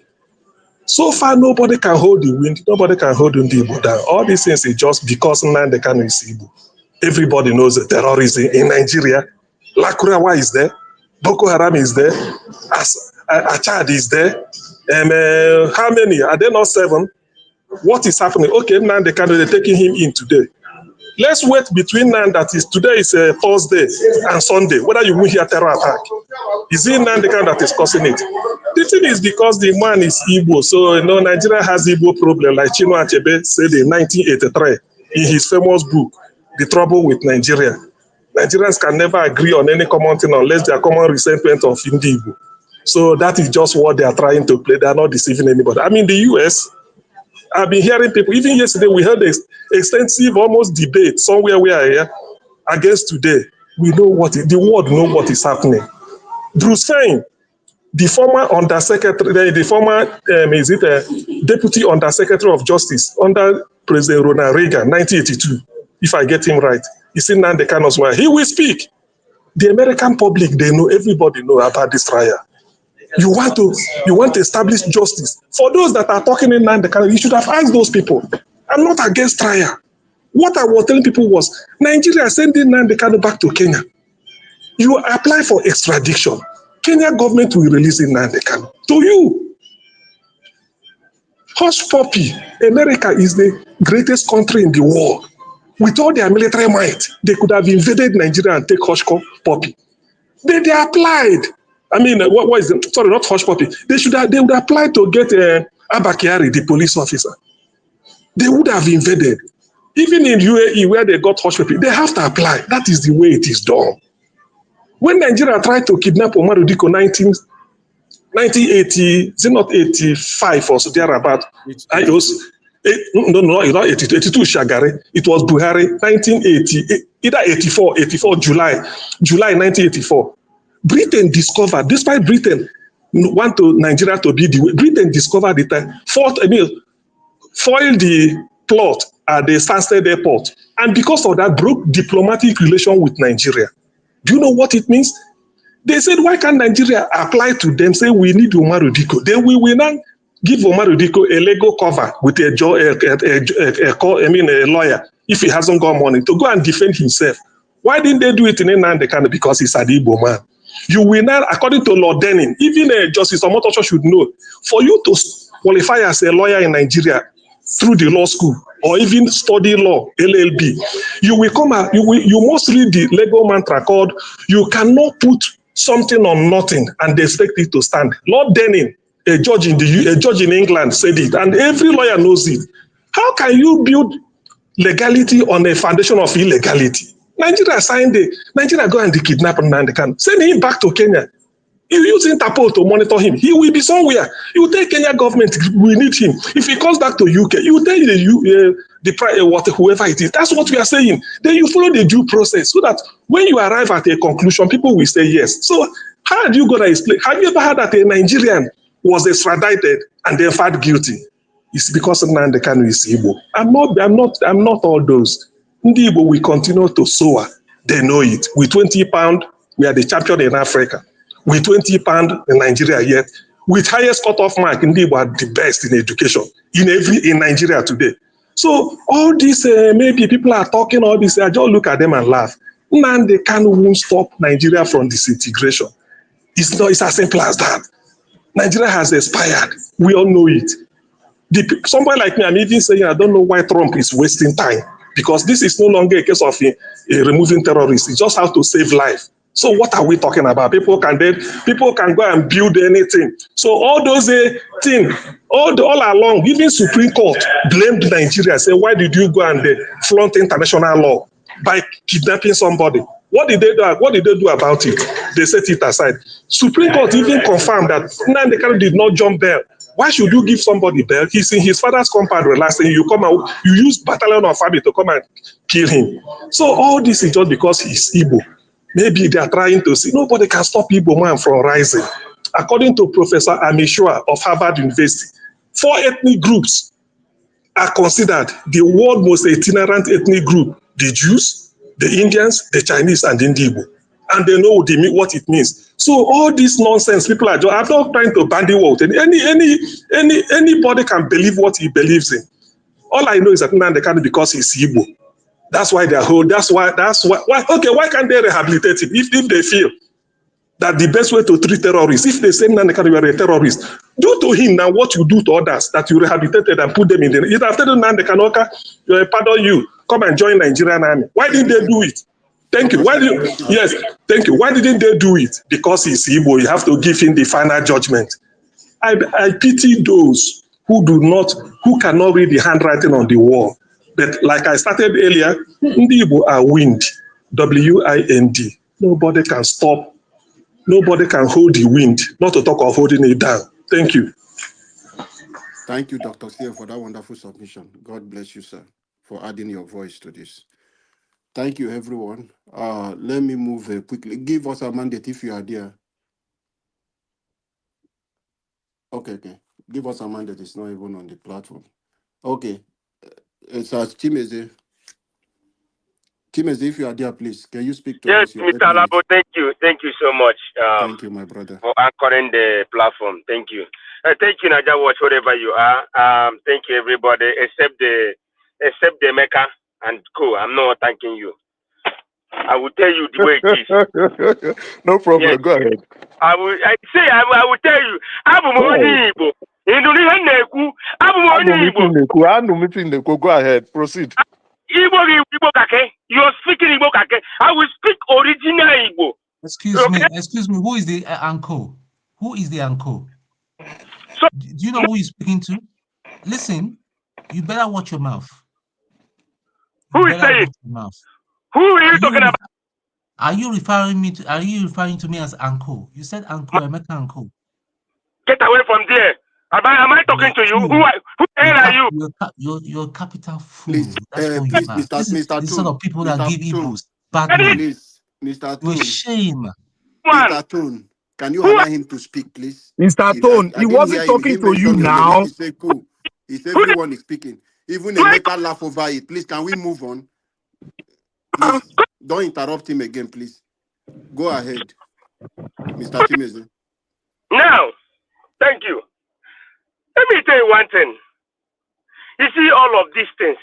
so far nobody can hold the wind, nobody can hold the Igbo down. All these things is just because Nnamdi Kanu is Igbo. Everybody knows the terrorism in Nigeria. Lakurawa is there, Boko Haram is there, Achad is there. How many? Are there not 7? What is happening? Okay, Nnamdi Kanu, they're taking him in today. Let's wait between now that is today is Thursday and Sunday, whether you will hear terror attack. Is it Nnamdi Kanu that is causing it? The thing is because the man is Igbo, so Nigeria has Igbo problem, like Chinua Achebe said in 1983 in his famous book, The Trouble with Nigeria. Nigerians can never agree on any common thing unless they are common resentment of Igbo. So that is just what they are trying to play. They are not deceiving anybody. I mean, the US, I've been hearing people, even yesterday we heard extensive almost debate somewhere we are here against today. We know the world know what is happening. Bruce Fein, the former undersecretary, deputy undersecretary of justice under President Ronald Reagan, 1982, if I get him right. He's in Nnamdi Kanu's way. He will speak. The American public, they know, everybody know about this trial. You want to establish justice. For those that are talking in Nnamdi Kanu, you should have asked those people. I'm not against trial. What I was telling people was, Nigeria sending Nnamdi Kanu back to Kenya. You apply for extradition. Kenya government will release Nnamdi Kanu to you. Hush puppy, America is the greatest country in the world. With all their military might, they could have invaded Nigeria and take hush puppy. They applied. I mean, what is it? Sorry, not hush puppy. They would apply to get Abakiari, the police officer. They would have invaded. Even in UAE, where they got hush puppy, they have to apply. That is the way it is done. When Nigeria tried to kidnap Omar Diko 1980, is it not 85 or so thereabout? No, it's not 82 Shagari. It was Buhari, 1980, either 84 July 1984. Britain discovered, despite Britain want to Nigeria to be the way, Britain discovered it, foiled the plot at the Stansted Airport, and because of that broke diplomatic relation with Nigeria. Do you know what it means? They said, why can't Nigeria apply to them, say we need Omar Diko? Then we will now give Omar Diko a legal cover with a lawyer, if he hasn't got money, to go and defend himself. Why didn't they do it in Nnamdi Kanu? Because he's an Igbo man. You will not, according to Lord Denning, even Justice Omotosho should know, for you to qualify as a lawyer in Nigeria, through the law school or even study law, LLB, you will come out, you must read the legal mantra called, you cannot put something on nothing and expect it to stand. Lord Denning, a judge in England said it, and every lawyer knows it. How can you build legality on a foundation of illegality? Nigeria go and kidnap Nnamdi Kanu, send him back to Kenya. You use Interpol to monitor him. He will be somewhere. You tell Kenya government, we need him. If he comes back to UK, you tell whoever it is. That's what we are saying. Then you follow the due process so that when you arrive at a conclusion, people will say yes. So how are you going to explain? Have you ever heard that a Nigerian was extradited and then found guilty? It's because Nnamdi Kanu is Igbo. I'm not all those. Ndi Igbo will continue to soar. They know it. With 20 pounds, we are the champion in Africa. With 20 pounds in Nigeria yet, with highest cutoff mark, Ndi Igbo are the best in education in Nigeria today. So all this, maybe people are talking all this, I just look at them and laugh. Nnamdi Kanu won't stop Nigeria from disintegration. It's as simple as that. Nigeria has expired. We all know it. Somebody like me, I'm even saying I don't know why Trump is wasting time, because this is no longer a case of removing terrorists. It's just how to save life. So what are we talking about? People can go and build anything. So all those things, all along, even Supreme Court blamed Nigeria, say, why did you go and flaunt international law by kidnapping somebody? What did they do about it? They set it aside. Supreme Court even confirmed that Nnamdi Kanu did not jump bail. Why should you give somebody bail? He's in his father's compound relaxing. You come out, you use battalion of army to come and kill him. So all this is just because he's Igbo. Maybe they are trying to see nobody can stop Igbo man from rising. According to Professor Amishua of Harvard University, 4 ethnic groups are considered the world's most itinerant ethnic group: the Jews, the Indians, the Chinese, and the Igbo. And they know what it means. So all this nonsense, people are just, I'm not trying to bandy words. Anybody can believe what he believes in. All I know is that Nnamdi Kanu, because he's Igbo. That's why they're why can't they rehabilitate him if they feel that the best way to treat terrorists, if they say Nnamdi Kanu, you are a terrorist, do to him now what you do to others, that you rehabilitated and put them in the, if after Nnamdi Kanu, pardon you, come and join Nigerian army. Why didn't they do it? Thank you. Thank you. Why didn't they do it? Because he's Igbo, you have to give him the final judgment. I pity those who cannot read the handwriting on the wall. But like I started earlier, Ndi Igbo are wind, W-I-N-D. Nobody can stop. Nobody can hold the wind, not to talk of holding it down. Thank you. Thank you, Dr. Steer, for that wonderful submission. God bless you, sir, for adding your voice to this. Thank you, everyone. Let me move quickly. Give us a mandate if you are there. Okay. Give us a mandate. It's not even on the platform. Okay. It's Chimeze. Chimeze, if you are there, please, can you speak to us? Yes, Mr. Alabo, thank you. Thank you so much. Thank you, my brother. For anchoring the platform. Thank you. Thank you, Naija Watch, wherever you are. Thank you, everybody, except the Mecca and Co. I'm not thanking you. I will tell you the way it is. No problem. Yes. Go ahead. I will tell you. Go ahead. Proceed. Igbo kake. You're speaking Igbo kake. I will speak original Igbo. Excuse me. Who is the uncle? Who is the uncle? So, do you know who you're speaking to? Listen, you better watch your mouth. Who is saying? Who are you talking about? Are you referring to me as uncle? You said uncle, I meant uncle. Get away from there. Am I talking to you? Who are you? You're a capital fool. Please, that's what please, you are. Mr. This is the sort of people that give Igbos bad name. Please, Mr. You're shame. Mr. Tone, can you allow him to speak, please? Mr. Tone, he wasn't talking to you now. He said, cool. He said, everyone is speaking. Even Emeka laugh over it. Please, can we move on? Please, don't interrupt him again, please. Go ahead, Mr. Chimeze. Now, thank you. Let me tell you one thing. You see all of these things.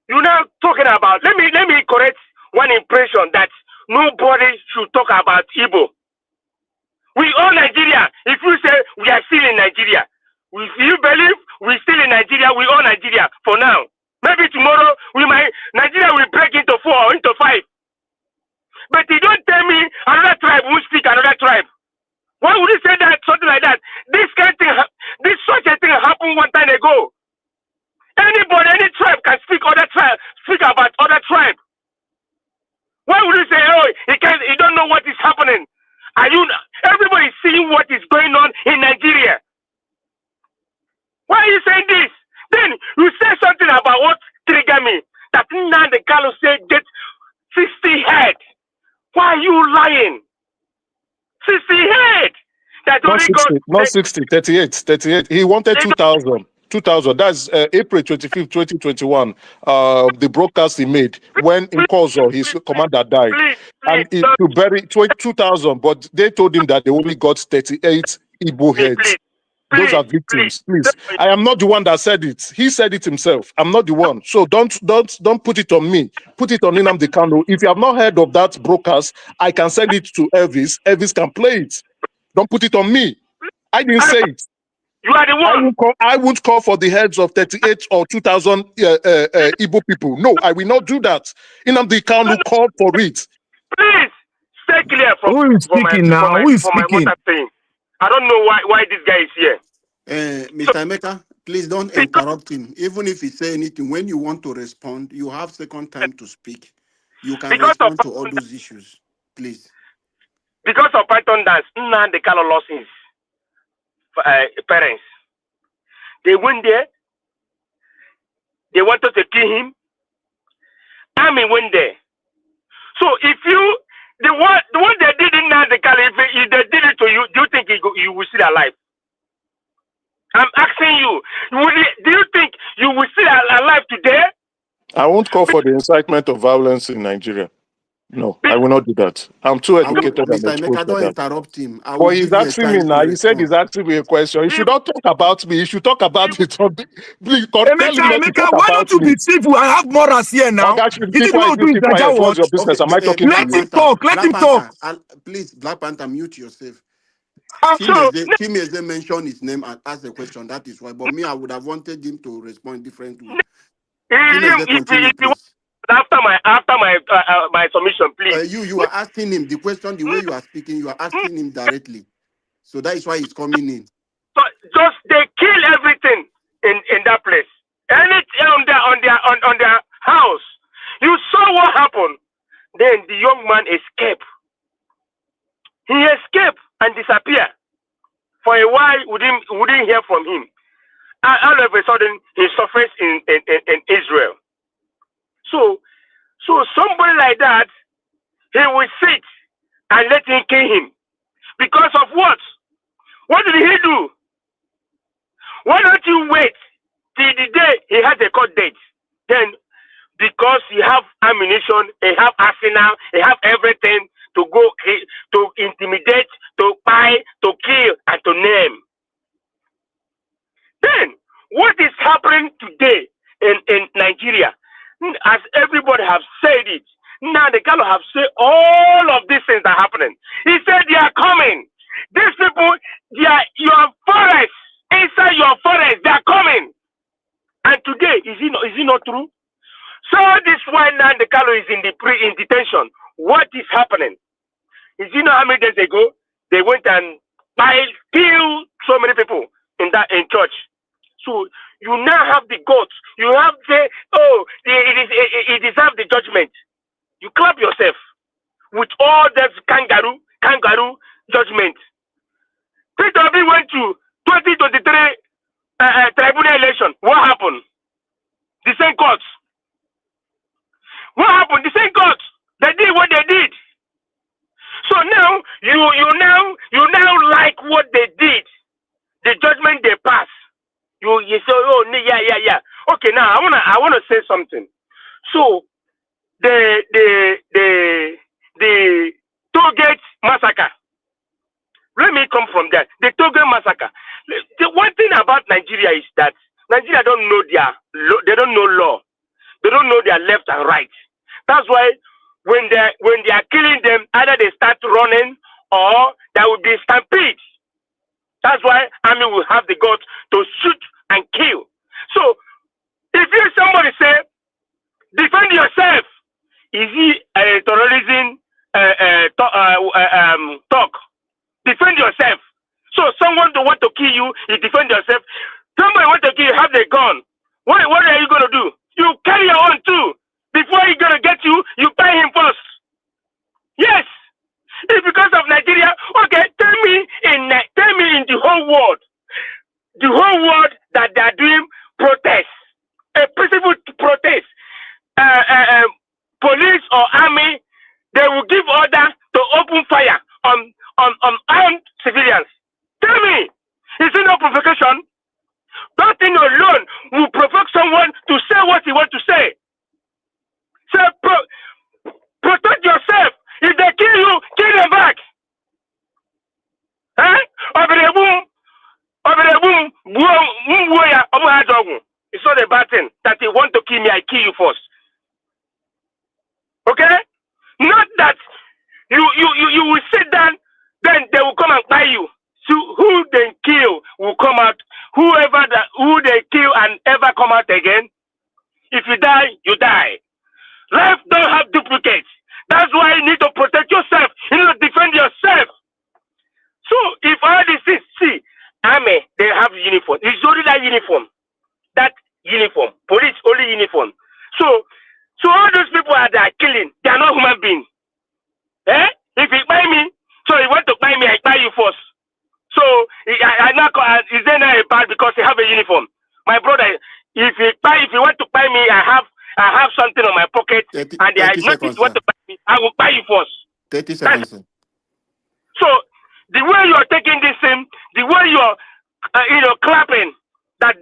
You're now talking about, let me correct one impression that nobody should talk about Igbo. We all Nigeria. If you say we are still in Nigeria, if you believe we still in Nigeria, we own Nigeria for now. Maybe tomorrow Nigeria will break into 4 or into 5. But you don't tell me another tribe will speak another tribe. Why would you say that, something like that? This kind of thing, such a thing happened one time ago. Anybody, any tribe can speak about other tribe. Why would you say, oh, you don't know what is happening? Everybody seeing what is going on in Nigeria? Why are you saying this? Then you say something about what triggered me. That Nnamdi Kanu said get 60 head. Why are you lying? 60 head. That Not only 60, God. not 60, 38. He wanted 2,000. 2,000. That's April 25th, 2021. The broadcast he made when in Kozo, his commander died. And to bury 2,000, but they told him that they only got 38 Igbo heads. Those are victims. Please. I am not the one that said it. He said it himself. I'm not the one. So don't put it on me. Put it on Nnamdi Kanu. If you have not heard of that broadcast, I can send it to Elvis. Elvis can play it. Don't put it on me. I didn't say it. You are the one. I won't call for the heads of 38 or 2,000 Igbo people. No, I will not do that. Nnamdi Kanu called for it. Please stay clear from Who is speaking now? Who is speaking? What I'm saying. I don't know why this guy is here. Mr. Emeka, please don't interrupt him. Even if he say anything, when you want to respond, you have second time to speak. You can respond to all those issues, please. Because of Python dance, Nnamdi Kanu lost his parents. They went there. They wanted to kill him. Army went there. So if the one they did in Nnamdi Kanu, if they did it to you, do you think you will still alive? I'm asking you, do you think you will still alive today? I won't call for the incitement of violence in Nigeria. No, I will not do that. I'm too educated and Mr. exposed Emeka, for don't that. interrupt him. But he's asking me now. He said he's asking me a question. He should not talk about me. He should talk about it. Please, tell him not to talk why about don't you me. be civil? I have morals here now. Keep quiet. Keep quiet. What's your business? Am I talking to you? Let him talk. Let him talk. Please, Black Panther, mute yourself. So Chimeze mentioned his name and asked a question. That is why. But me, I would have wanted him to respond differently. Chimeze, continue, please. After my submission, please. You are asking him the question the way you are speaking. You are asking him directly. So that is why he's coming in. So just they kill everything in that place. Anything on their house. You saw what happened. Then the young man escaped. He escaped and disappeared. For a while, we didn't hear from him. And all of a sudden, he surfaced in Israel. So somebody like that, he will sit and let him kill him. Because of what? What did he do? Why don't you wait till the day he has a court date? Then, because he have ammunition, he have arsenal, he have everything to go to intimidate, to buy, to kill, and to name. Then, what is happening today in Nigeria? As everybody have said it, now the Kanu have said all of these things are happening. He said they are coming. These people, they are your forest, inside your forest, they are coming. And today, is it not true? So this why now the Kanu is in detention. What is happening? Is you know how many days ago they went and killed so many people in church? So you now have the guts. You have it deserves the judgment. You clap yourself with all that kangaroo judgment. Peter Obi went to 2023 tribunal election. What happened? The same courts. What happened? The same courts. They did what they did. So now you now like what they did. The judgment they pass. You say, oh yeah. Okay, now I wanna say something. So the Tollgate massacre. Let me come from that. The Tollgate massacre. The one thing about Nigeria is that Nigeria don't know they don't know law. They don't know their left and right. That's why when they are killing them, either they start running or there will be stampede. That's why army will have the guts to shoot and kill. So if you somebody say defend yourself, is he a terrorism talk? Defend yourself. So someone don't want to kill you, you defend yourself. Somebody want to kill you, have the gun. What are you gonna do? You carry your own too. Before he gonna get you, you buy him first. Yes. It's because of Nigeria. Okay, tell me in the whole world that they are doing protests, a peaceful protest. Police or army, they will give order to open fire on armed civilians. Tell me, is it no provocation? That thing alone will provoke someone to say what he wants to say. So protect yourself. If they kill you, kill them back. It's not a bad thing that they want to kill me, I kill you first. Okay? Not that you will sit down, then they will come and buy you. So who they kill will come out. Who they kill and ever come out again. If you die, you die. Life don't have duplicates. That's why you need to protect yourself. You need to defend yourself. So if all this is, see, army, they have uniform. It's only that uniform. That uniform. Police only uniform. So all those people that are killing, they are not human beings. Eh? If you buy me, so you want to buy me, I buy you first. So I not is there not a bad because you have a uniform? My brother, if you want to buy me, I have something on my pocket, and I notice you want to buy me, I will buy you first. 30 seconds. So the way you are taking this thing, the way you are clapping that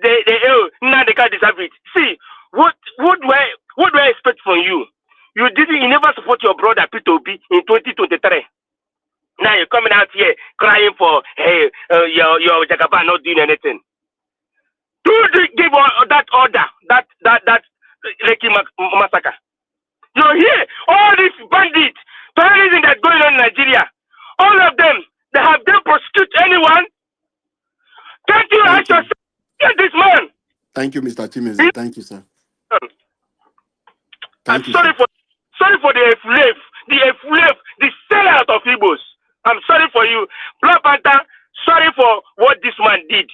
now they can't deserve it. See, what do I expect from you? You never support your brother P2B in 2023. Now you're coming out here crying for your Jagaba not doing anything. Do give that order, that Lekki massacre. You're here, all these bandits, terrorism that's going on in Nigeria, all of them, they have them prosecute anyone. Can't you ask yourself, get this man? Thank you, Mr. Chimeze. Thank you, sir. I'm sorry for the sellout of Igbos. I'm sorry for you. Black Panther, sorry for what this man did.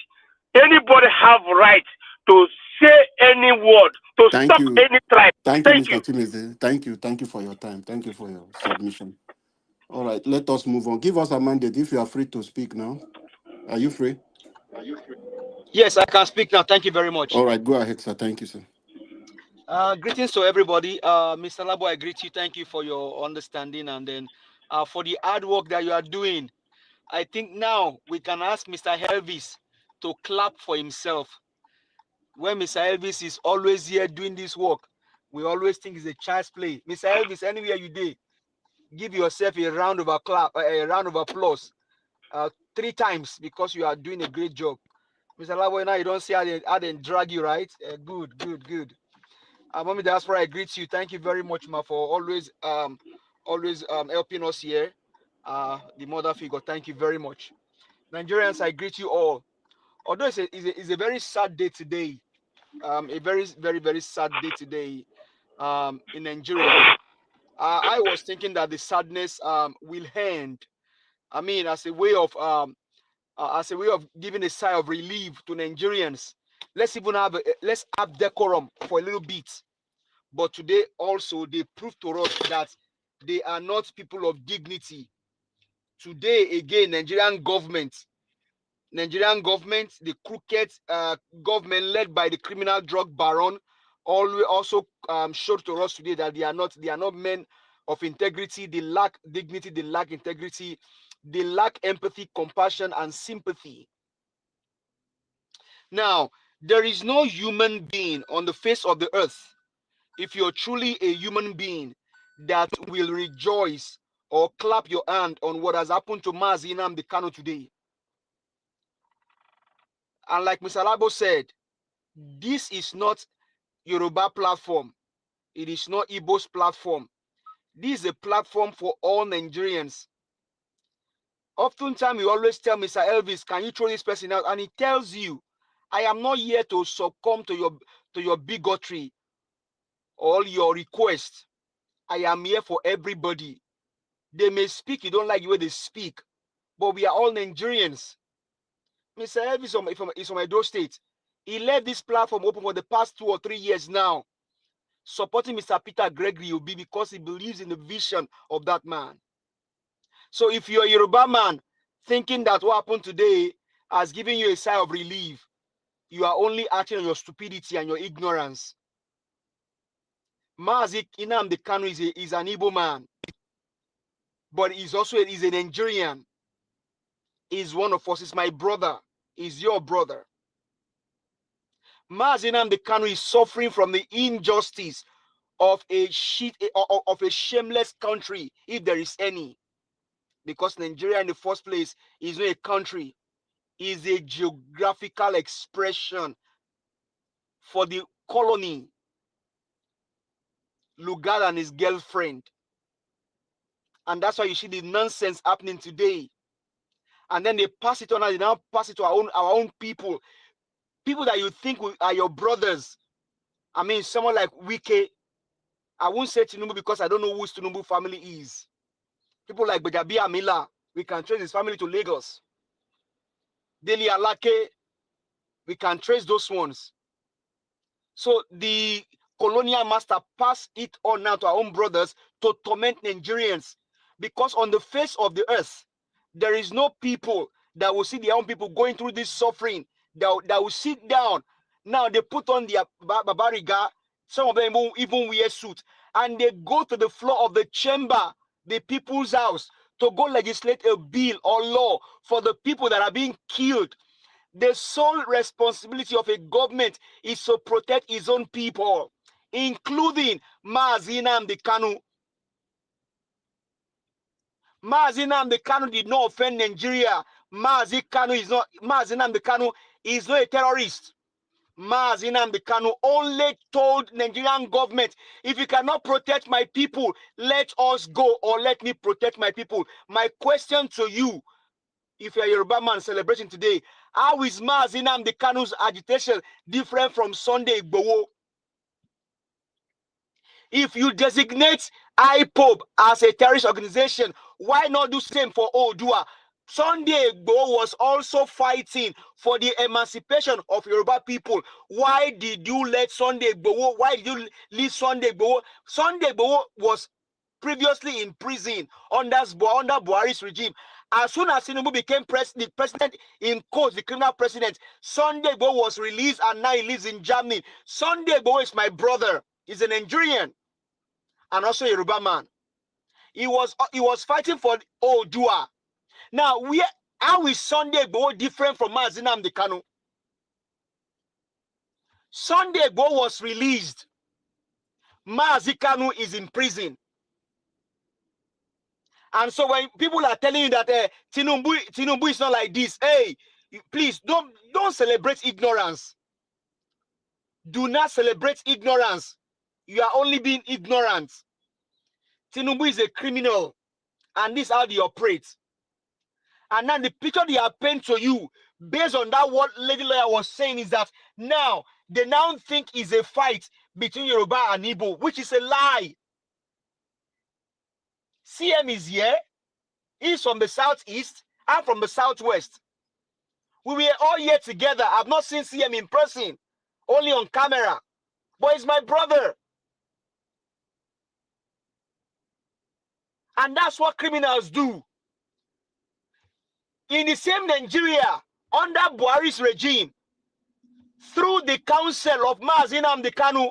Anybody have right to say any word, to stop any tribe. Thank you, Mr. Chimeze. Thank you. Thank you for your time. Thank you for your submission. All right, let us move on. Give us a mandate if you are free to speak now. Are you free? Yes, I can speak now. Thank you very much. All right, go ahead, sir. Thank you, sir. Greetings to everybody. Mr. Labo, I greet you. Thank you for your understanding and then for the hard work that you are doing. I think now we can ask Mr. Elvis to clap for himself. When Mr. Elvis is always here doing this work, we always think it's a child's play. Mr. Elvis, anywhere you do, give yourself a round of applause 3 times because you are doing a great job. Mr. Labo, now you don't see how they drag you, right? Good. Mommy Diaspora, I greet you. Thank you very much, ma, for always helping us here. The mother figure, thank you very much. Nigerians, I greet you all. Although it's a very sad day today, a very, very, very sad day today in Nigeria. I was thinking that the sadness will end. I mean, as a way of giving a sigh of relief to Nigerians. Let's have decorum for a little bit. But today also they proved to us that they are not people of dignity. Today again, Nigerian government, the crooked government led by the criminal drug baron, also showed to us today that they are not men of integrity. They lack dignity. They lack integrity. They lack empathy, compassion, and sympathy. Now, there is no human being on the face of the earth, if you're truly a human being, that will rejoice or clap your hand on what has happened to Nnamdi Kanu today. And like Mr. Labo said, this is not Yoruba platform. It is not Igbo's platform. This is a platform for all Nigerians. Oftentimes, you always tell Mr. Elvis, can you throw this person out? And he tells you, I am not here to succumb to your bigotry or your request. I am here for everybody. They may speak, you don't like the way they speak, but we are all Nigerians. Mr. Elvis is from Edo State. He left this platform open for the past 2 or 3 years now, supporting Mr. Peter Gregory Obi because he believes in the vision of that man. So if you're a Yoruba man thinking that what happened today has given you a sigh of relief, you are only acting on your stupidity and your ignorance. Mazi Nnamdi Kanu is an Igbo man, but he's a Nigerian. He's one of us. He's my brother. He's your brother. Mazi Nnamdi Kanu is suffering from the injustice of a shameless country, if there is any. Because Nigeria in the first place is not a country, is a geographical expression for the colony, Lugard and his girlfriend. And that's why you see the nonsense happening today. And then they pass it on, and they now pass it to our own people. People that you think are your brothers. I mean, someone like Wike. I won't say Tinubu because I don't know who Tinubu family is. People like Bejabi Amila, we can trace his family to Lagos. Deli Alake, we can trace those ones. So the colonial master passed it on now to our own brothers to torment Nigerians. Because on the face of the earth, there is no people that will see their own people going through this suffering, that will sit down. Now they put on their babariga, some of them even wear suit, and they go to the floor of the chamber, the people's house, to go legislate a bill or law for the people that are being killed. The sole responsibility of a government is to protect its own people, including Mazi Nnamdi Kanu. Mazi Nnamdi Kanu did not offend Nigeria. Mazi Nnamdi Kanu is not a terrorist. Mazi Nnamdi Kanu only told Nigerian government, if you cannot protect my people, let us go, or let me protect my people. My question to you, if you're a Yoruba man celebrating today, how is Mazi Nnamdi Kanu's agitation different from Sunday Igboho? If you designate IPOB as a terrorist organization, why not do same for Oodua? Sunday Igboho was also fighting for the emancipation of Yoruba people. Why did you let Sunday Igboho? Why did you leave Sunday Igboho? Sunday Igboho was previously in prison under Buhari's regime. As soon as Tinubu became the president, in quotes, the criminal president, Sunday Igboho was released, and now he lives in Germany. Sunday Igboho is my brother. He's a Nigerian and also a Yoruba man. He was fighting for Oodua. Now, how is Sunday Igboho different from Mazi Nnamdi Kanu? Sunday Igboho was released. Mazi Kanu is in prison. And so when people are telling you that Tinubu is not like this, hey, please don't celebrate ignorance. Do not celebrate ignorance. You are only being ignorant. Tinubu is a criminal, and this is how they operate. And now the picture they are painting to you, based on that what Lady Lawyer was saying, is that now they now think is a fight between Yoruba and Igbo, which is a lie. CM is here. He's from the southeast. I'm from the southwest. We were all here together. I've not seen CM in person, only on camera. But he's my brother. And that's what criminals do. In the same Nigeria, under Buhari's regime, through the counsel of Mazi Nnamdi Kanu,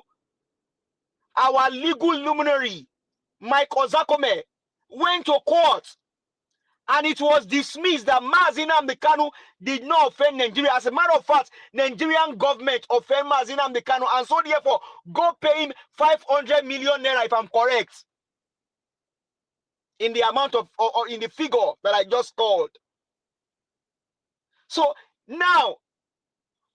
our legal luminary, Mike Ozakome, went to court, and it was dismissed that Mazi Nnamdi Kanu did not offend Nigeria. As a matter of fact, Nigerian government offended Mazi Nnamdi Kanu, and so therefore, go pay him 500 million naira, if I'm correct, in the amount of, or in the figure that I just called. So now,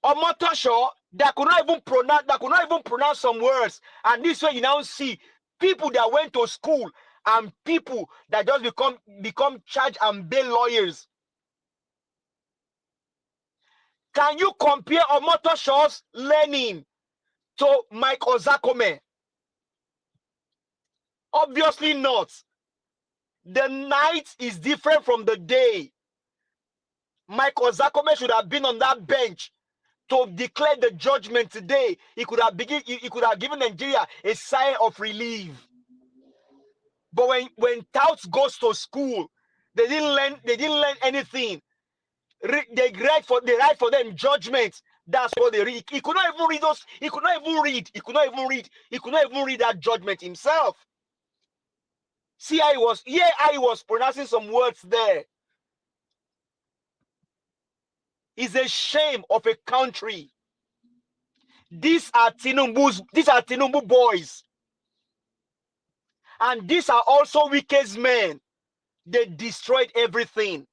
Omotosho, that could not even pronounce some words, and this way you now see people that went to school and people that just become charge and bail lawyers. Can you compare Omotosho's learning to Mike Ozakome? Obviously not. The night is different from the day. Mike Ozakome should have been on that bench to declare the judgment today. He could have given Nigeria a sign of relief. But when touts goes to school, they didn't learn anything. They write for them judgment. That's what they read. He could not even read those. He could not even read. He could not even read that judgment himself. See how he was pronouncing some words there. It's a shame of a country. These are Tinubu boys. And these are also wicked men. They destroyed everything.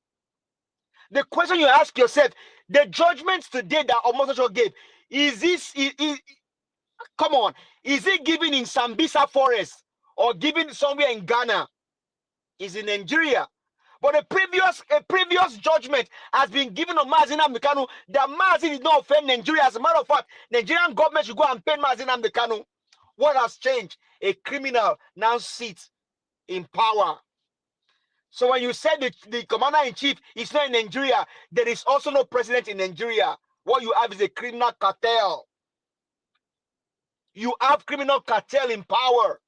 The question you ask yourself, the judgments today that Omotosho gave, is it given in Sambisa Forest or given somewhere in Ghana? Is in Nigeria. But a previous judgment has been given on Nnamdi Kanu that Mazi did not offend Nigeria. As a matter of fact, Nigerian government should go and pay Nnamdi Kanu. What has changed? A criminal now sits in power. So when you said the commander-in-chief is not in Nigeria, there is also no president in Nigeria. What you have is a criminal cartel. You have criminal cartel in power.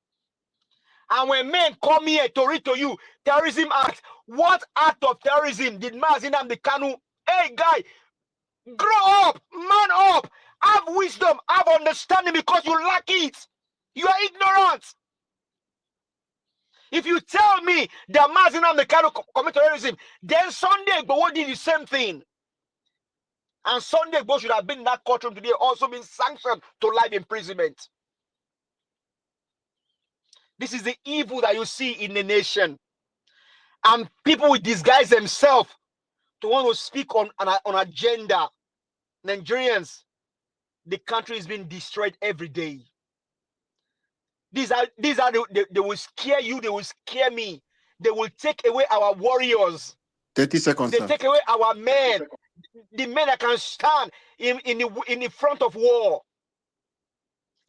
And when men come here to read to you Terrorism Act, what act of terrorism did Nnamdi Kanu? Hey, guy, grow up, man up, have wisdom, have understanding, because you lack it. You are ignorant. If you tell me that Nnamdi Kanu committed terrorism, then Sunday Igboho did the same thing. And Sunday Igboho should have been in that courtroom today, also been sanctioned to life imprisonment. This is the evil that you see in the nation. And people will disguise themselves to want to speak on agenda. Nigerians, the country is being destroyed every day. They will scare you, they will scare me. They will take away our warriors. 30 seconds. They take away our men, the men that can stand in the front of war.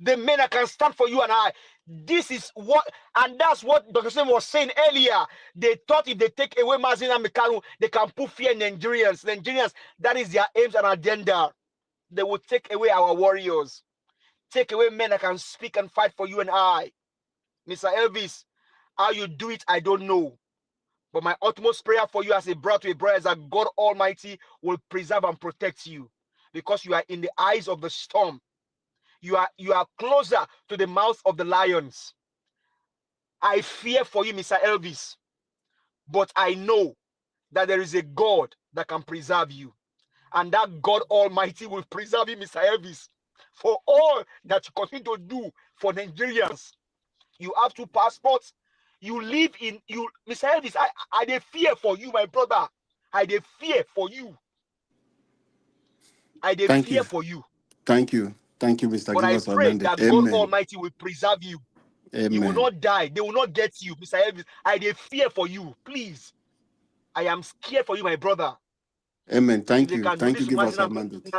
The men that can stand for you and I. This is what, and that's what Dr. Sam was saying earlier. They thought if they take away Nnamdi Kanu, they can put fear in Nigerians. Nigerians, that is their aims and agenda. They will take away our warriors. Take away men that can speak and fight for you and I. Mr. Elvis, how you do it, I don't know. But my utmost prayer for you as a brother to a brother is that God Almighty will preserve and protect you, because you are in the eyes of the storm. You are closer to the mouth of the lions. I fear for you, Mr. Elvis, but I know that there is a God that can preserve you, and that God Almighty will preserve you, Mr. Elvis, for all that you continue to do for Nigerians. You have 2 passports. You live in Mr. Elvis. I dey fear for you, my brother. I dey fear for you. I dey fear for you. Thank you. Thank you, Mr. But I pray that God Almighty will preserve you. Amen. You will not die. They will not get you, Mr. Elvis. I dey fear for you. Please. I am scared for you, my brother. Amen. Thank you. Thank you. Give us a mandate.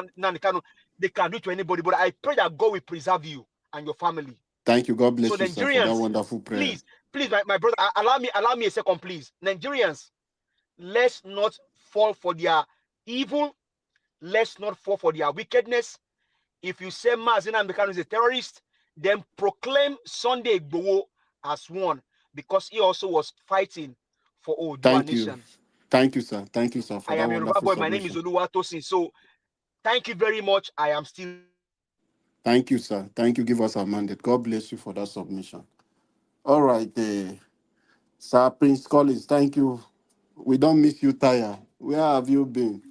They can do it to anybody, but I pray that God will preserve you and your family. Thank you. God bless so you, Nigerians, sir, for that wonderful prayer. Please, my brother, allow me a second, please. Nigerians, let's not fall for their evil. Let's not fall for their wickedness. If you say Nnamdi Kanu is a terrorist, then proclaim Sunday Igboho as one, because he also was fighting for Oodua nation. Thank you, sir. Thank you, sir. For I that am a wonderful boy. My name is Oluwatosin. So thank you very much. I am still. Thank you, sir. Thank you. Give us our mandate. God bless you for that submission. All right, Sir Prince Collins, thank you. We don't miss you, Taya. Where have you been?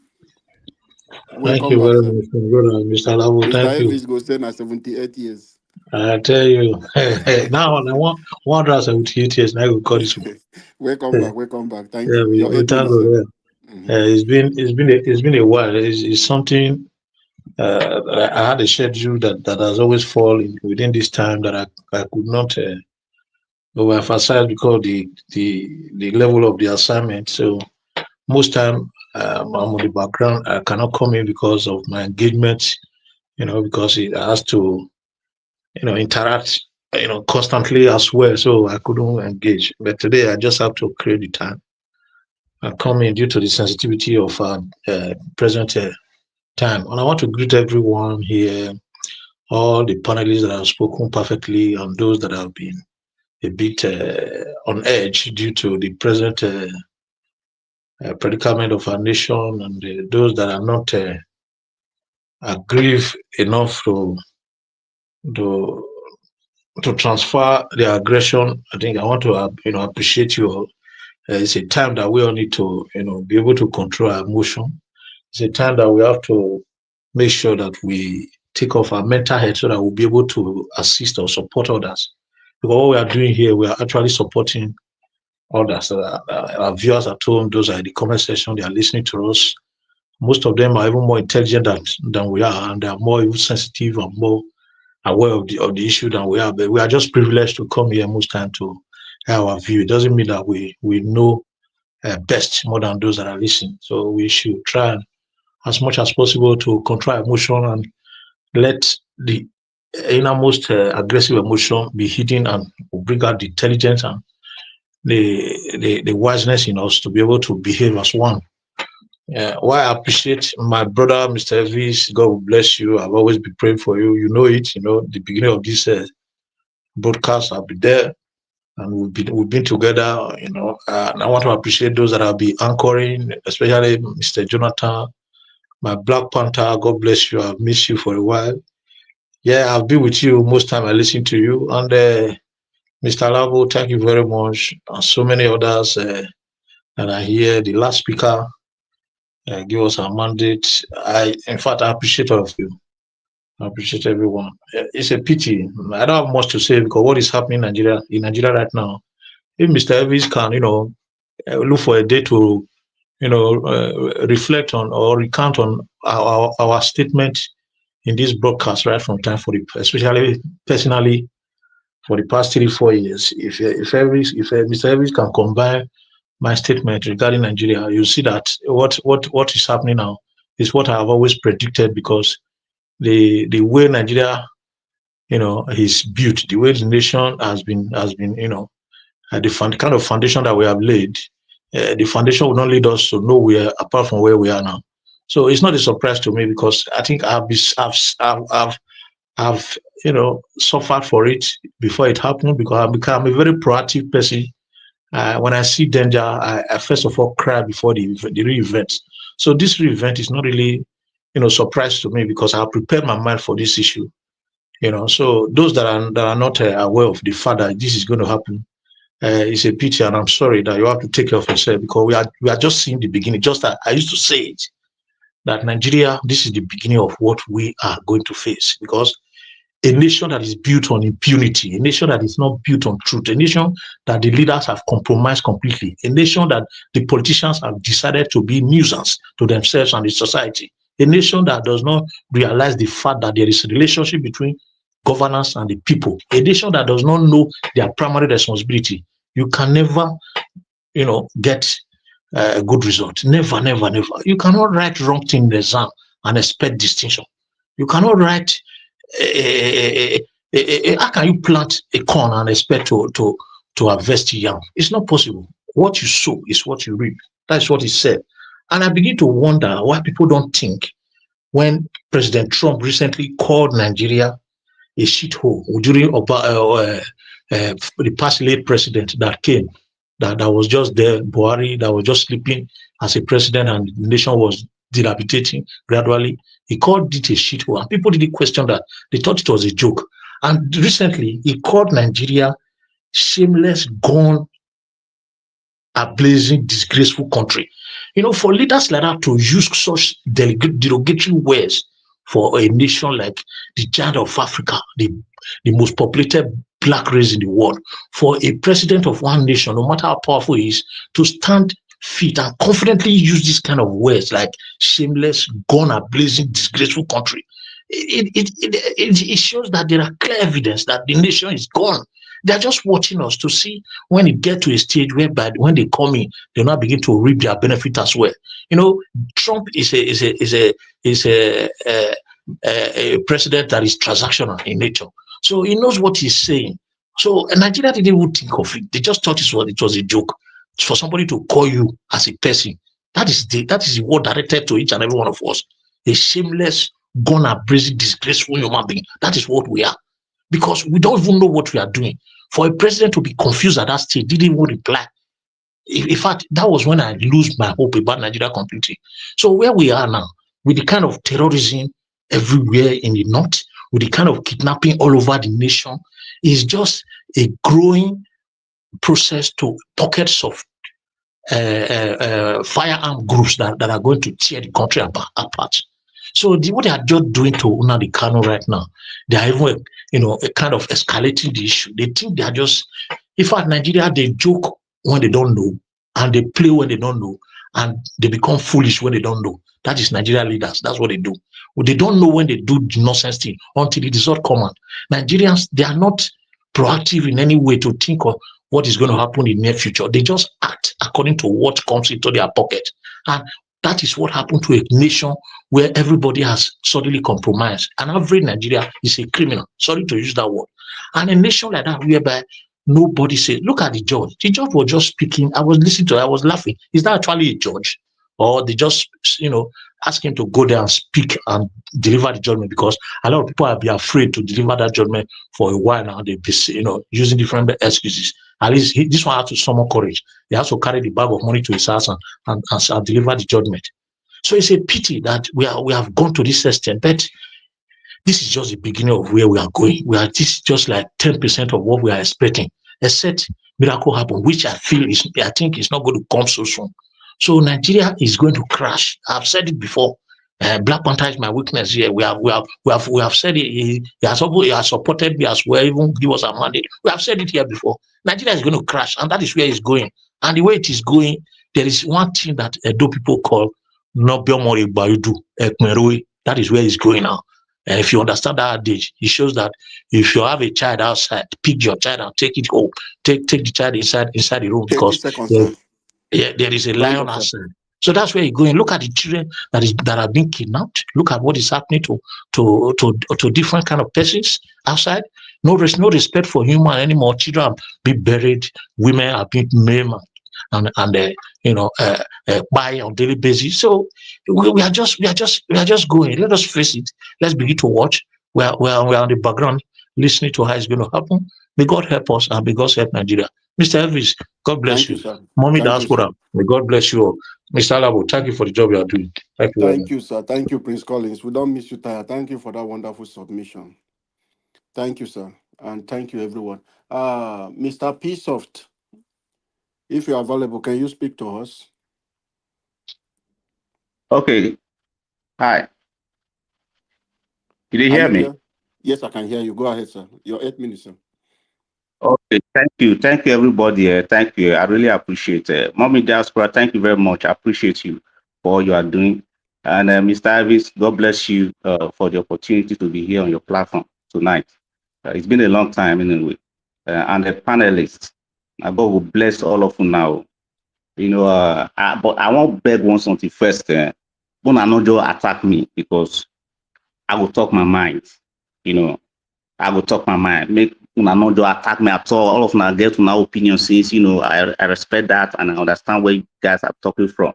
Thank you very much, Mr. Labu. Thank you. Mr. Elvis goes saying at 78 years. I tell you, now I want 178 years. Now we call this. Welcome back. Thank you. We thank you. It's been a while. It's something. I had a schedule that has always fallen within this time that I could not overemphasize because the level of the assignment. So most time I'm on the background. I cannot come in because of my engagement, because it has to, interact, constantly as well. So I couldn't engage. But today I just have to create the time. I come in due to the sensitivity of present time. And I want to greet everyone here, all the panelists that have spoken perfectly, and those that have been a bit on edge due to the present predicament of our nation, and those that are not aggrieved enough to transfer their aggression. I think I want to appreciate you all. It's a time that we all need to be able to control our emotion. It's a time that we have to make sure that we take off our mental health so that we'll be able to assist or support others. Because what we are doing here, we are actually supporting others. Our viewers at home, those are in the comment section, they are listening to us. Most of them are even more intelligent than we are, and they are more sensitive and more aware of the issue than we are. But we are just privileged to come here most time to have our view. It doesn't mean that we know best more than those that are listening. So we should try as much as possible to control emotion and let the innermost aggressive emotion be hidden, and bring out the intelligence and the wiseness in us to be able to behave as one. Why I appreciate my brother, Mr. Elvis, God will bless you. I've always been praying for you. You know it. The beginning of this broadcast, I'll be there, and we've been together. And I want to appreciate those that have been anchoring, especially Mr. Jonathan, my Black Panther. God bless you. I've missed you for a while. Yeah, I've been with you most time. I listen to you, and Mr. Labo, thank you very much, and so many others that are here. The last speaker. Give us a mandate. In fact, I appreciate all of you. I appreciate everyone. It's a pity. I don't have much to say because what is happening in Nigeria right now. If Mr. Elvis can, look for a day to, reflect on or recount on our statement in this broadcast right from time especially personally for the past 3-4 years. If Mr. Elvis can combine my statement regarding Nigeria, you see that what is happening now is what I have always predicted, because the way Nigeria, is built, the way the nation has been, the kind of foundation that we have laid, the foundation will not lead us to nowhere apart from where we are now. So it's not a surprise to me, because I think I've suffered for it before it happened, because I'm a very proactive person. When I see danger, I first of all cry before the re-event. So this re-event is not really, surprise to me, because I prepared my mind for this issue. So those that are not aware of the fact that this is going to happen, it's a pity, and I'm sorry that you have to take care of yourself, because we are just seeing the beginning. Just that I used to say it, that Nigeria, this is the beginning of what we are going to face, because a nation that is built on impunity, a nation that is not built on truth, a nation that the leaders have compromised completely, a nation that the politicians have decided to be nuisance to themselves and the society, a nation that does not realize the fact that there is a relationship between governance and the people, a nation that does not know their primary responsibility. You can never, get a good result. Never, never, never. You cannot write wrong thing in the exam and expect distinction. You cannot write how can you plant a corn and expect to harvest yam? It's not possible. What you sow is what you reap. That's what he said. And I begin to wonder why people don't think, when President Trump recently called Nigeria a shithole during the past late president that came, that was just there, Buhari, that was just sleeping as a president, and the nation was dilapidating gradually. He called it a shithole, and people didn't question that. They thought it was a joke. And recently, he called Nigeria shameless, gone, ablazing, disgraceful country. For leaders like that to use such derogatory words for a nation like the giant of Africa, the most populated black race in the world, for a president of one nation, no matter how powerful he is, to stand fit and confidently use this kind of words like shameless, gone, ablazing, disgraceful country. It shows that there are clear evidence that the nation is gone. They are just watching us to see when it get to a stage whereby when they come in, they now begin to reap their benefit as well. You know, Trump is a president that is transactional in nature, so he knows what he's saying. So Nigeria didn't even think of it. They just thought it was a joke for somebody to call you as a person. That is the word directed to each and every one of us. A shameless, gonna brazen, disgraceful human being. That is what we are. Because we don't even know what we are doing. For a president to be confused at that stage, didn't even reply. In fact, that was when I lose my hope about Nigeria completely. So where we are now, with the kind of terrorism everywhere in the north, with the kind of kidnapping all over the nation, is just a growing process to pockets of firearm groups that are going to tear the country apart. So what they are just doing to Nnamdi Kanu right now, they are even, kind of escalating the issue. They think they are just, in fact, Nigeria, they joke when they don't know, and they play when they don't know, and they become foolish when they don't know. That is Nigeria leaders. That's what they do. Well, they don't know when they do the nonsense thing until it is not common. Nigerians, they are not proactive in any way to think of what is going to happen in the near future. They just act according to what comes into their pocket. And that is what happened to a nation where everybody has suddenly compromised. An average Nigeria is a criminal. Sorry to use that word. And a nation like that whereby nobody says, look at the judge. The judge was just speaking. I was listening to it. I was laughing. Is that actually a judge? Or they just, ask him to go there and speak and deliver the judgment, because a lot of people have been afraid to deliver that judgment for a while now. They've been, using different excuses. At least this one has to summon courage. He has to carry the bag of money to his house and deliver the judgment. So it's a pity that we have gone to this extent, but this is just the beginning of where we are going. This is just like 10% of what we are expecting, except miracle happen, which I think is not going to come so soon. So Nigeria is going to crash. I've said it before. Black Panther is my weakness here. We have said it. He has supported me as well. Even give us a mandate. We have said it here before. Nigeria is going to crash, and that is where it's going. And the way it is going, there is one thing that Edo people call Nobiomori Bayudu Ekmeroe. That is where it's going now. And if you understand that adage, it shows that if you have a child outside, pick your child and take it home. Take the child inside the room, because there is a lion outside. So that's where you're going. Look at the children that are being kidnapped. Look at what is happening to different kind of persons outside. No respect for human anymore. Children are being buried. Women are being maimed and buy on daily basis. So we are just going. Let us face it. Let's begin to watch. We are on the background listening to how it's going to happen. May God help us, and may God help Nigeria. Mr. Elvis, God bless you. Mommy Diaspora, may God bless you all. Mr. Alabo, thank you for the job you are doing. Thank you, sir. Thank you, Prince Collins. We don't miss you, Taya. Thank you for that wonderful submission. Thank you, sir. And thank you, everyone. Mr. P. Soft, if you're available, can you speak to us? Okay. Hi. Did you hear me? Yes, I can hear you. Go ahead, sir. Your 8 minutes, sir. Okay, thank you. Thank you, everybody. Thank you. I really appreciate it. Mommy Diaspora, thank you very much. I appreciate you for all you are doing. And Mr. Elvis, God bless you for the opportunity to be here on your platform tonight. It's been a long time anyway. And the panelists, God will bless all of you now. But I won't beg one something first. Don't not just attack me, because I will talk my mind. I will talk my mind. Make not just attack me at all. All of them get my opinion, since I respect that and I understand where you guys are talking from.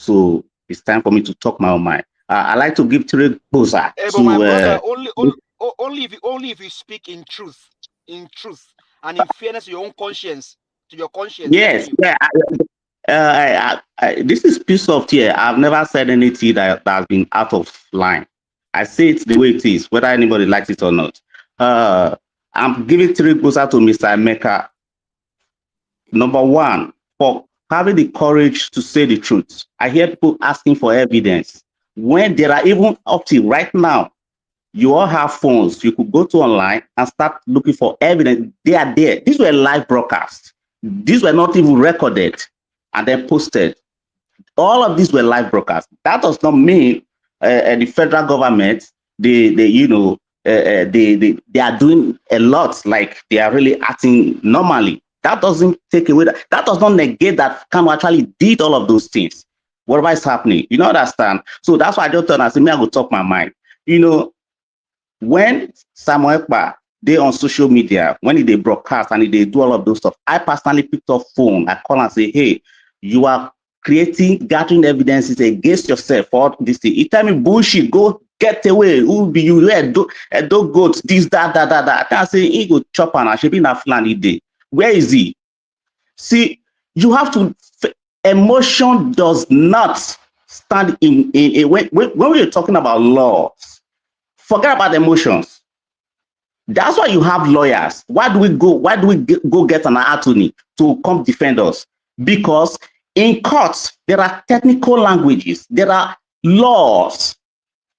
So it's time for me to talk my own mind. I like to give three closer But my brother, only if you speak in truth, and in fairness to your own conscience, to your conscience. Yes, yeah. This is piece of here. I've never said anything that has been out of line. I say it the way it is, whether anybody likes it or not. I'm giving three closer to Mr. Emeka. Number one, for having the courage to say the truth. I hear people asking for evidence. When there are, even up to right now, you all have phones. You could go to online and start looking for evidence. They are there. These were live broadcasts. These were not even recorded and then posted. All of these were live broadcasts. That does not mean the federal government, they they are doing a lot, like they are really acting normally. That doesn't take away that does not negate that Kanu actually did all of those things. Whatever is happening, you know, understand? So that's why I just turn and say, me, I go talk my mind. You know, when Samuel Ekpa, they on social media, when they broadcast and they do all of those stuff, I personally picked up phone. I call and say, hey, you are gathering evidences against yourself for this thing. You tell me bullshit, go get away. Who be you? Do goats, this, that. I can't say he go chop and I should be in a flanny day. Where is he? See, you have to, emotion does not stand in a when we're talking about laws, forget about emotions. That's why you have lawyers. Why do we go get an attorney to come defend us? Because in courts, there are technical languages, there are laws.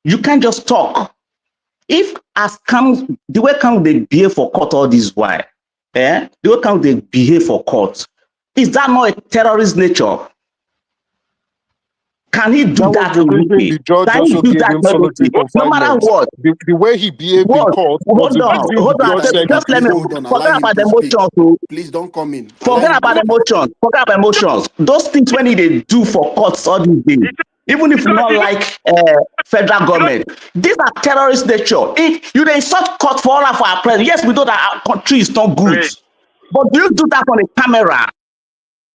You can't just talk. If as comes the way Kanu they behave for court all this while, the way Kanu they behave for court, is that not a terrorist nature? Can he do that? The judge also gave him solitary confinement. No matter what. The way he behaved in court was hold on. Just let me forget about the emotions. Please don't come in. Forget about emotions. Forget about emotions. Those things when they do for courts all these days, even if you don't like federal government, these are terrorist nature. If you they insult court for all of our president, yes, we know that our country is not good, but do you do that on a camera?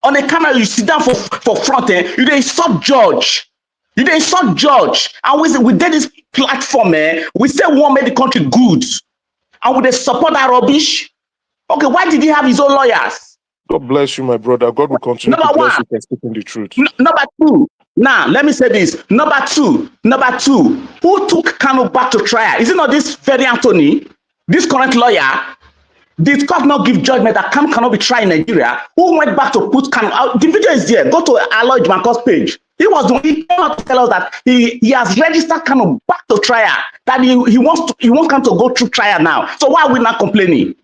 On a camera, you sit down for front end, you dey insult judge. You dey insult judge. And we did this platform, we say we want make the country good. And we dey support that rubbish. Okay, why did he have his own lawyers? God bless you, my brother. God will continue to bless you for speaking the truth. Number two, now let me say this. Number two, who took Kanu back to trial? Is it not this very Anthony, this current lawyer? Did court not give judgment that Kanu cannot be tried in Nigeria? Who went back to put Kanu out? The video is there. Go to Aloy Manko's page. He was the one who came out to tell us that he has registered Kanu back to trial. That he wants Kanu to go through trial now. So why are we not complaining?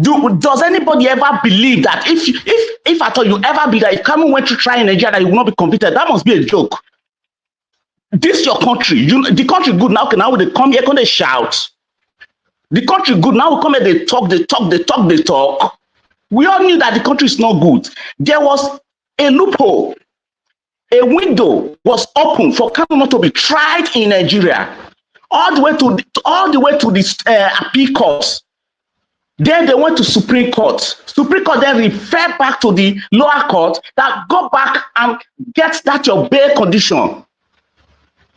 Does anybody ever believe that if at all you ever believe that if Kanu went through trial in Nigeria that he will not be convicted? That must be a joke. This is your country. The country good now. Now they come here, can they shout? The country good. Now we come here, they talk. We all knew that the country is not good. There was a loophole. A window was open for Kanu not to be tried in Nigeria. All the way to the appeal courts. Then they went to Supreme Court. Supreme Court then referred back to the lower court that go back and get that your bail condition.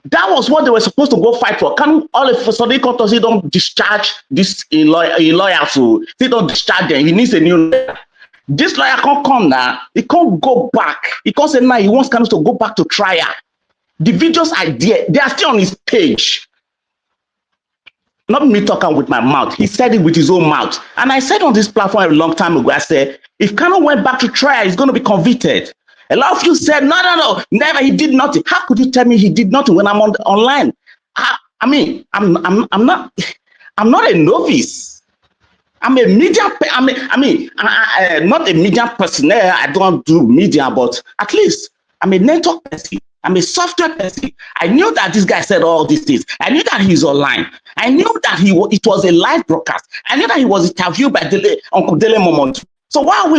That was what they were supposed to go fight for. Can all of a sudden come to say don't discharge this a lawyer, so they don't discharge them. He needs a new lawyer. This lawyer can't come now. He can't go back. He can't say now he wants Kanu to go back to trial. The videos are there. They are still on his page. Not me talking with my mouth. He said it with his own mouth. And I said on this platform a long time ago, I said, if Kanu went back to trial, he's going to be convicted. A lot of you said, no, never, he did nothing. How could you tell me he did nothing when I'm online? I mean, I'm not a novice. I'm a media, not a media person. I don't do media, but at least I'm a network person. I'm a software person. I knew that this guy said all these things. I knew that he's online. I knew that it was a live broadcast. I knew that he was interviewed by Uncle Dele Momont. So why are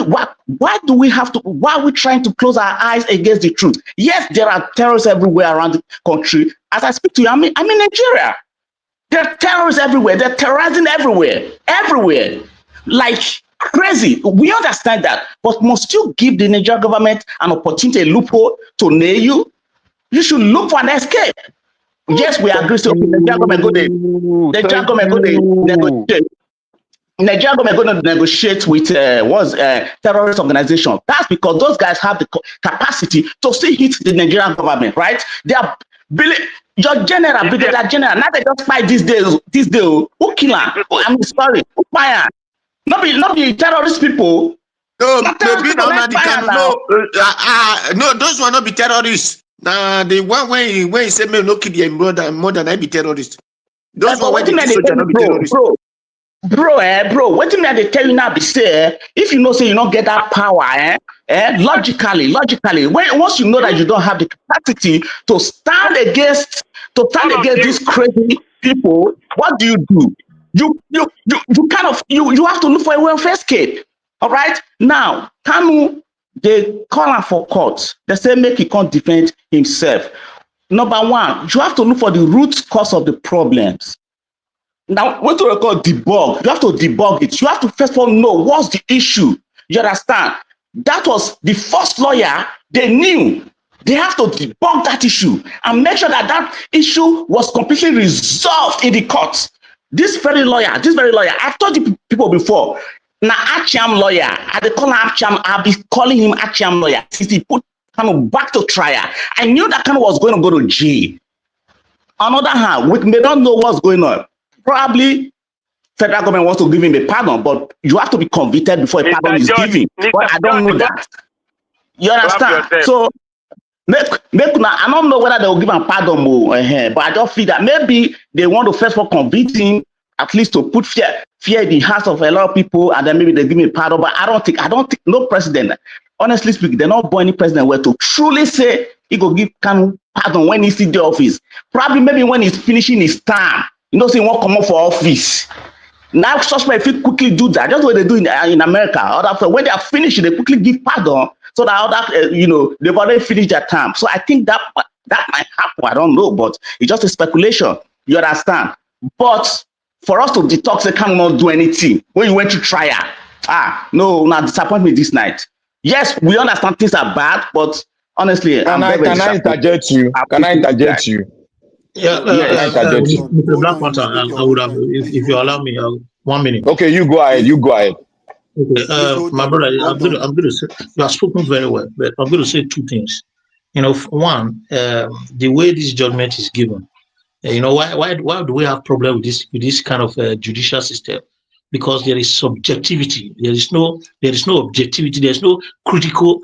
we trying to close our eyes against the truth? Yes, there are terrorists everywhere around the country. As I speak to you, I'm in Nigeria. There are terrorists everywhere. They're terrorizing everywhere, like crazy. We understand that, but must you give the Nigerian government an opportunity, a loophole to nail you? You should look for an escape. Yes, we agree. So the Nigerian government go to negotiate with terrorist organization. That's because those guys have the capacity to still hit the Nigerian government, right? They are your general, brigadier general. Now they just fight this day. Who kill her? I'm sorry, who fire? Not be terrorist people. No, maybe Nnamdi Kanu. No, those will not be terrorists. Nah, the one when he said me no kill your brother more than I be terrorist. Those one when they soldier not be terrorists. Bro, what do they tell you now? Be say, if you know, say you don't get that power, logically, once you know that you don't have the capacity to stand against this crazy people, what do? You kind of you have to look for a way of escape. All right. Now, Kanu, they call him for court. They say make he can't defend himself. Number one, you have to look for the root cause of the problems. Now, when to record debug, you have to debug it. You have to first of all know what's the issue. You understand? That was the first lawyer they knew. They have to debug that issue and make sure that that issue was completely resolved in the court. This very lawyer, I've told you people before. Now, Achiam lawyer, they call him Achiam. I'll be calling him Achiam lawyer since he put Kanu back to trial. I knew that Kanu was going to go to jail. On the other hand, we may not know what's going on. Probably federal government wants to give him a pardon, but you have to be convicted before a pardon is given. But I don't know that. You understand? So I don't know whether they will give him pardon more, but I just feel that maybe they want to first of all convict him, at least to put fear in the hearts of a lot of people, and then maybe they give him a pardon. But I don't think no president, honestly speaking, they're not born any president where to truly say he go give Kanu pardon when he's in the office. Probably maybe when he's finishing his term. You know, say he won't come up for office. Now, suspect if you quickly do that, just what they do in America. When they are finished, they quickly give pardon so that they've already finished their term. So I think that might happen. I don't know, but it's just a speculation. You understand? But for us to detox, they cannot do anything. When you went to trial, no, now disappoint me this night. Yes, we understand things are bad, but honestly, can I interject you? Can I interject you? Yeah, Mr. Black Panther, I would have, if you allow me, 1 minute. Okay, you go ahead. Okay, my brother, I'm going to say, you have spoken very well, but I'm going to say two things. One, the way this judgment is given, why do we have problem with this kind of judicial system? Because there is subjectivity. There is no objectivity. There's no critical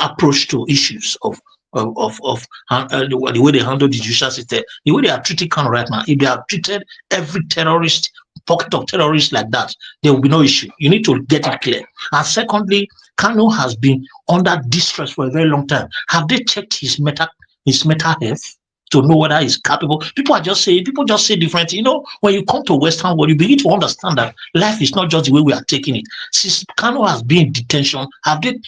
approach to issues of the way they handle the judicial system, the way they are treating Kanu right now. If they have treated every terrorist, pocket of terrorists like that, there will be no issue. You need to get it clear. And secondly, Kanu has been under distress for a very long time. Have they checked his mental health to know whether he's capable? People just say different. When you come to Western world, you begin to understand that life is not just the way we are taking it. Since Kanu has been in detention, have they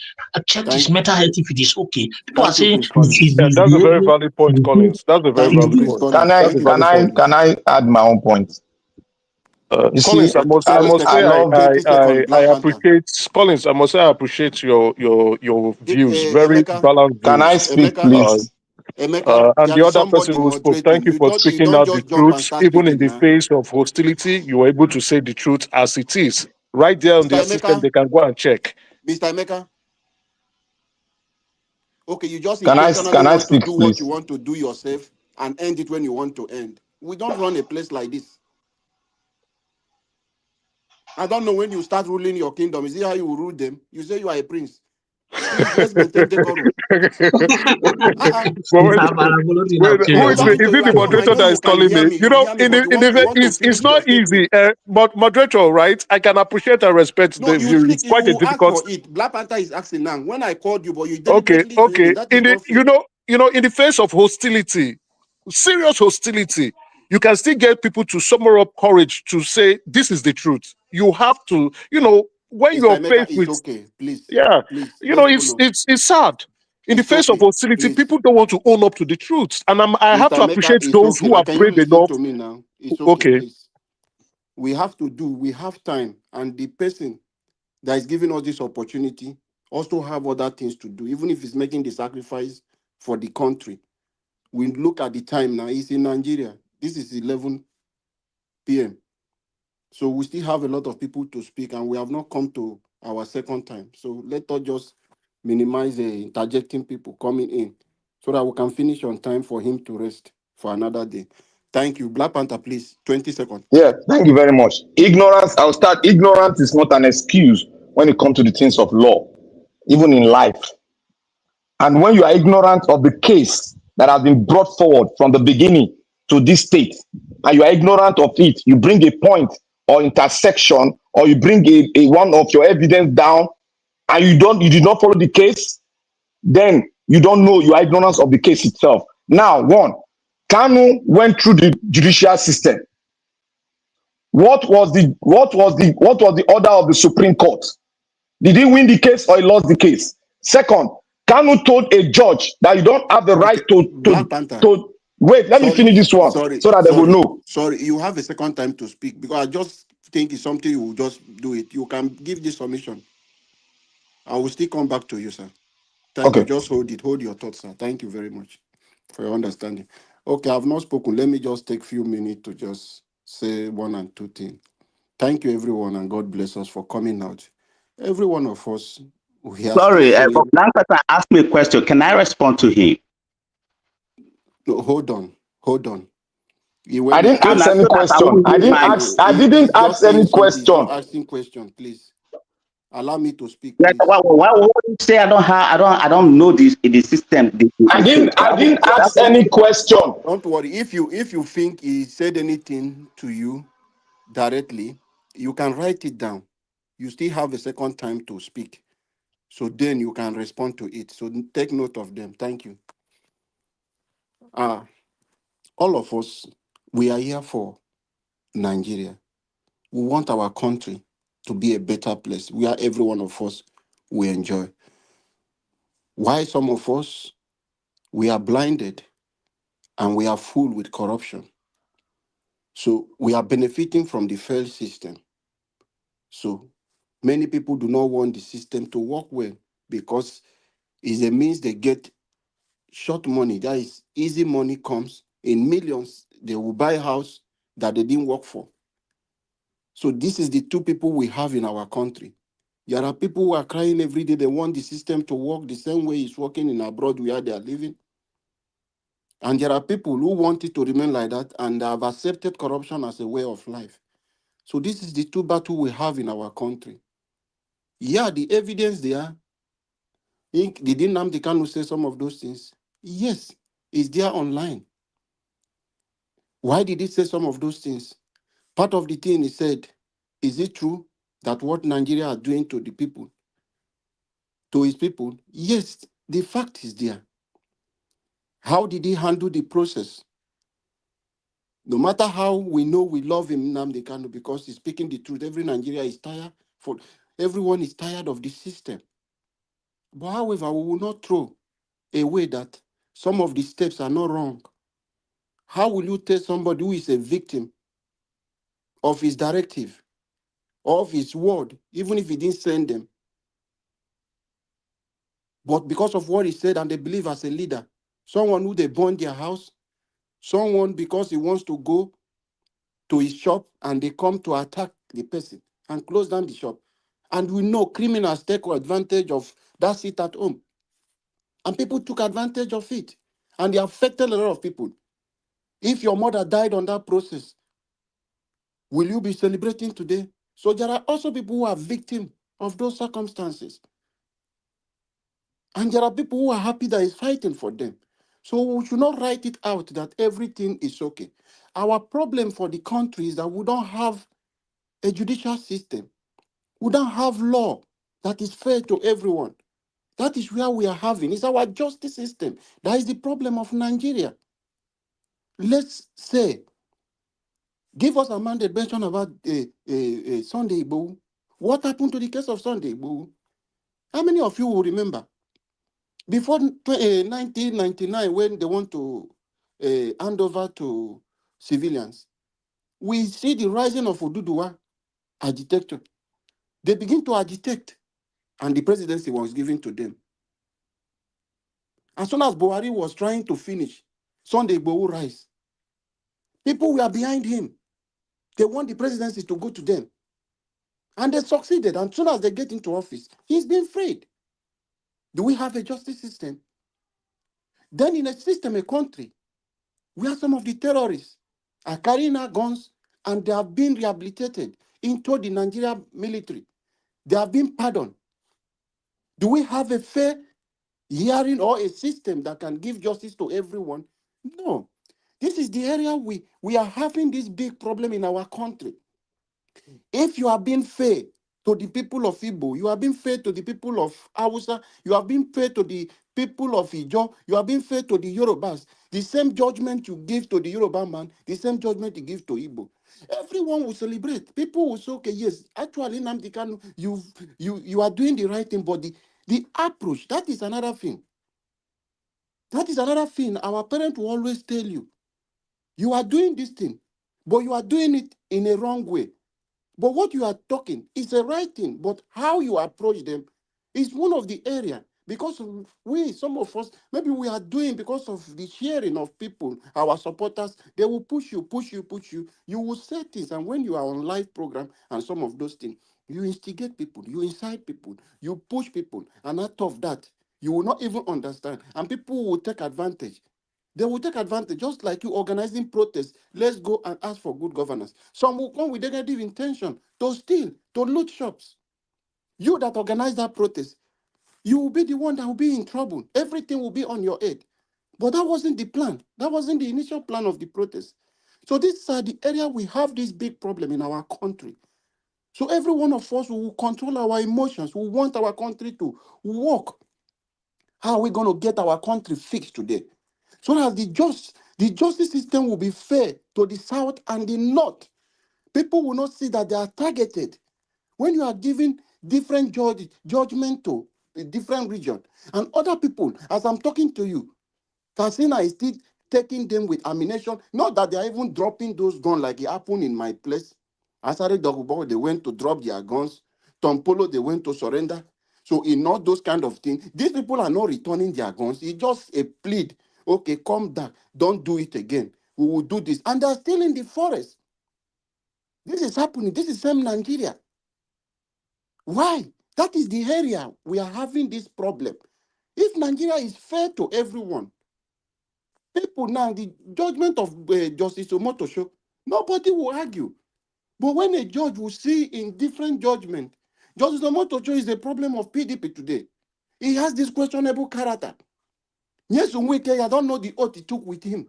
checked his mental health if it is okay? People are saying that's a very valid point, Collins. That's a very valid point. Can I add my own point? Collins, I must say I appreciate Collins. I must say I appreciate your views. Very balanced views. Can I speak, please? And the other person who spoke, thank you for speaking out the truth. Even in the face of hostility, you were able to say the truth as it is. Right there on the system, they can go and check. Mr. Emeka? Okay, you just can I speak, do please? What you want to do yourself and end it when you want to end. We don't run a place like this. I don't know when you start ruling your kingdom. Is it how you will rule them? You say you are a prince. Please, let's maintain decorum. Is it the moderator that is calling me? It's not easy. But moderator, right? I can appreciate and respect the view. It's quite a difficult. Black Panther is asking now. When I called you, but you didn't. Okay. In the face of hostility, serious hostility, you can still get people to summon up courage to say this is the truth. You have to, when you're faced with, okay, please. Yeah, please, it's sad. In the face of hostility, people don't want to own up to the truth, and I have to appreciate those who have prayed enough. To me now. It's okay. We have time, and the person that is giving us this opportunity also have other things to do, even if it's making the sacrifice for the country. We look at the time now. It's in Nigeria. This is 11 p.m. So we still have a lot of people to speak, and we have not come to our second time. So let us just minimize the interjecting people coming in so that we can finish on time for him to rest for another day. Thank you. Black Panther, please. 20 seconds. Yeah, thank you very much. I'll start. Ignorance is not an excuse when it comes to the things of law, even in life. And when you are ignorant of the case that has been brought forward from the beginning to this state, and you are ignorant of it, you bring a point or intersection, or you bring a one of your evidence down, and you did not follow the case, then you don't know, you are ignorant of the case itself. Now, Kanu went through the judicial system. What was the order of the Supreme Court? Did he win the case or he lost the case? Second, Kanu told a judge that you don't have the right Black Panther. to wait. Let me finish this one so that they will know. Sorry, you have a second time to speak because I just think it's something you will just do it. You can give this submission. I will still come back to you, sir. Thank you. Just hold it. Hold your thoughts, sir. Thank you very much for your understanding. Okay, I've not spoken. Let me just take a few minutes to just say one and two things. Thank you, everyone, and God bless us for coming out. Every one of us, we are Sorry, still but Black Panther asked me a question. Can I respond to him? No, hold on. I didn't ask any question. I didn't ask any question. Stop asking questions, please. Allow me to speak, please. Why would you say I don't know this in the system? I didn't ask any question. Don't worry. If you think he said anything to you directly, you can write it down. You still have a second time to speak. So then you can respond to it. So take note of them. Thank you. All of us, we are here for Nigeria. We want our country to be a better place where every one of us will enjoy. Why some of us, we are blinded and we are full with corruption. So we are benefiting from the failed system. So many people do not want the system to work well because it's a means they get short money. That is, easy money comes in millions. They will buy a house that they didn't work for. So this is the two people we have in our country. There are people who are crying every day. They want the system to work the same way it's working in abroad where they are living. And there are people who want it to remain like that and have accepted corruption as a way of life. So this is the two battles we have in our country. Yeah, the evidence there. Did Nnamdi Kanu say some of those things? Yes, it's there online. Why did he say some of those things? Part of the thing he said, is it true that what Nigeria are doing to the people, to his people? Yes, the fact is there. How did he handle the process? No matter how we know we love him, Nnamdi Kanu, because he's speaking the truth. Every Nigeria is tired. Everyone is tired of the system. But however, we will not throw away that some of the steps are not wrong. How will you tell somebody who is a victim of his directive, of his word, even if he didn't send them? But because of what he said and they believe as a leader, someone who they burn their house, someone because he wants to go to his shop and they come to attack the person and close down the shop. And we know criminals take advantage of that seat at home. And people took advantage of it. And they affected a lot of people. If your mother died on that process, will you be celebrating today? So there are also people who are victims of those circumstances. And there are people who are happy that he's fighting for them. So we should not write it out that everything is okay. Our problem for the country is that we don't have a judicial system. We don't have law that is fair to everyone. That is where we are having. It's our justice system. That is the problem of Nigeria. Let's say, give us a mandate mention about Sunday Igboho. What happened to the case of Sunday Igboho? How many of you will remember? Before 1999, when they want to hand over to civilians, we see the rising of Oduduwa agitator. They begin to agitate, and the presidency was given to them. As soon as Buhari was trying to finish, Sunday Igboho rise. People were behind him. They want the presidency to go to them. And they succeeded. And as soon as they get into office, he's been freed. Do we have a justice system? Then in a system, a country, where some of the terrorists are carrying our guns and they have been rehabilitated into the Nigerian military. They have been pardoned. Do we have a fair hearing or a system that can give justice to everyone? No. This is the area we are having this big problem in our country. If you are being fair to the people of Igbo, you are being fair to the people of Hausa, you are being fair to the people of Ijo, you are being fair to the Yorubas. The same judgment you give to the Yoruba man, the same judgment you give to Igbo. Everyone will celebrate. People will say, okay, yes, actually, Nnamdi Kanu, you are doing the right thing, but the approach, that is another thing. That is another thing our parents will always tell you. You are doing this thing, but you are doing it in a wrong way. But what you are talking is a right thing, but how you approach them is one of the area. Because some of us, maybe we are doing because of the sharing of people, our supporters, they will push you, push you, push you. You will say things, and when you are on live program and some of those things, you instigate people, you incite people, you push people, and out of that, you will not even understand, and people will take advantage. They will take advantage, just like you organizing protests. Let's go and ask for good governance. Some will come with negative intention to steal, to loot shops. You that organize that protest, you will be the one that will be in trouble. Everything will be on your head. But that wasn't the plan. That wasn't the initial plan of the protest. So this is the area we have this big problem in our country. So every one of us will control our emotions. We want our country to work. How are we going to get our country fixed today? So that the justice system will be fair to the South and the North. People will not see that they are targeted. When you are giving different judgment to a different region, and other people, as I'm talking to you, Katsina is still taking them with ammunition. Not that they are even dropping those guns like it happened in my place. Asari Dogubo, they went to drop their guns. Tompolo, they went to surrender. So in all those kind of things, these people are not returning their guns. It's just a plead. Okay, come down. Don't do it again. We will do this. And they're still in the forest. This is happening. This is same Nigeria. Why? That is the area we are having this problem. If Nigeria is fair to everyone, people now, the judgment of Justice Omotosho, nobody will argue. But when a judge will see in different judgment, Justice Omotosho is a problem of PDP today. He has this questionable character. Yes, I don't know the oath he took with him.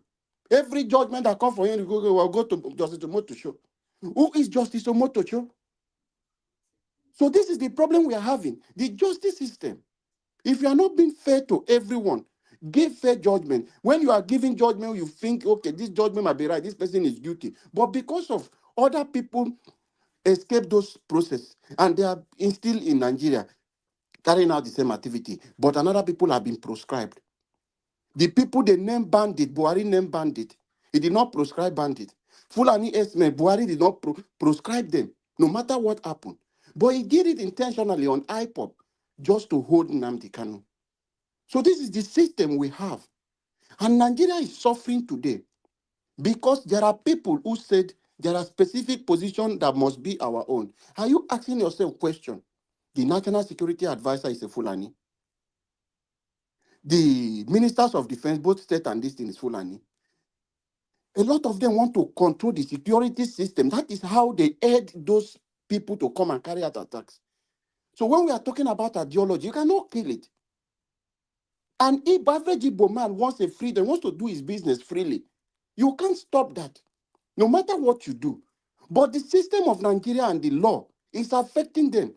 Every judgment that comes for him will go to Justice Omotosho. Who is Justice Omotosho? So this is the problem we are having. The justice system. If you are not being fair to everyone, give fair judgment. When you are giving judgment, you think, okay, this judgment might be right, this person is guilty. But because of other people escape those process and they are still in Nigeria carrying out the same activity, but another people have been proscribed. The people they named bandit, Buhari named bandit. He did not proscribe bandit. Fulani Esme, Buhari did not proscribe them, no matter what happened. But he did it intentionally on IPOP just to hold Nnamdi Kanu. So this is the system we have. And Nigeria is suffering today because there are people who said there are specific positions that must be our own. Are you asking yourself a question? The National Security Advisor is a Fulani. The ministers of defense, both state and this thing, is Fulani. A lot of them want to control the security system. That is how they aid those people to come and carry out attacks. So when we are talking about ideology, you cannot kill it. And if average Igbo man wants a freedom, wants to do his business freely, you can't stop that, no matter what you do. But the system of Nigeria and the law is affecting them,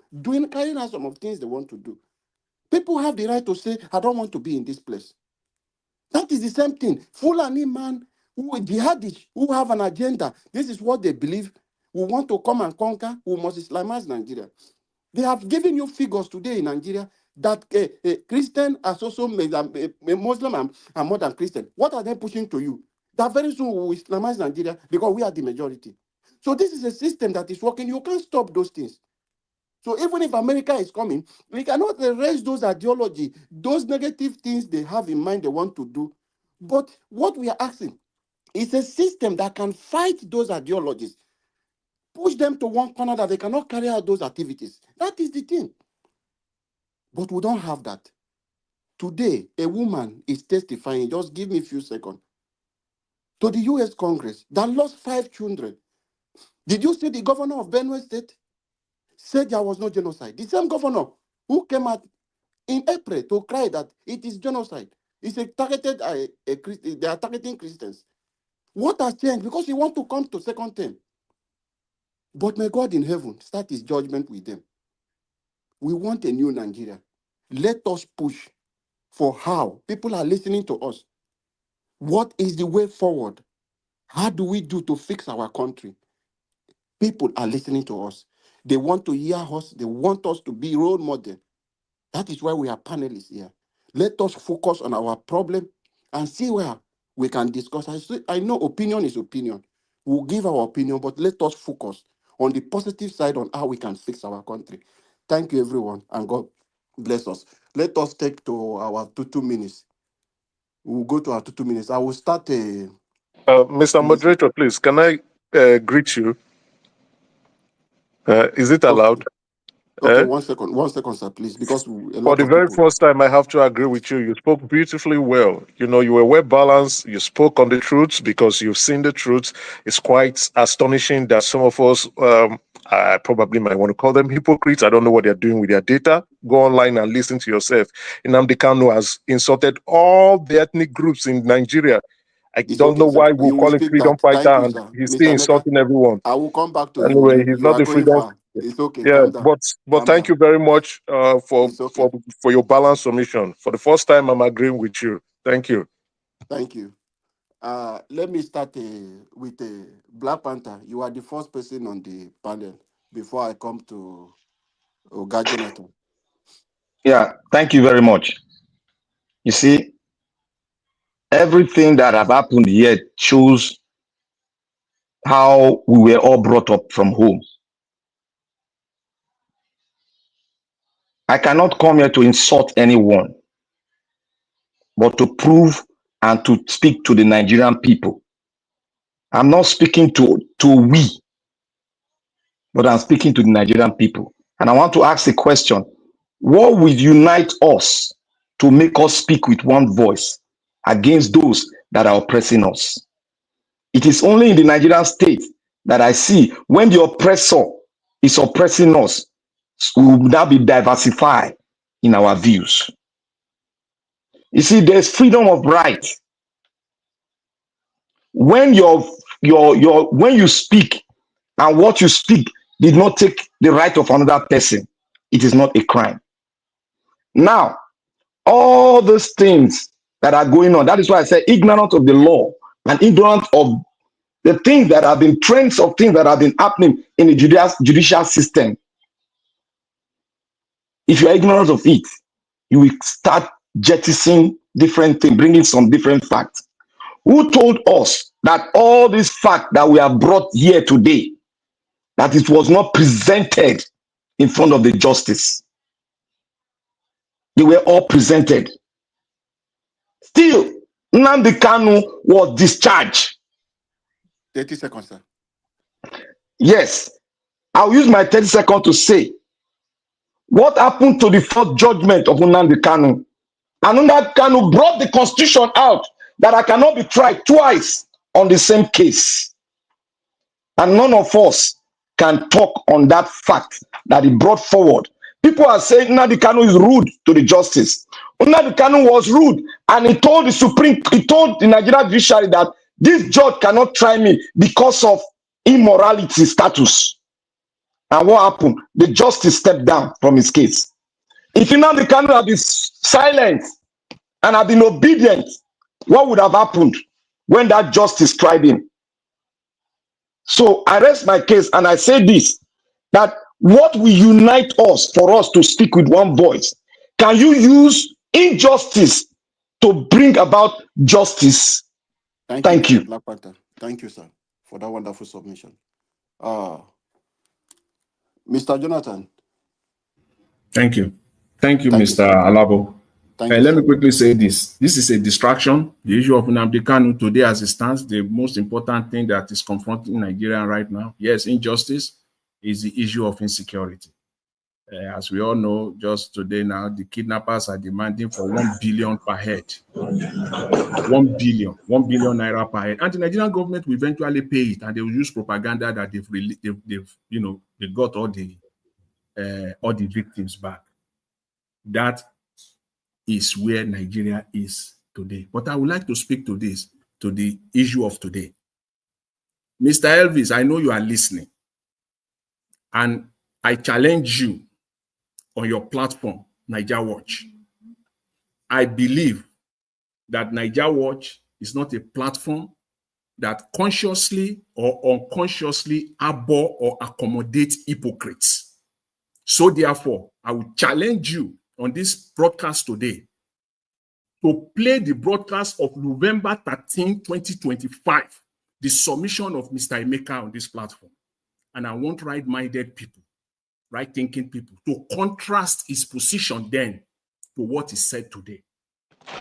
carrying out some of the things they want to do. People have the right to say, I don't want to be in this place. That is the same thing. Fulani man, jihadists, who have an agenda, this is what they believe, who want to come and conquer, who must Islamize Nigeria. They have given you figures today in Nigeria that Christian are also Muslim and more than Christian. What are they pushing to you? That very soon we will Islamize Nigeria because we are the majority. So this is a system that is working. You can't stop those things. So even if America is coming, we cannot erase those ideology, those negative things they have in mind they want to do. But what we are asking is a system that can fight those ideologies, push them to one corner that they cannot carry out those activities. That is the thing. But we don't have that. Today, a woman is testifying, just give me a few seconds, to the US Congress that lost 5 children. Did you see the governor of Benue State said there was no genocide? The same governor who came out in April to cry that it is genocide. It's a targeted, they are targeting Christians. What has changed? Because he want to come to second term. But may God in heaven start his judgment with them. We want a new Nigeria. Let us push for how people are listening to us. What is the way forward? How do we do to fix our country? People are listening to us. They want to hear us. They want us to be role model. That is why we are panelists here. Let us focus on our problem and see where we can discuss. I know opinion is opinion. We'll give our opinion, but let us focus on the positive side on how we can fix our country. Thank you, everyone, and God bless us. Let us take to our 2 minutes. We'll go to our 2 minutes. I will start a. Mr. Moderator, please, can I greet you? Is it allowed? Okay, 1 second. 1 second, sir, please, because a For lot the of very people. first time, I have to agree with you. You spoke beautifully well. You know, you were well balanced. You spoke on the truths because you've seen the truths. It's quite astonishing that some of us, I probably might want to call them hypocrites. I don't know what they're doing with their data. Go online and listen to yourself. Nnamdi Kanu has insulted all the ethnic groups in Nigeria. I It's don't okay, know sir. why we'll You will call him speak freedom that. fighter Thank you, and sir. he's still Mr. Neka, insulting everyone. I will come back to you. Anyway, You he's you not are the going freedom. far. It's okay. Yeah, Calm down. but Calm thank down. you very much for It's okay. your balanced submission. For the first time, I'm agreeing with you. Thank you. Thank you. Let me start with Black Panther. You are the first person on the panel before I come to Oga Jonathan. Yeah, thank you very much. You see, everything that have happened here shows how we were all brought up from home. I cannot come here to insult anyone, but to prove and to speak to the Nigerian people. I'm not speaking to we, but I'm speaking to the Nigerian people. And I want to ask a question. What will unite us to make us speak with one voice against those that are oppressing us? It is only in the Nigerian state that I see when the oppressor is oppressing us, we will now be diversified in our views. You see, there's freedom of right. When when you speak and what you speak did not take the right of another person, it is not a crime. Now, all those things that are going on, that is why I say ignorant of the law and ignorant of the things that have been trends of things that have been happening in the judicial system. If you are ignorant of it, you will start jettisoning different things, bringing some different facts. Who told us that all these facts that we have brought here today, that it was not presented in front of the justice? They were all presented. Still, Nnamdi Kanu was discharged. 30 seconds, sir. Yes, I'll use my 30 seconds to say, what happened to the first judgment of Nnamdi Kanu? And Nnamdi Kanu brought the constitution out that I cannot be tried twice on the same case. And none of us can talk on that fact that he brought forward. People are saying Nnamdi Kanu is rude to the justice. Nnamdi Kanu was rude, and he told the Nigerian judiciary that this judge cannot try me because of immorality status. And what happened? The justice stepped down from his case. If Nnamdi Kanu had been silent and had been obedient, what would have happened when that justice tried him? So I rest my case and I say this, that what will unite us for us to speak with one voice? Can you use injustice to bring about justice? Thank Mr. you. Black Panther. Thank you, sir, for that wonderful submission. Mr. Jonathan. Thank you. Thank you, Thank you, Mr. sir. Alabo. Thank you, Let me sir. quickly say this. This is a distraction. The issue of Nnamdi Kanu today as it stands, the most important thing that is confronting Nigeria right now, yes, injustice, is the issue of insecurity. As we all know, just today now, the kidnappers are demanding for 1 billion per head. 1 billion naira per head. And the Nigerian government will eventually pay it, and they will use propaganda that they got all the victims back. That is where Nigeria is today. But I would like to speak to the issue of today. Mr. Elvis, I know you are listening. And I challenge you on your platform, Naija Watch. I believe that Naija Watch is not a platform that consciously or unconsciously abhor or accommodate hypocrites. So therefore, I will challenge you on this broadcast today to play the broadcast of November 13, 2025, the submission of Mr. Emeka on this platform. And I want right-minded people, right-thinking people to contrast his position then to what is said today.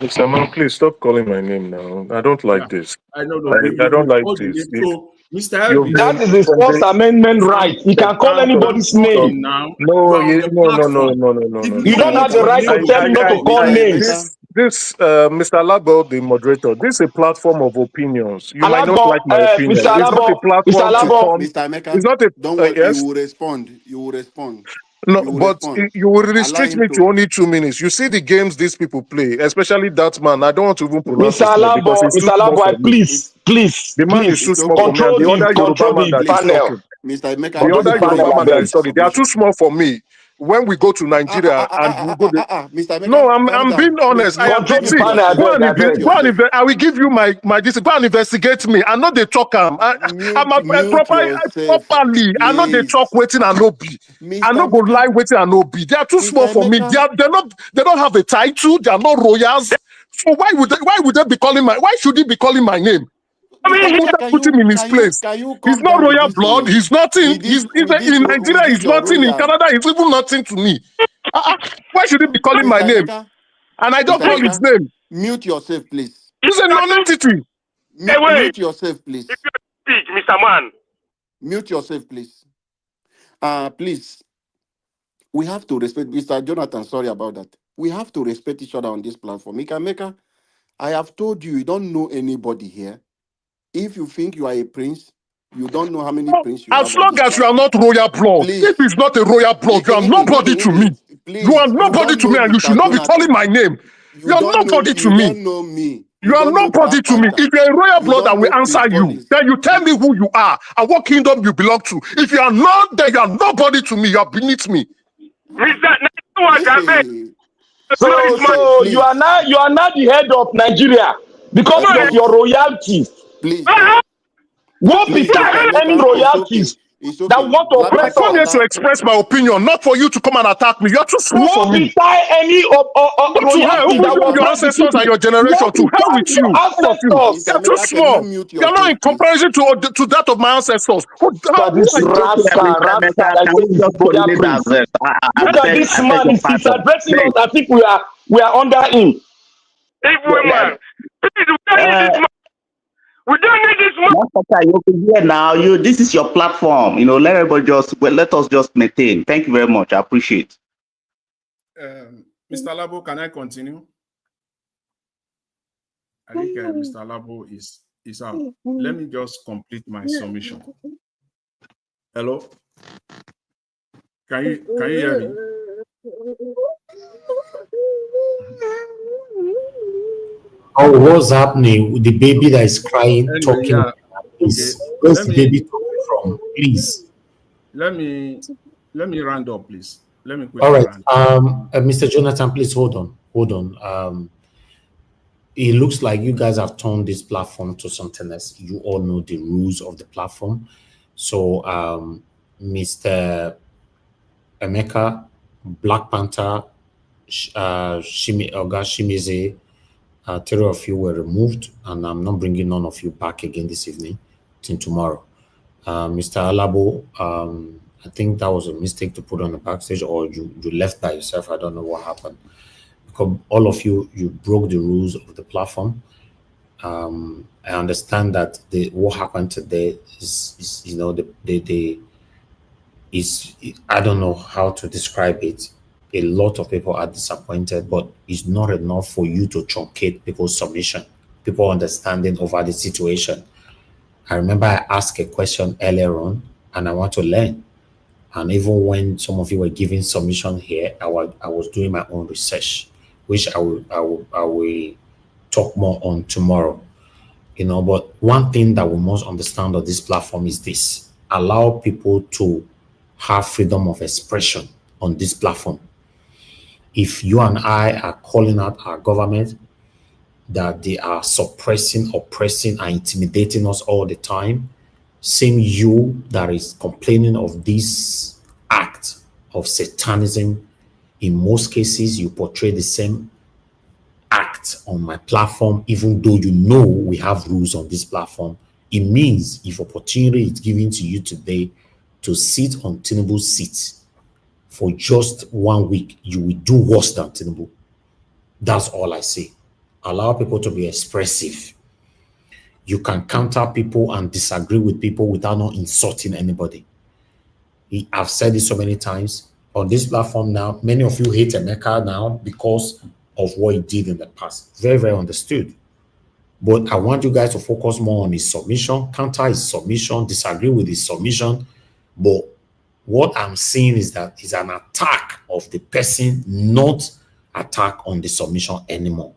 Mr. Man, please stop calling my name now. I don't like this. I don't know. I don't like this. So, Mr. Elvis, That is his First Amendment right. He can call anybody's name. Now, no. You don't have the right to tell him not to call names. This Mr. Labo, the moderator, this is a platform of opinions. You might not Alabo, like my opinion. Mr. It's not a Alabo, platform Mr. to Alabo. come. Mr. Emeka, It's not a don't worry, yes. you will respond. You will respond. No, You will but respond. you will Allow restrict him me to only 2 minutes. You see the games these people play, especially that man. I don't want to even pronounce his name because it's too small for me. please, The man is too small for me. And the other Yoruba man that is talking. Mr. Emeka, The other Yoruba man that is talking. They are too small for me. When we go to Nigeria and we go to Mr. Emeka, no, I'm being honest. I am see, go and I will give you my this. Go and investigate me. I know they talk. I'm a properly. I know they talk waiting and no be. I know go lie waiting and no be. They are too small for me. They don't have a title. They are not royals. So why would they be calling my? Why should he be calling my name? I mean, put him in his place. He's not royal blood. He's nothing. He's in Nigeria. He's nothing. In Canada, he's even nothing to me. Why should he be calling my name? And I don't call his name. Mute yourself, please. He's a non-entity. Mute yourself, please. Speak, Mr. Man. Mute yourself, please. Please. We have to respect Mr. Jonathan. Sorry about that. We have to respect each other on this platform. Mika, I have told you, you don't know anybody here. If you think you are a prince, you don't know how many princes you have. As long as you are not royal blood, if it's not a royal blood, you are nobody to me. You are nobody to me, and you should not be calling my name. You are nobody to me. You don't know me. You are nobody to me. If you're a royal blood, I will answer you. Then you tell me who you are and what kingdom you belong to. If you are not, then you are nobody to me. You are beneath me. So you are now the head of Nigeria because of your royalties. Please. Won't be any royalties that want to oppress us. I come here to express my opinion, not for you to come and attack me. You're too small for me. Won't be any royalties that will your ancestors and your generation to hell with you. You're too small. You're not in comparison to that of my ancestors. Look at this man. He's addressing us as if we are under him. We don't need this man. Now, this is your platform. Let us just maintain. Thank you very much. I appreciate. Mr. Labo, can I continue? I think Mr. Labo is out. Let me just complete my submission. Hello? Can you hear me? Oh, what's happening with the baby that is crying, talking? Yeah. Please, where's the baby talking from? Please. Let me round up, please. Let me quickly. All right. Mr. Jonathan, please hold on. It looks like you guys have turned this platform to something else. You all know the rules of the platform. So, Mr. Emeka, Black Panther, Shimize, 3 of you were removed, and I'm not bringing none of you back again this evening till tomorrow. Mr. Alabo, I think that was a mistake to put on the backstage, or you left by yourself. I don't know what happened. Because all of you broke the rules of the platform. I understand that what happened today is I don't know how to describe it. A lot of people are disappointed, but it's not enough for you to truncate people's submission, people understanding over the situation. I remember I asked a question earlier on, and I want to learn. And even when some of you were giving submission here, I was doing my own research, which I will talk more on tomorrow. But one thing that we must understand on this platform is this: allow people to have freedom of expression on this platform. If you and I are calling out our government that they are suppressing, oppressing, and intimidating us all the time, same you that is complaining of this act of satanism, in most cases, you portray the same act on my platform, even though you know we have rules on this platform. It means if opportunity is given to you today to sit on Tinubu's seat for just 1 week, you will do worse than Tinubu. That's all I say. Allow people to be expressive. You can counter people and disagree with people without not insulting anybody. I've said it so many times on this platform now. Many of you hate Emeka now because of what he did in the past. Very, very understood. But I want you guys to focus more on his submission, counter his submission, disagree with his submission. But what I'm seeing is that it's an attack of the person, not attack on the submission anymore.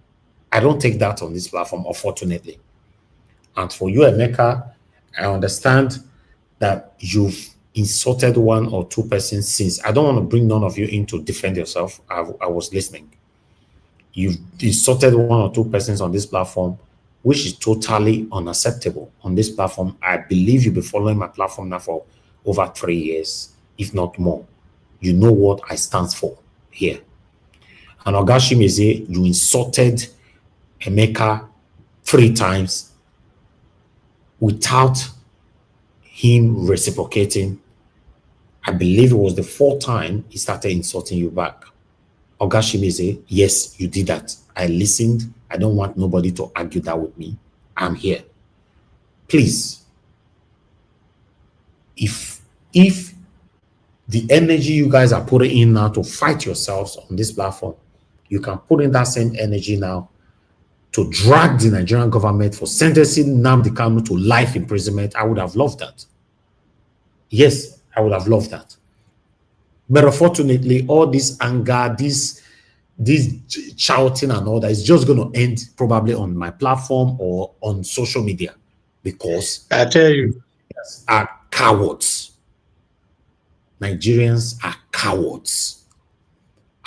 I don't take that on this platform, unfortunately. And for you, Emeka, I understand that you've insulted 1 or 2 persons since. I don't want to bring none of you in to defend yourself. I was listening. You've insulted 1 or 2 persons on this platform, which is totally unacceptable on this platform. I believe you've been following my platform now for over 3 years, if not more. You know what I stand for here. And Ogashimeze, you insulted Emeka 3 times without him reciprocating. I believe it was the 4th time he started insulting you back. Ogashimeze, yes, you did that. I listened. I don't want nobody to argue that with me. I'm here. Please, if the energy you guys are putting in now to fight yourselves on this platform, you can put in that same energy now to drag the Nigerian government for sentencing Nnamdi Kanu to life imprisonment. I would have loved that. Yes, I would have loved that. But unfortunately, all this anger, this shouting and all that is just going to end probably on my platform or on social media, because I tell you, are cowards. Nigerians are cowards.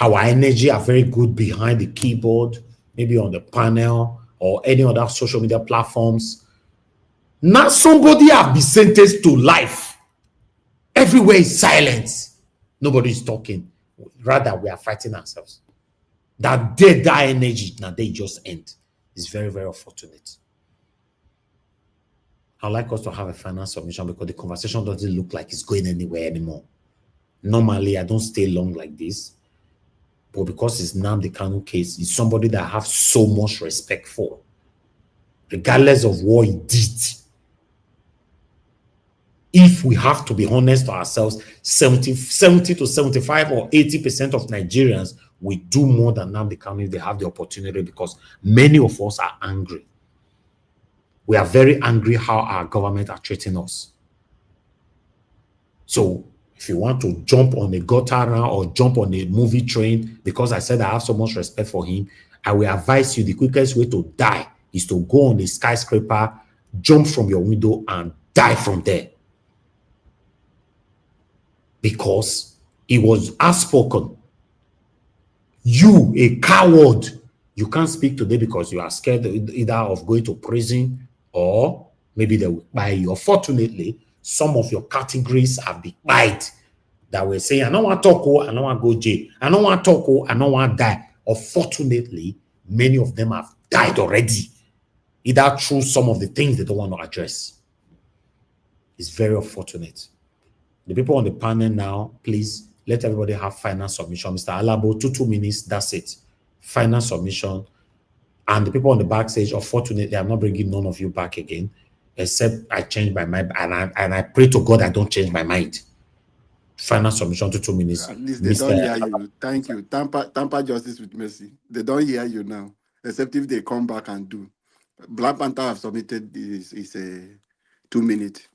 Our energy are very good behind the keyboard, maybe on the panel or any other social media platforms. Now somebody have been sentenced to life. Everywhere is silence. Nobody is talking. Rather, we are fighting ourselves. That dead, that energy, now they just end. It's very, very unfortunate. I'd like us to have a final submission because the conversation doesn't look like it's going anywhere anymore. Normally, I don't stay long like this. But because it's Nnamdi Kanu case, it's somebody that I have so much respect for. Regardless of what he did. If we have to be honest to ourselves, 70 to 75 or 80% of Nigerians will do more than Nnamdi Kanu if they have the opportunity, because many of us are angry. We are very angry how our government are treating us. So if you want to jump on a gutter now or jump on a movie train, because I said I have so much respect for him, I will advise you the quickest way to die is to go on a skyscraper, jump from your window and die from there. Because it was outspoken. You, a coward, you can't speak today because you are scared either of going to prison or maybe they will buy you. Unfortunately, some of your categories have been bite that were saying, I don't want to talk, I don't want to go jail, I don't want to talk, I don't want to die. Unfortunately, many of them have died already, either through some of the things they don't want to address. It's very unfortunate. The people on the panel now, please let everybody have final submission. Mr. Alabo, 2 minutes, that's it. Final submission. And the people on the backstage, unfortunately, I'm not bringing none of you back again, except I change my mind. And I pray to God I don't change my mind. Final submission to 2 minutes. At least they don't hear you. Thank you. Tamper justice with mercy. They don't hear you now, except if they come back and do. Black Panther have submitted is a 2 minute.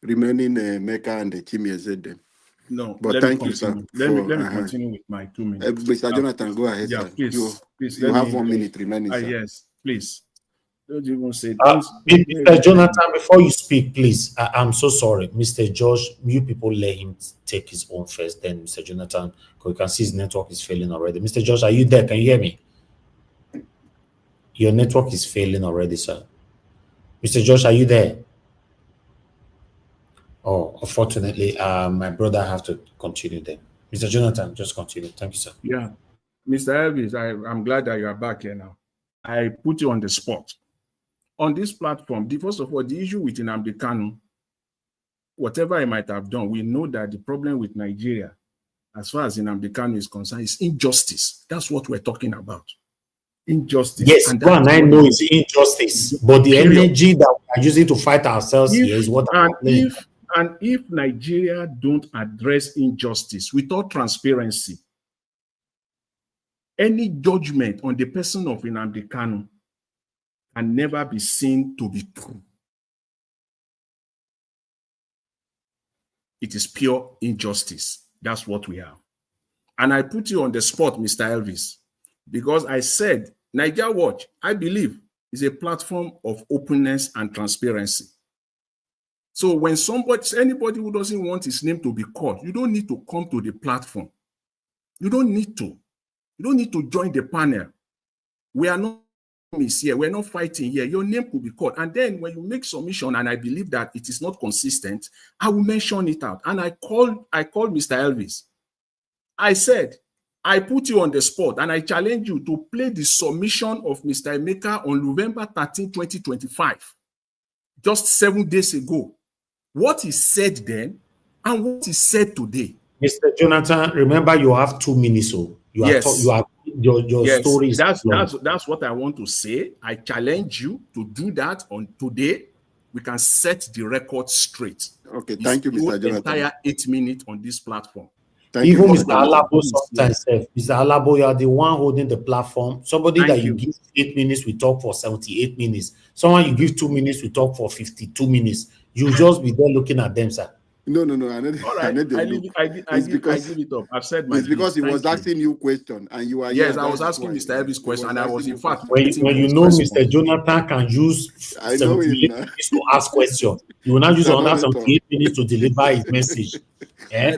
Remaining Mecca and the Chimieze them. No, but thank you, sir. Let me continue with my 2 minutes. Mr. Jonathan, go ahead, yeah, sir. Please, you have 1 minute remaining, sir. Yes, please. Don't even say. Mr. Jonathan, before you speak, please. I'm so sorry, Mr. Josh. You people let him take his own first, then Mr. Jonathan, because you can see his network is failing already. Mr. Josh, are you there? Can you hear me? Your network is failing already, sir. Mr. Josh, are you there? Oh, unfortunately, my brother have to continue then. Mr. Jonathan, just continue. Thank you, sir. Yeah. Mr. Elvis, I'm glad that you are back here now. I put you on the spot. On this platform, first of all, the issue with Nnamdi Kanu, whatever he might have done, we know that the problem with Nigeria, as far as Nnamdi Kanu is concerned, is injustice. That's what we're talking about. Injustice. Yes, and one I know is injustice, but the energy that we are using to fight ourselves here is what I'm saying. And if Nigeria don't address injustice without transparency, any judgment on the person of Nnamdi Kanu can never be seen to be true. It is pure injustice. That's what we have. And I put you on the spot, Mr. Elvis, because I said Naija Watch, I believe, is a platform of openness and transparency. So when anybody who doesn't want his name to be called, you don't need to come to the platform. You don't need to. You don't need to join the panel. We are not here. We're not fighting here. Your name could be called. And then when you make submission, and I believe that it is not consistent, I will mention it out. And I called Mr. Elvis. I said, I put you on the spot and I challenge you to play the submission of Mr. Emeka on November 13, 2025, just 7 days ago. What he said then and what he said today. Mr. Jonathan, remember you have 2 minutes. So your story is that's what I want to say. I challenge you to do that on today. We can set the record straight. Okay, thank you, Mr. Jonathan. Entire 8 minutes on this platform. Even Mr. Alabo sometimes says, Mr. Alabo, you are the one holding the platform. Somebody that you give 8 minutes, we talk for 78 minutes. Someone you give 2 minutes, we talk for 52 minutes. You just be there looking at them, sir. No. I need I give it up. I've said my It's because he was asking you a question and you are. Yes, I was asking Mr. Elvis' question, and I was in fact. When you know Mr. Jonathan can use 78 minutes to ask questions, you will not use another 78 minutes to deliver his message.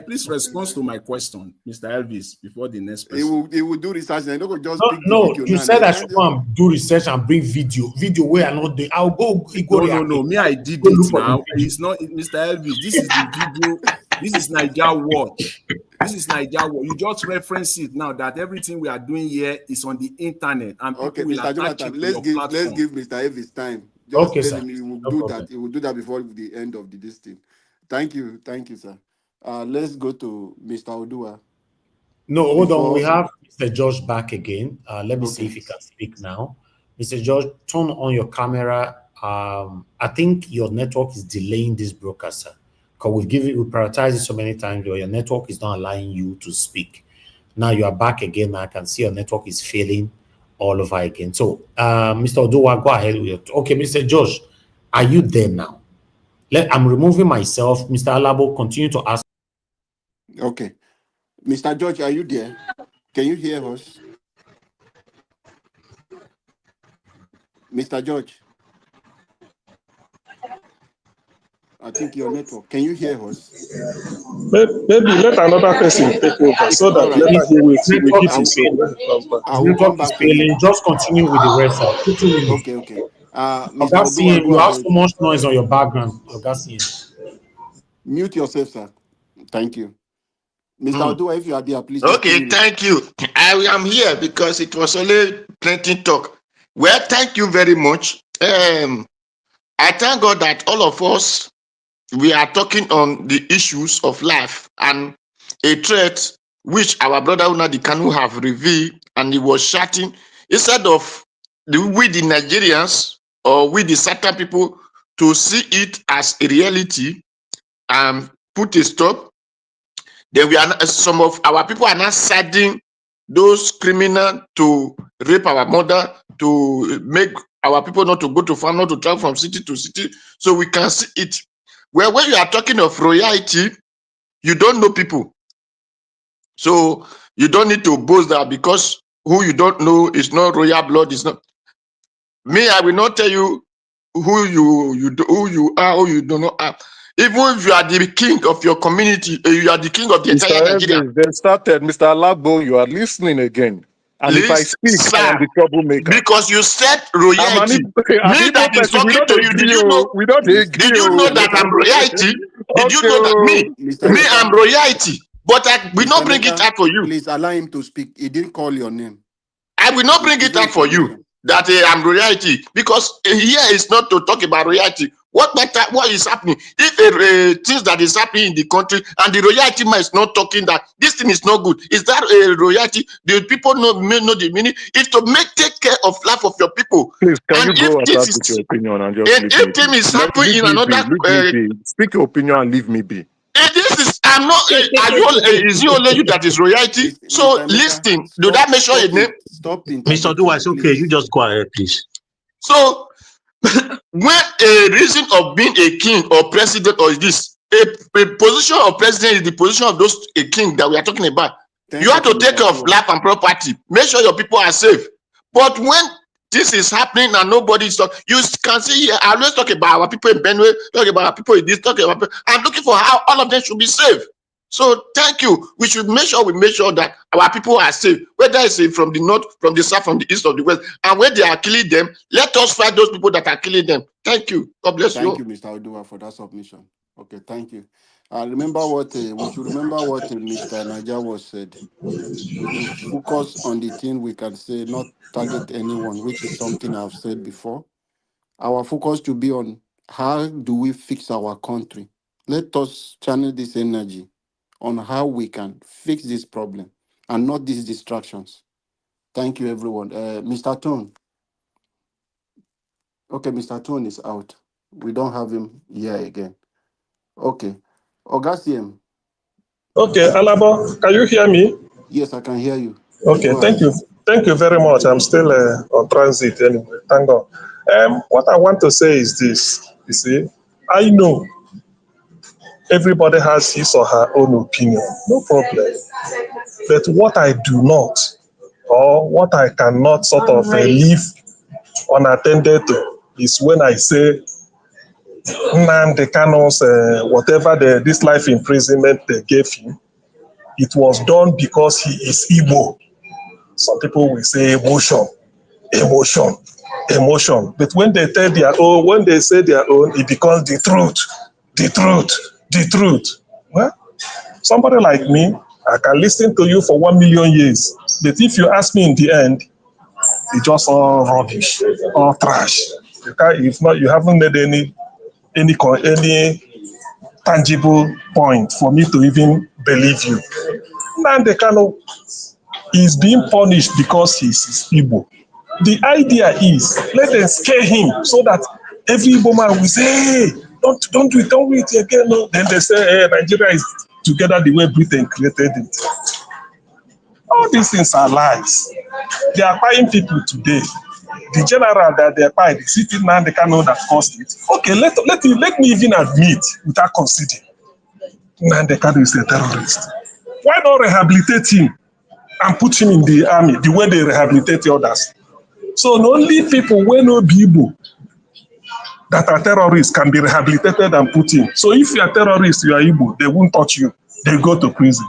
Please respond to my question, Mr. Elvis, before the next person. He will do research. No, you said I should go and do research and bring video we are not doing. I'll go. No, me, I did it now. It's not Mr. Elvis. This is the video. This is Naija Watch. This is Naija Watch. You just reference it now that everything we are doing here is on the internet, and people will attach it to your platform. Let's give Mr. Elvis time. Okay, sir. He will do that. He will do that before the end of this thing. Thank you, sir. Let's go to Mr. Odua. No, hold on. We have Mr. George back again. Let me see if he can speak now. Mr. George, turn on your camera. I think your network is delaying this broadcast, sir. Because we prioritize it so many times where your network is not allowing you to speak. Now you are back again. I can see your network is failing all over again. So, Mr. Odua, go ahead with it. Okay, Mr. George, are you there now? I'm removing myself. Mr. Alabo, continue to ask. Okay. Mr. George, are you there? Can you hear us? Mr. George? I think your network. Can you hear us? Maybe let another person take over so that later he will keep his network is failing. Just continue with the rest. Okay. Mr. you have so much noise on your background. Mute yourself, sir. Thank you. Mr. Odua, if you are there, please. Okay, thank you. I am here because it was only plenty talk. Well, thank you very much. I thank God that all of us, we are talking on the issues of life and a threat which our brother Nnamdi Kanu have revealed, and he was shouting instead of we the Nigerians or we the certain people to see it as a reality and put a stop. Then some of our people are not siding those criminals to rape our mother, to make our people not to go to farm, not to travel from city to city, so we can see it. Well, when you are talking of royalty, you don't know people. So you don't need to boast that because who you don't know is not royal blood, is not. Me, I will not tell you who you are, who you do not are. Even if you are the king of your community, you are the king of the entire Mr. Nigeria. Evans, they started. Mr. Alagbo, you are listening again. And if I Listen, speak, I am sir, the troublemaker. because you said I'm an royalty. Me Igbo that is person. We talking don't to you, did agree. you know? We don't agree. Did you know that I'm royalty? Did you Okay. know that me, I'm royalty? But I will Mr. not bring it Emeka, out for you. please allow him to speak. He didn't call your name. I will not bring It's it out for you information. that I'm royalty, because here is not to talk about royalty. What matter? What is happening? If things that is happening in the country and the royalty man is not talking that this thing is not good, is that a royalty? The people may know the meaning. It's to take care of life of your people. Please, can And you if go this ahead with is your opinion and just leave me if be? thing is happening Leave in me be. another, Leave me be. Speak your opinion and leave me be. this is I'm not. Are you? Is it only you that is royalty? So Mr. Emeka, listen. Do that mention a name? Stop Mr. interjecting, Dua, it's okay. please. You just go ahead, please. So when a reason of being a king or president or this, a position of president is the position of those a king that we are talking about. You have to take care of life and property. Make sure your people are safe. But when this is happening and nobody is talking, you can see here, I always talk about our people in Benue, talk about our people in this, talk about people. I'm looking for how all of them should be safe. So thank you. We should make sure that our people are safe, whether it's from the north, from the south, from the east, or the west. And when they are killing them, let us fight those people that are killing them. Thank you. God bless you. Thank you, Mr. Odua, for that submission. Okay, thank you. Remember what we should remember what Mr. Naija was said. We should focus on the thing we can say, not target anyone, which is something I've said before. Our focus should be on how do we fix our country. Let us channel this energy on how we can fix this problem and not these distractions. Thank you, everyone. Mr. Tone. Okay, Mr. Tone is out. We don't have him here again. Okay. Augustine. Okay, Alaba, can you hear me? Yes, I can hear you. Okay, Go thank ahead. you. Thank you very much. I'm still on transit anyway. Thank God. What I want to say is this. You see, I know everybody has his or her own opinion. No problem. But what I do not, or what I cannot sort of leave unattended to, is when I say Nnamdi Kanu's whatever this life imprisonment they gave him, it was done because he is Igbo. Some people will say emotion. But when they tell their own, when they say their own, it becomes the truth. Well, somebody like me, I can listen to you for 1,000,000 years. But if you ask me in the end, it's just all rubbish, all trash. If not, you haven't made any tangible point for me to even believe you. Nnamdi Kanu is being punished because he's Igbo. The idea is let them scare him so that every Igbo man will say, hey, don't do it again. No. Then they say, hey, Nigeria is together the way Britain created it. All these things are lies. They are buying people today. The general that they are buying, the city man, they cannot that caused it. Okay, let me even admit without conceding. Nnamdi Kanu is a terrorist. Why not rehabilitate him and put him in the army the way they rehabilitate the others? So the only people who know people that are terrorists can be rehabilitated and put in. So if you are terrorist, you are Igbo, they won't touch you. They go to prison.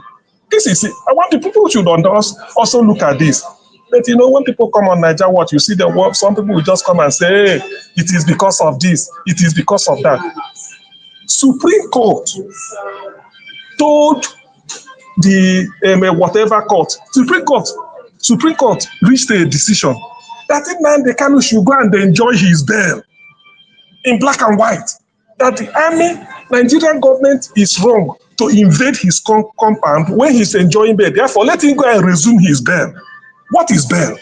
This is it. I want the people should also look at this. But you know, when people come on Naija Watch, you see the work, some people will just come and say, hey, it is because of this, it is because of that. Supreme Court told the whatever court, Supreme Court reached a decision that Nnamdi Kanu should go and enjoy his bail in black and white. That the army, Nigerian government is wrong to invade his compound when he's enjoying bail. Therefore, let him go and resume his bail. What is bail?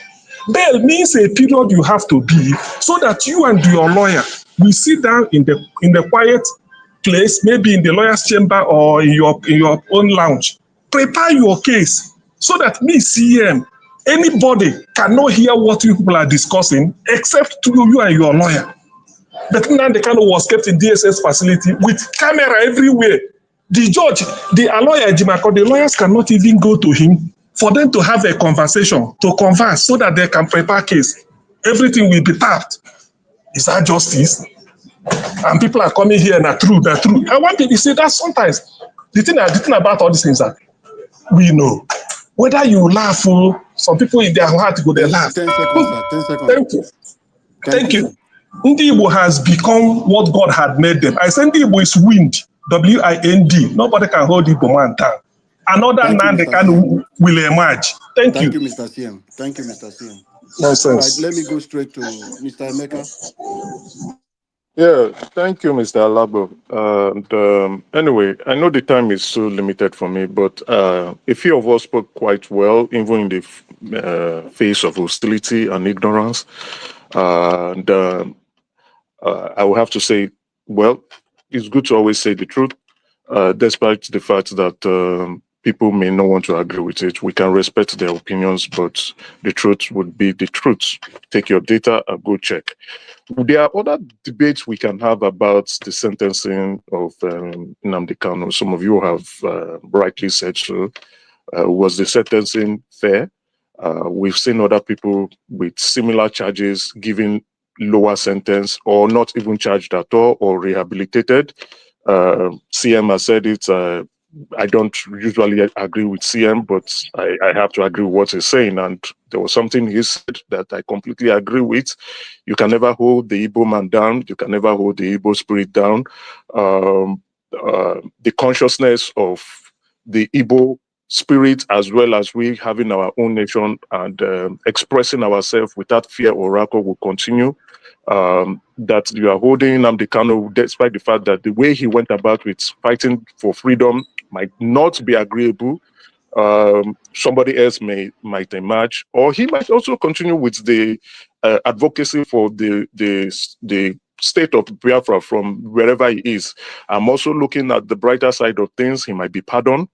Bail means a period you have to be so that you and your lawyer will sit down in the quiet place, maybe in the lawyer's chamber or in your own lounge. Prepare your case so that me, CM, anybody cannot hear what you people are discussing except through you and your lawyer. But Nnamdi Kanu was kept in DSS facility with camera everywhere. The judge, the lawyer, the lawyers cannot even go to him for them to have a conversation, to converse so that they can prepare case. everything will be tapped. Is that justice? And people are coming here, not true, not true. I want people to see that sometimes the thing about all these things that we know. Whether you laugh or some people in their heart go they laugh. 10 seconds, sir. 10 seconds. Thank you. Thank you. Sir. Ndi Igbo has become what God had made them. I say Ndi Igbo is wind, W-I-N-D. Nobody can hold Igbo man down. Another Nnamdi Kanu will emerge. Thank you. Thank you, Mr. CM. Thank you, Mr. CM. Nonsense. All right, let me go straight to Mr. Emeka. Yeah, thank you, Mr. Alabo. Anyway, I know the time is so limited for me, but a few of us spoke quite well, even in the face of hostility and ignorance. I will have to say, well, it's good to always say the truth, despite the fact that people may not want to agree with it. We can respect their opinions, but the truth would be the truth. Take your data and go check. There are other debates we can have about the sentencing of Nnamdi Kanu. Some of you have rightly said so. Was the sentencing fair? We've seen other people with similar charges given lower sentence or not even charged at all or rehabilitated. CM has said it. I don't usually agree with CM, but I have to agree with what he's saying. And there was something he said that I completely agree with. You can never hold the Igbo man down. You can never hold the Igbo spirit down. The consciousness of the Igbo spirit, as well as we having our own nation and expressing ourselves without fear or rancor, will continue. That you are holding Nnamdi Kanu, despite the fact that the way he went about with fighting for freedom might not be agreeable. Somebody else might emerge, or he might also continue with the advocacy for the state of Biafra from wherever he is. I'm also looking at the brighter side of things. He might be pardoned.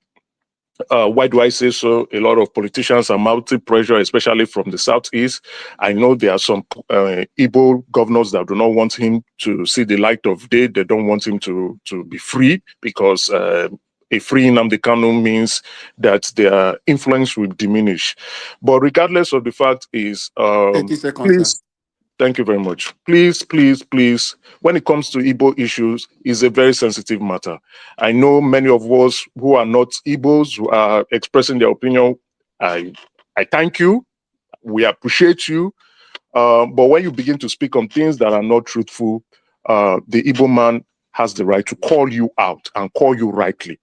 Why do I say so? A lot of politicians are mounting pressure, especially from the southeast. I know there are some Igbo governors that do not want him to see the light of day. They don't want him to be free, because a free Nnamdi Kanu means that their influence will diminish. But regardless of the fact is, 30 seconds, please, thank you very much. Please, please, please, when it comes to Igbo issues, it's a very sensitive matter. I know many of us who are not Igbos who are expressing their opinion. I thank you. We appreciate you. But when you begin to speak on things that are not truthful, the Igbo man has the right to call you out and call you rightly.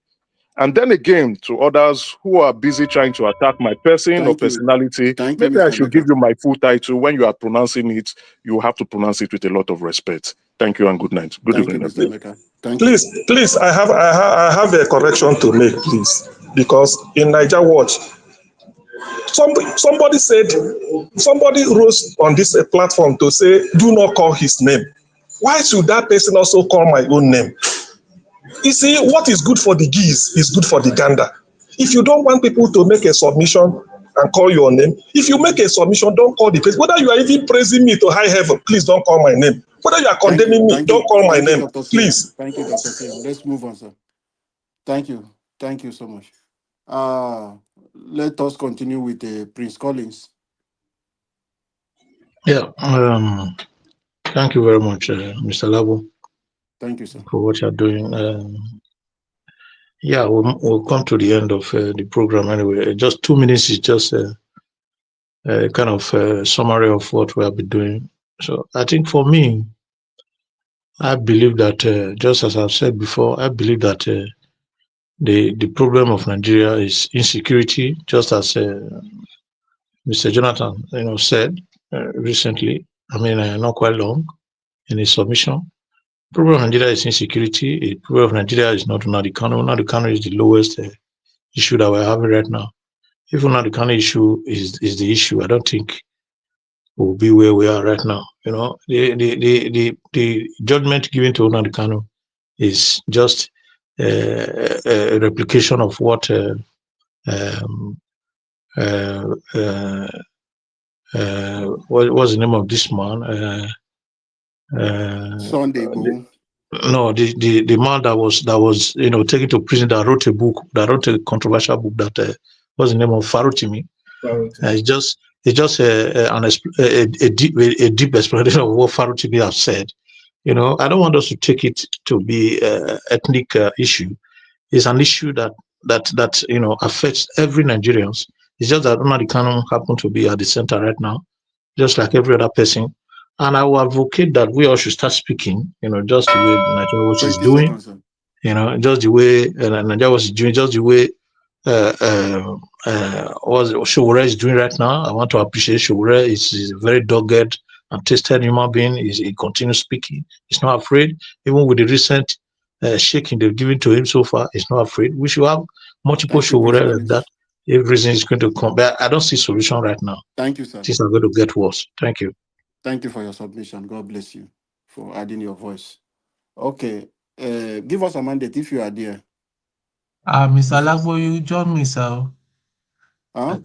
And then again, to others who are busy trying to attack my person or personality, maybe I should give you my full title. When you are pronouncing it, you have to pronounce it with a lot of respect. Thank you and good night. Good evening, everyone. Please, I have a correction to make, please, because in Naija Watch, somebody rose on this platform to say, do not call his name. Why should that person also call my own name? You see, what is good for the geese is good for the gander. If you don't want people to make a submission and call your name, if you make a submission, don't call the person. Whether you are even praising me to high heaven, please don't call my name. Whether you are condemning me, don't call my name, please. Thank you, Dr. CM. Let's move on, sir. Thank you. Thank you so much. Let us continue with Prince Collins. Yeah. Thank you very much, Mr. Labo. Thank you, sir, for what you're doing. Yeah, we'll come to the end of the program anyway. Just 2 minutes is just a kind of summary of what we have been doing. So I think for me, I believe that just as I've said before, I believe that the problem of Nigeria is insecurity, just as Mr. Jonathan, said recently. I mean, not quite long in his submission. The problem of Nigeria is insecurity. The problem of Nigeria is not Nnamdi Kanu. Nnamdi Kanu is the lowest issue that we're having right now. If Nnamdi Kanu issue is the issue, I don't think we'll be where we are right now. The judgment given to Nnamdi Kanu is just a replication of what what's the name of this man? Sunday Igboho. No, the man that was taken to prison, that wrote a controversial book that what's the name of Farutimi. It's just It's just a deep explanation of what Faru Tibi have said. You know, I don't want us to take it to be ethnic issue. It's an issue that you know affects every Nigerians. It's just that Nnamdi Kanu happen to be at the center right now, just like every other person. And I will advocate that we all should start speaking, you know, just the way Nigeria Watch is 20 doing, seconds, sir. you know, just the way Nigeria Watch is doing, just the way what Showore is doing right now. I want to appreciate Showore. He's a very dogged and tested human being. He continues speaking. He's not afraid. Even with the recent shaking they've given to him so far, he's not afraid. We should have multiple Thank you, Showore Prince like that. Promise. If reason is going to come, but I don't see solution right now. Thank you, sir. Things are going to get worse. Thank you. Thank you for your submission. God bless you for adding your voice. Okay. Give us a mandate if you are there. Mr. Lagbo, you join me, sir. Huh?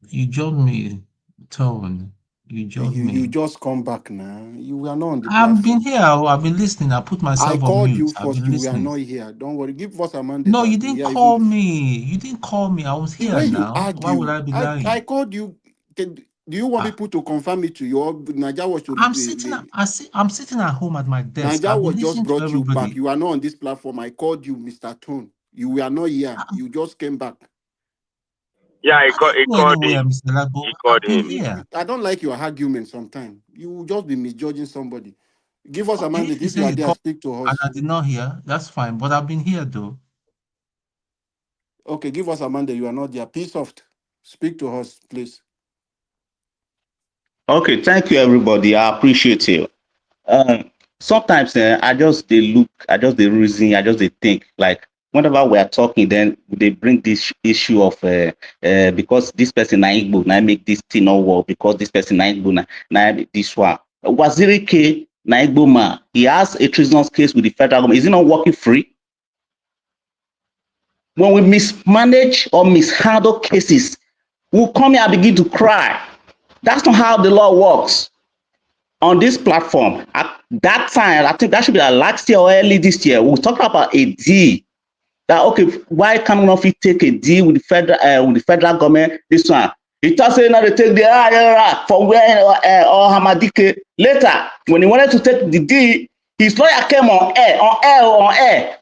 You join me, Tone. You join me. You just come back now. You were not on the I've been platform. here. I've been listening. I put I myself on called mute. you I've first. been You were listening. not here. Don't worry. Give us a mandate. No, you We didn't are call even me. You didn't call me. I was the here way you now. Why would argue. I be lying? I called you. Do you want people to confirm it to you? Or Naija was to I'm sitting at home at my desk. Naija I've been was just listening to brought you back. everybody. You are not on this platform. I called you, Mr. Tone. You were not here. You just came back. Yeah, he called Anywhere, him. Mr. Lagbo. He called I've been him. here. I don't like your argument sometimes. You will just be misjudging somebody. Give us a Okay, mandate. if you If you say are you there, called speak to and us. I did not hear, that's fine. But I've been here though. Okay, give us a mandate. You are not there. Peace soft. Speak to us, please. Okay, thank you, everybody. I appreciate you. Sometimes I just they look, I just they reason, I just they think like whenever we are talking, then they bring this issue of because this person na Igbo, na make this thing not work because this person na Igbo, na this one. Waziri K na Igbo man, he has a treasonous case with the federal government. Is he not working free? When we mismanage or mishandle cases, we'll come here and begin to cry. That's not how the law works. On this platform, at that time, I think that should be like last year or early this year, we talked about a deal. That okay, why can't we not take a deal with the federal government? This one, he thought saying now they take the from where or Hamadike. Later, when he wanted to take the deal, his lawyer came on air.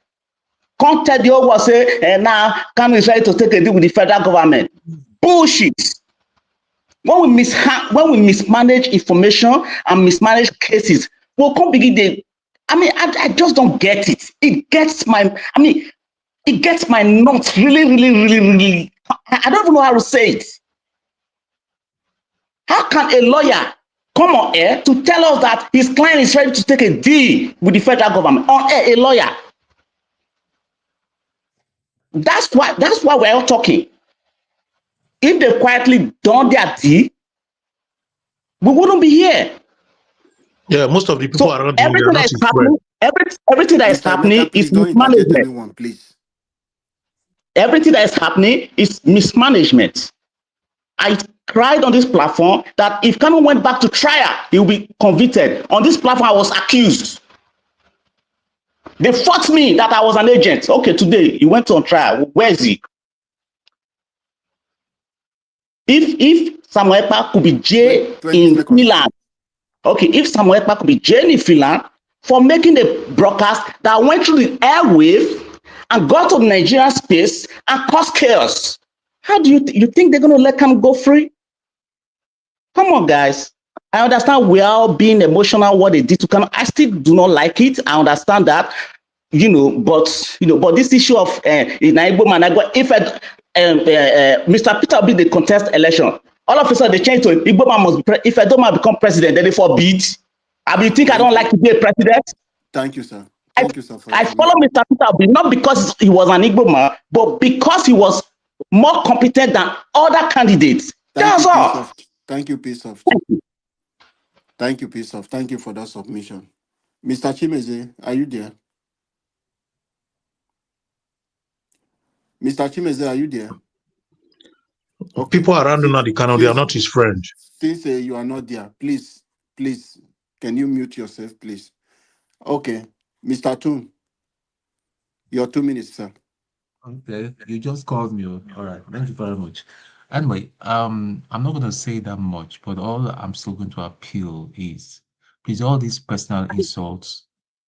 Can't tell the whole world say, now Kanu is ready to take a deal with the federal government. Bullshit. When we mismanage information and mismanage cases, we'll come begin the. I just don't get it. It gets my nuts really. I don't even know how to say it. How can a lawyer come on air to tell us that his client is ready to take a deal with the federal government? On air, a lawyer. That's why we're all talking. If they quietly done their deal, we wouldn't be here. Yeah, most of the people around him, they are Everything not that is his friend. happening, everything that is Mr. Emeka, happening please is don't interject mismanagement. anyone, please. Everything that is happening is mismanagement. I cried on this platform that if Kanu went back to trial, he will be convicted. On this platform, I was accused. They fought me that I was an agent. Okay, today he went on trial. Where is he? If Samuel Ekpa could be jailed in Finland, okay, if Samuel Ekpa could be jailed in Finland for making a broadcast that went through the airwave and got to the Nigerian space and caused chaos, how do you think they're going to let him go free? Come on, guys. I understand we are all being emotional what they did to Kanu. I still do not like it. I understand that, but this issue of Igbo man, if Mr. Peter Obi they contest election, all of a sudden they change to Igbo man must be if Igbo man become president, then they forbid. You think I don't like to be a president? Thank you, sir. Thank you, sir. I follow Mr. Peter Obi not because he was an Igbo man, but because he was more competent than other candidates. That's all. Thank you, Peace Soft. Thank you, Peace Soft. Thank you for that submission. Mr. Chimeze, are you there? Mr. Chimeze, are you there? Okay. People around Nnamdi Kanu, they are not his friend. Since you are not there, please, can you mute yourself, please? Okay. Mr. Toon, your 2 minutes, sir. Okay, you just called me. All right, thank you very much. Anyway, I'm not going to say that much, but all I'm still going to appeal is, please, all these personal insults,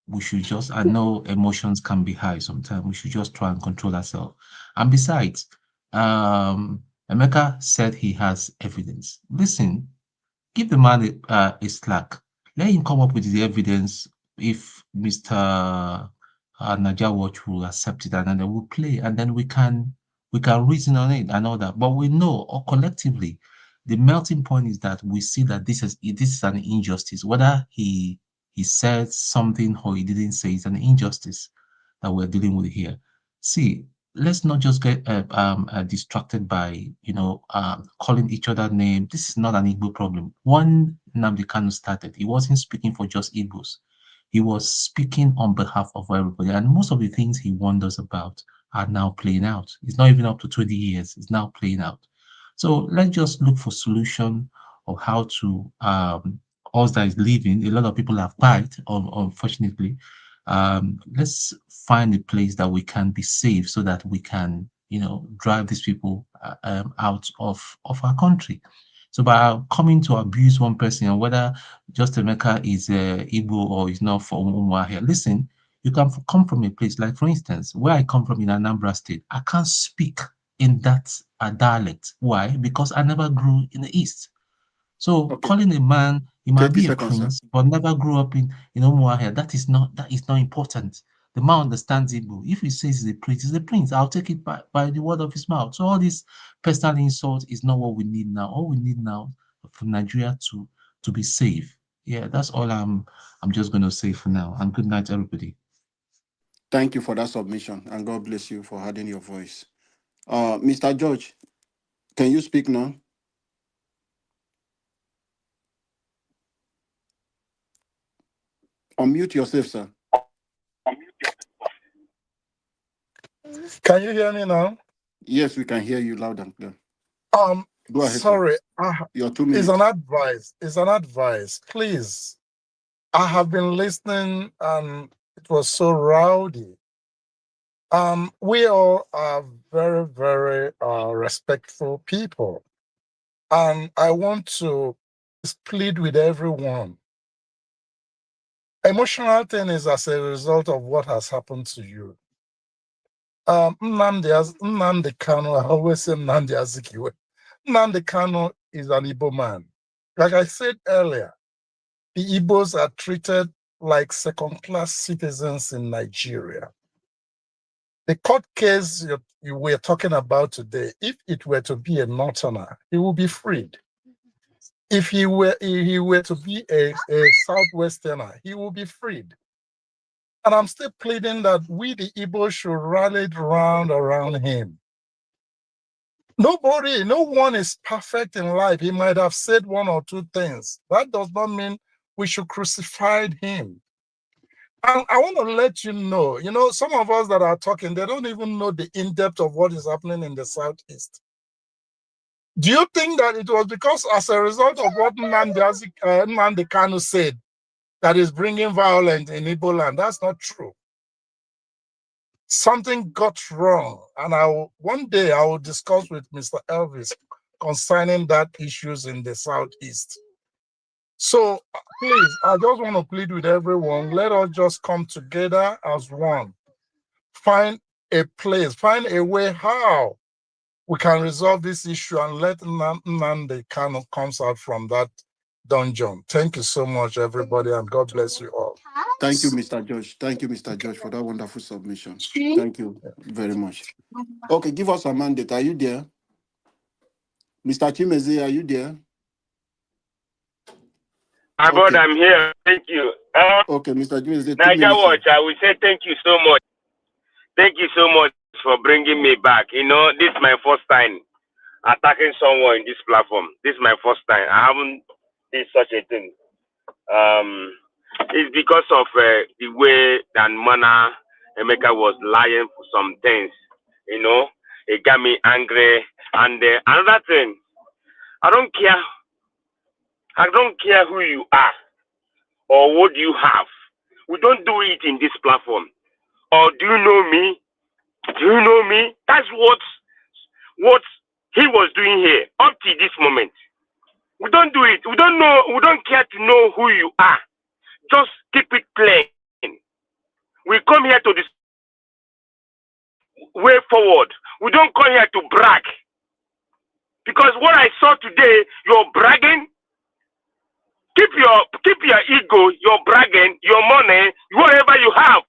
we should just, I know emotions can be high sometimes, we should just try and control ourselves. And besides, Emeka said he has evidence. Listen, give the man a slack. Let him come up with the evidence if Mr. Naija Watch will accept it, and then we'll play, and then we can reason on it and all that. But we know, or collectively, the melting point is that we see that this is an injustice. Whether he said something or he didn't say, it's an injustice that we're dealing with here. See, let's not just get distracted by calling each other names. This is not an Igbo problem. When Nnamdi Kanu started, he wasn't speaking for just Igbos. He was speaking on behalf of everybody, and most of the things he warned us about are now playing out. It's not even up to 20 years. It's now playing out. So let's just look for solution of how to us that is living. A lot of people have died, unfortunately. Let's find a place that we can be safe so that we can, drive these people out of our country. So by coming to abuse one person, and whether just Emeka is Igbo or is not from Umuahia, listen, you can come from a place like, for instance, where I come from in Anambra State, I can't speak in that dialect. Why? Because I never grew in the East. So calling a man, he might be a prince, but never grew up in Umuahia. That is not important. The man understands Igbo. If he says he's a prince. I'll take it by the word of his mouth. So all this personal insult is not what we need now. All we need now for Nigeria to be safe. Yeah, that's all I'm just going to say for now. And good night, everybody. Thank you for that submission, and God bless you for adding your voice. Mr. George, can you speak now? Unmute yourself, sir. Can you hear me now? Yes, we can hear you loud and clear. Go ahead, sorry. Your 2 minutes. It's an advice. Please. I have been listening and it was so rowdy. We all are very, very respectful people. And I want to plead with everyone. Emotional thing is as a result of what has happened to you. Nnamdi Kanu, I always say Nnamdi Azikiwe. Nnamdi Kanu is an Igbo man. Like I said earlier, the Igbos are treated like second-class citizens in Nigeria. The court case you were talking about today, if it were to be a northerner, he will be freed. If he were to be a southwesterner, he will be freed. And I'm still pleading that we, the Igbo, should rally around him. No one is perfect in life. He might have said one or two things. That does not mean we should crucify him. And I want to let you know, some of us that are talking, they don't even know the in-depth of what is happening in the Southeast. Do you think that it was because as a result of what Nnamdi Kanu said that is bringing violence in Igbo land? That's not true. Something got wrong. And one day I will discuss with Mr. Elvis concerning that issues in the Southeast. So please, I just want to plead with everyone. Let us just come together as one. Find a place, find a way how we can resolve this issue and let Nnamdi Kanu comes out from that dungeon. Thank you so much, everybody, and God bless you all. Thank you, Mr. George. Thank you, Mr. George, for that wonderful submission. Thank you very much. Okay, give us a mandate. Are you there? Mr. Chimeze, are you there? My brother, I'm here. Thank you. Okay, Mr. Chimeze. Naija Watch, I will say thank you so much. Thank you so much for bringing me back. This is my first time attacking someone in this platform. This is my first time. I haven't did such a thing. It's because of the way that Mana Emeka was lying for some things. It got me angry. And another thing, I don't care who you are or what you have. We don't do it in this platform. Or do you know me? Do you know me? That's what he was doing here up to this moment. We don't do it. We don't know. We don't care to know who you are. Just keep it plain. We come here to this way forward. We don't come here to brag. Because what I saw today, you're bragging. Keep your ego, your bragging, your money, whatever you have,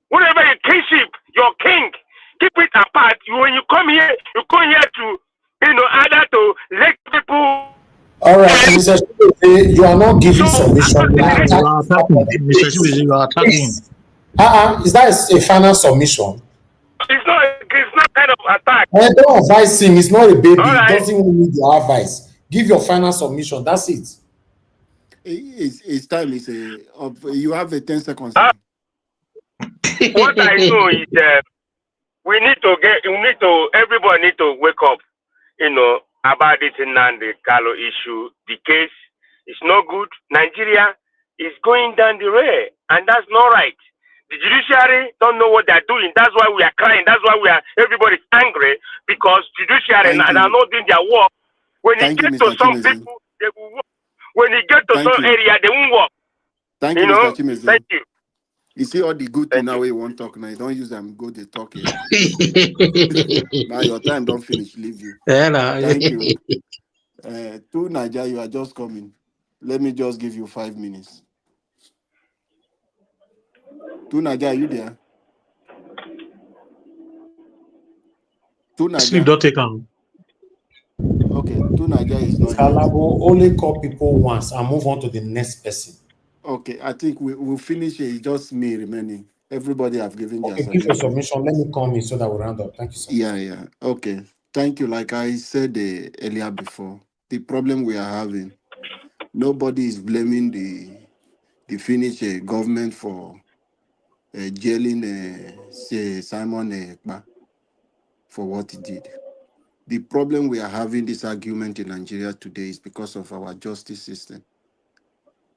whatever your kingship, your king. Keep it apart. When you come here to, either to let people. All right, Mr. Shibeze, you are not giving submission. You are You are attacking attacking, somebody. Mr. Shibezi, you are attacking. Is that a final submission? It's not kind of attack. Don't advise him. He's not a baby. All right. He doesn't even need your advice. Give your final submission. That's it. His time is you have a 10 seconds. What I know is everybody need to wake up, about this Nnamdi Kanu issue. The case is not good. Nigeria is going down the rail, and that's not right. The judiciary don't know what they're doing. That's why we are crying. That's why everybody's angry, because judiciary are not doing their work. When you get to some people, they will work. When you get to some area, they won't work. Thank you, Mr. Chimeze. Thank you. You see all the good thing now we won't talk now. You don't use them, go they talk here. Now your time don't finish, leave you. Thank you. To Naija, you are just coming. Let me just give you 5 minutes. To Naija, are you there? To Naija. Sleep don't take on. Okay, to Naija is not. Kalabo, only call people once and move on to the next person. Okay, I think we'll finish here. It's just me remaining. Everybody have given their give your submission. Let me come in so that we'll round up. Thank you, sir. Yeah. Okay. Thank you. Like I said earlier before, the problem we are having, nobody is blaming the Finnish government for jailing Simon Ekpa for what he did. The problem we are having this argument in Nigeria today is because of our justice system.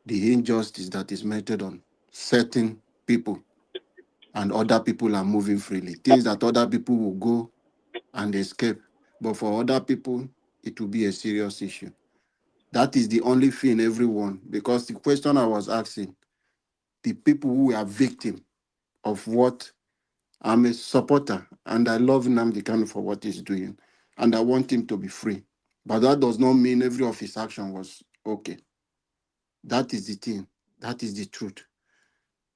The injustice that is meted on certain people, and other people are moving freely. Things that other people will go and escape. But for other people, it will be a serious issue. That is the only thing, everyone, because the question I was asking, the people who are victims of what, I'm a supporter, and I love Nnamdi Kanu for what he's doing, and I want him to be free. But that does not mean every of his action was okay. That is the thing. That is the truth.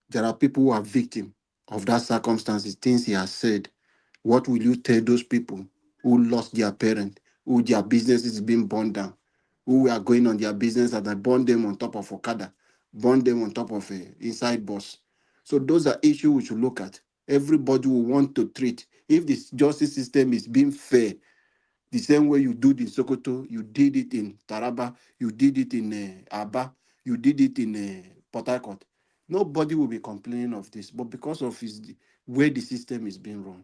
There are people who are victims of that circumstances, things he has said. What will you tell those people who lost their parent, who their business is being burned down, who are going on their business and they burn them on top of Okada, burn them on top of a inside bus? So those are issues we should look at. Everybody will want to treat. If the justice system is being fair, the same way you do it in Sokoto, you did it in Taraba, you did it in Aba, you did it in Port Harcourt, nobody will be complaining of this. But because of the way the system is being run,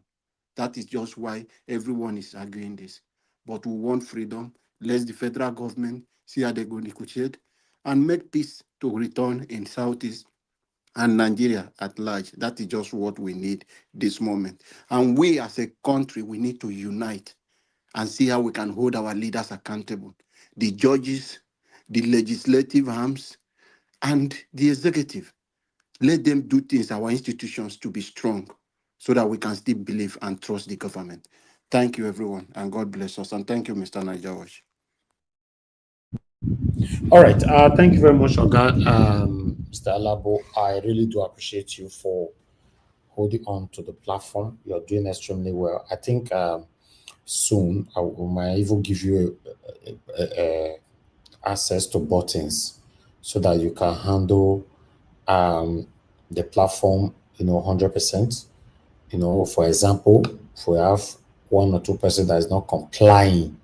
that is just why everyone is arguing this. But we want freedom. Let the federal government see how they go negotiate and make peace to return in Southeast and Nigeria at large. That is just what we need this moment. And we as a country, we need to unite and see how we can hold our leaders accountable. The judges, the legislative arms, and the executive. Let them do things, our institutions, to be strong so that we can still believe and trust the government. Thank you, everyone, and God bless us. And thank you, Mr. Naija. All right. Thank you very much, Oga. Mr. Alabo, I really do appreciate you for holding on to the platform. You're doing extremely well. I think soon I might even give you access to buttons so that you can handle the platform, 100%. For example, if we have one or two person that is not complying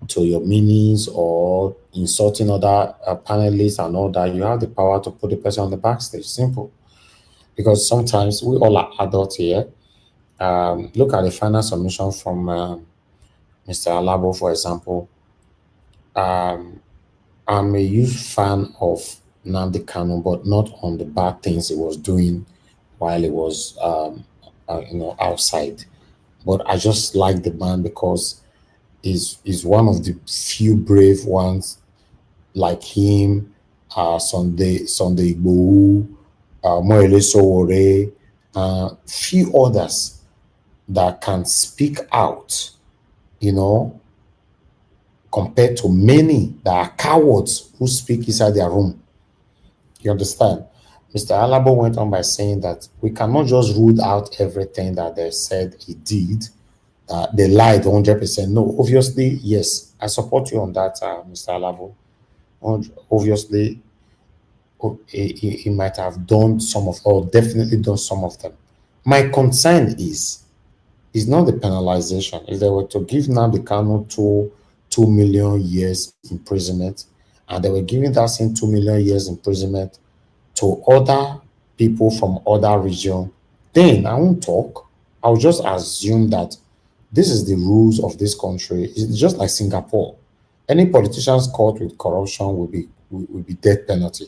to your meanings or insulting other panelists and all that, you have the power to put the person on the backstage. Simple. Because sometimes we all are adults here. Look at the final submission from Mr. Alabo, for example. I'm a huge fan of Nnamdi Kanu, but not on the bad things he was doing while he was, outside. But I just like the man because is one of the few brave ones like him, Sunday Igbohu, Moele Sowore, few others that can speak out, you know, compared to many that are cowards who speak inside their room. You understand? Mr. Alabo went on by saying that we cannot just rule out everything that they said he did. They lied 100%. No, obviously, yes, I support you on that, Mr. Alabo. Obviously, he might have done some of, or definitely done some of them. My concern is not the penalization. If they were to give Nnamdi Kanu 2 million years imprisonment, and they were giving that same 2 million years imprisonment to other people from other regions, then I won't talk. I'll just assume that this is the rules of this country. It's just like Singapore. Any politicians caught with corruption will be death penalty.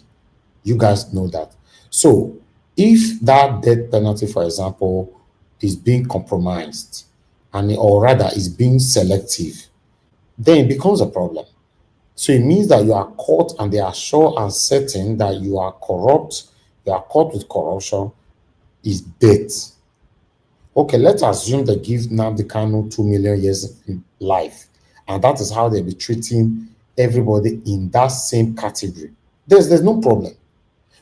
You guys know that. So if that death penalty, for example, is being compromised, or rather is being selective, then it becomes a problem. So it means that you are caught and they are sure and certain that you are corrupt, you are caught with corruption, is death. Okay, let's assume they give Nnamdi Kanu 2 million years in life, and that is how they'll be treating everybody in that same category. There's no problem.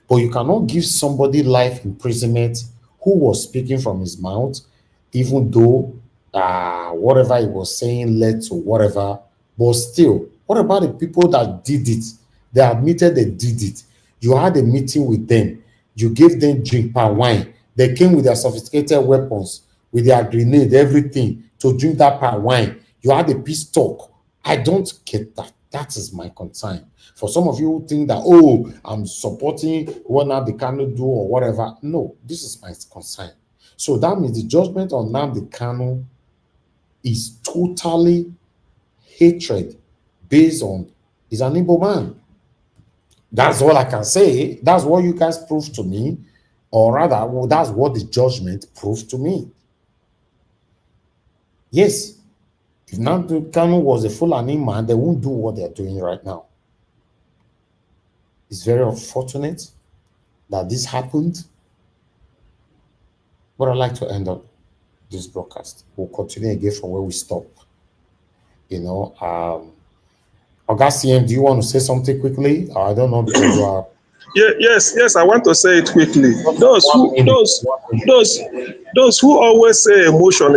But you cannot give somebody life imprisonment who was speaking from his mouth, even though whatever he was saying led to whatever. But still, what about the people that did it? They admitted they did it. You had a meeting with them. You gave them drink and wine. They came with their sophisticated weapons, with their grenade, everything, to drink that palm wine. You had a peace talk. I don't get that. That is my concern. For some of you who think that, oh, I'm supporting what Nnamdi Kanu do or whatever. No, this is my concern. So that means the judgment on Nnamdi Kanu is totally hatred based on he's an Igbo man. That's all I can say. That's what you guys proved to me. Or rather, well, that's what the judgment proved to me. Yes, if Nnamdi Kanu was a Fulani man, they won't do what they're doing right now. It's very unfortunate that this happened. But I'd like to end up this broadcast. We'll continue again from where we stopped. You know, Augustine, do you want to say something quickly? I don't know because you are. Yes, I want to say it quickly. Those who always say emotion,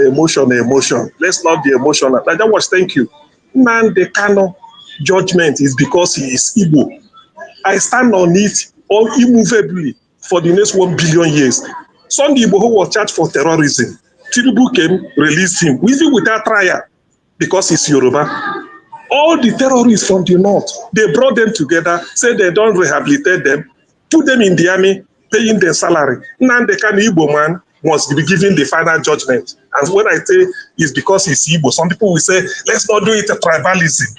let's not be emotional. Naija was, thank you. Nnamdi Kanu judgment is because he is Igbo. I stand on it immovably for the next 1 billion years. Sunday Igbo who was charged for terrorism, Tinubu came, released him, even without trial, because he's Yoruba. All the terrorists from the north, they brought them together, said they don't rehabilitate them, put them in the army, paying their salary. Nnamdi Kanu Igbo man must be given the final judgment. And when I say it's because he's Igbo, some people will say, let's not do it a tribalism.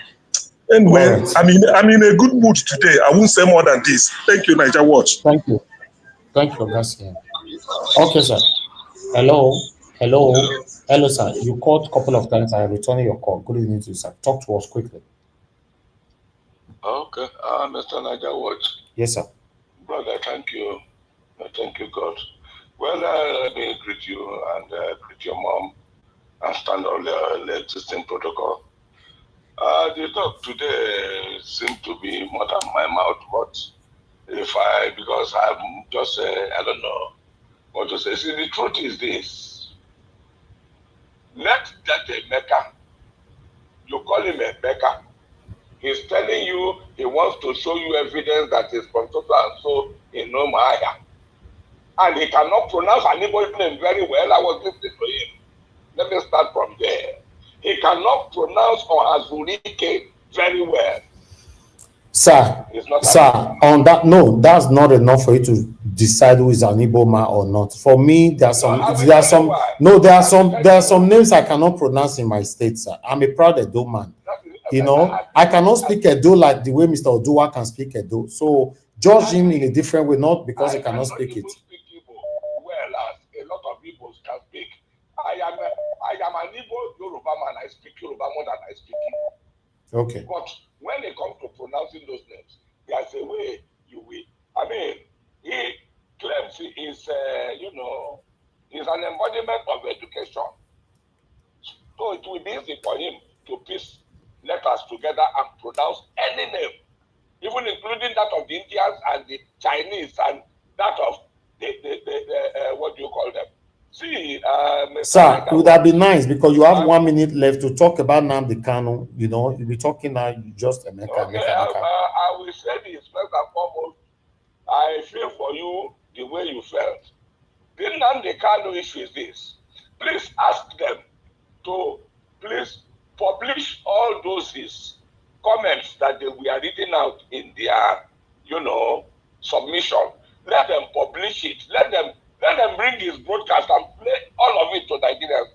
Anyway, right. I'm in a good mood today. I won't say more than this. Thank you, Naija Watch. Thank you. Thank you, Garcia. Okay, sir. Hello, sir. You called a couple of times. I returned your call. Good evening to you, sir. Talk to us quickly. Okay, Mr. Naija Watch. Yes, sir. Brother, thank you. Thank you, God. Well, let me greet you and greet your mom and stand on the existing protocol. The talk today seems to be more than my mouth, but because I'm just, I don't know what to say. See, the truth is this. Let that a Mecca, you call him a Mecca. He's telling you he wants to show you evidence that is from so and so in Nomaya. And he cannot pronounce anybody's name very well. I was listening to him. Let me start from there. He cannot pronounce Ohazurike very well. Sir, on that, no, that's not enough for you to decide who is an Igbo man or not. For me, there are some names I cannot pronounce in my state, sir. I'm a proud Edo man. You know, I cannot speak Edo like the way Mr. Oduwa can speak Edo. So judge him in a different way, not because he cannot speak it. Well, as a lot of people can speak. I am am an Igbo Yoruba man. I speak Yoruba more than I speak Igbo. Okay. But when it comes to pronouncing those names, there's a way you will. I mean, he claims he is, is an embodiment of education. So it will be easy for him to piece letters together and pronounce any name, even including that of the Indians and the Chinese and that of the what do you call them? See, sir, it would have been nice because you have 1 minute left to talk about Nnamdi Kanu. You know, you'll be talking now. You just Okay, I will say this first and foremost. I feel for you the way you felt. The Nnamdi Kanu issue is this. Please ask them to please publish all those his comments that they were written out in their, submission. Let them publish it. Let them bring his broadcast and play all of it to Nigerians.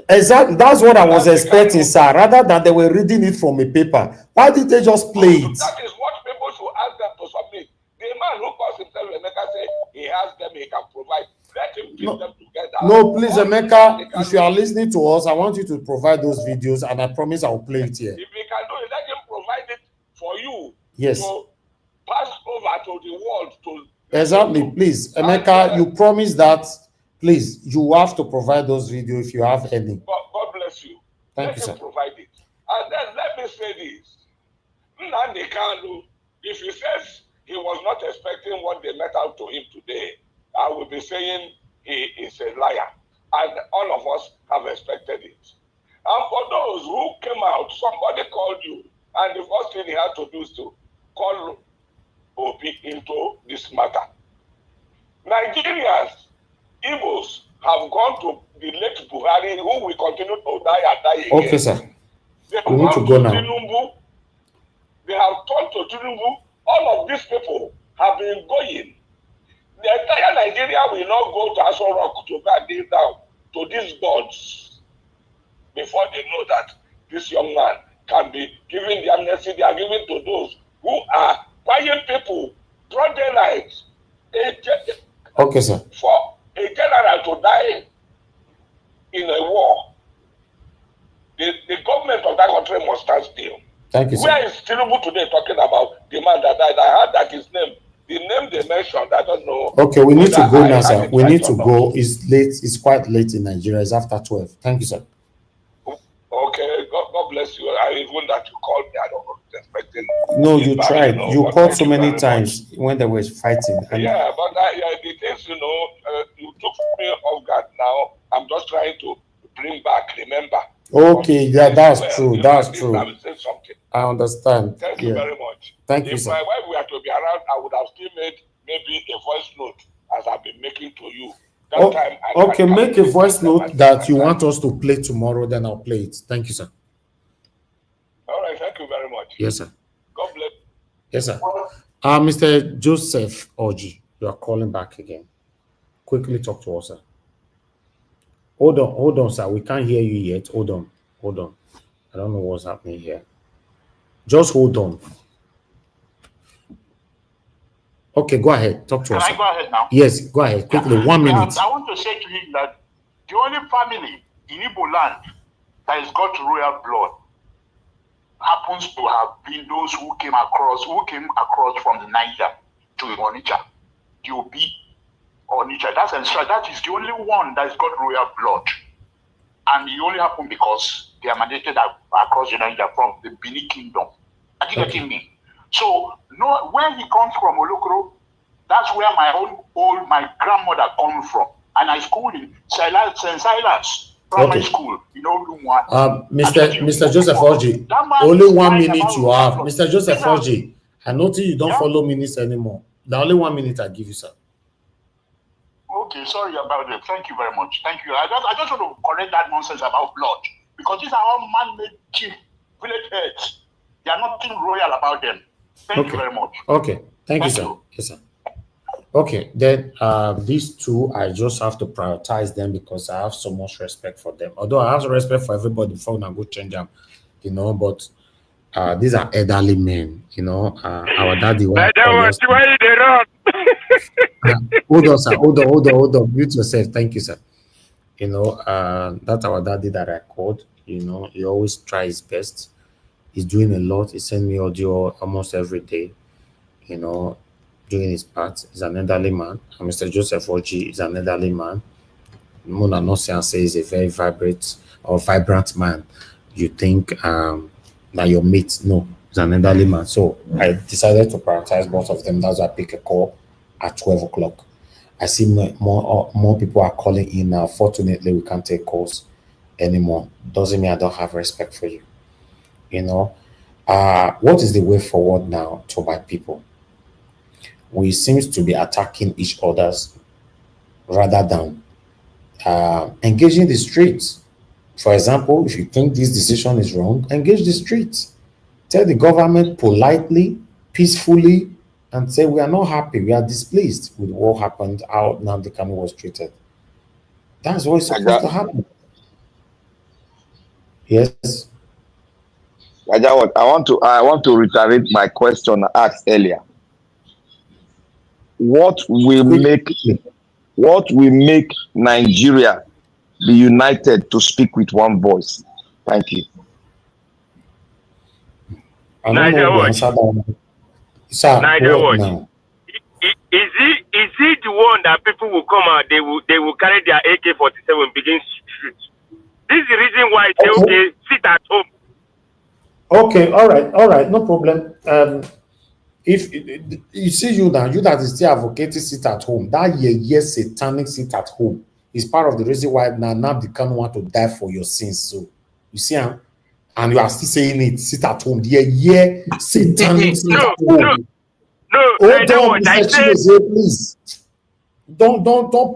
Exactly. That's what I was expecting, sir. Rather than they were reading it from a paper. Why did they just play it? That is what people should ask them to submit. The man who calls himself Emeka say he has them, he can provide. Let him put them together. No, please, Emeka, if you are listening to us, I want you to provide those videos, and I promise I will play it here. If he can do it, let him provide it for you. Yes. To pass over to the world. Exactly. Please, Emeka, you promise that. Please, you have to provide those videos if you have any. God bless you. Thank you, sir. Provide it. And then let me say this. Nnamdi Kanu, if he says he was not expecting what they met out to him today, I will be saying he is a liar. And all of us have expected it. And for those who came out, somebody called you, and the first thing he had to do is to call Obi into this matter. Nigerians, Igbos have gone to the late Buhari, who will continue to die and die again. Okay, sir. We need to go now. Tinubu, they have turned to Tinubu. All of these people have been going. The entire Nigeria will not go to Aso Rock to go and kneel down to these gods before they know that this young man can be given the amnesty they are giving to those who are quiet people, broad daylight. Okay, sir. For a general to die in a war, the government of that country must stand still. Thank you, sir. Where is Tinubu today talking about the man that died? I heard that his name, the name they mentioned, I don't know. Okay, we need to go now, sir. We need to go. It's late. It's quite late in Nigeria. It's after 12. Thank you, sir. Okay, God bless you. I even that you called me, I don't know, expecting. No, you tried. You called so many times when they were fighting. Yeah, but the things, you took me off guard now. I'm just trying to bring back, remember. Okay, yeah, that's true. That's true. I will say something. I understand. Thank you very much. Thank you, if sir. my wife were to be around, I would have still made maybe a voice note as I've been making to you. That time okay, make a voice note that you want us to play tomorrow, then I'll play it. Thank you, sir. All right, thank you very much. Yes, sir. God bless. Yes, sir. Mr. Joseph Oji, you are calling back again. Quickly talk to us, sir. Hold on, sir. We can't hear you yet. Hold on. I don't know what's happening here. Just hold on. Okay, go ahead. Talk to us. Can I go ahead now? Yes, go ahead. Quickly, 1 minute. I want to say to him that the only family in Igbo land that has got royal blood happens to have been those who came across from the Naija to Onitsha, the Obi Onitsha. That is the only one that's got royal blood. And it only happened because they are mandated across the Naija from the Benin Kingdom. Are you getting me? So, where he comes from, Olokoro, that's where my grandmother comes from. And I schooled in St. Silas primary school. Mr. Joseph Oji, only 1 minute you have. Mr. Joseph Oji, I notice you don't follow minutes anymore. The only 1 minute I give you, sir. Okay, sorry about that. Thank you very much. Thank you. I just want to correct that nonsense about blood. Because these are all man-made chief village heads. They are nothing royal about them. Thank you very much. Okay. Thank you, sir. Yes, sir. Okay, then these two, I just have to prioritize them because I have so much respect for them. Although I have respect for everybody before I go change them, but these are elderly men, our daddy. Hold on, sir. Hold on. Mute yourself. Thank you, sir. That's our daddy that I called. He always tries his best. He's doing a lot. He sends me audio almost every day, you know, doing his part. He's an elderly man. And Mr. Joseph Oji is an elderly man. Mona Nosian says he's a very vibrant man. You think that your mate, no, he's an elderly man. So I decided to prioritize both of them. That's why I pick a call at 12 o'clock. I see more people are calling in now. Fortunately, we can't take calls anymore. Doesn't mean I don't have respect for you. What is the way forward now to my people? We seems to be attacking each other's rather than engaging the streets. For example, if you think this decision is wrong, engage the streets. Tell the government politely, peacefully, and say we are not happy, we are displeased with what happened, how Nnamdi Kanu was treated. That's what's supposed to happen. Yes. I want to reiterate my question asked earlier. What will make Nigeria be united to speak with one voice? Thank you. I don't know the answer that. Sir, what now? Is he the one that people will come out, they will carry their AK-47 begin shoot? This is the reason why they okay, sit at home. Okay, all right, no problem. If you see you that is still advocating sit at home, that yes satanic sit at home is part of the reason why Nnamdi Kanu want to die for your sins. So you see, and you are still saying it, sit at home. Yeah, satanic sit at home. No, hold on, Mr. Chimezie, please. Don't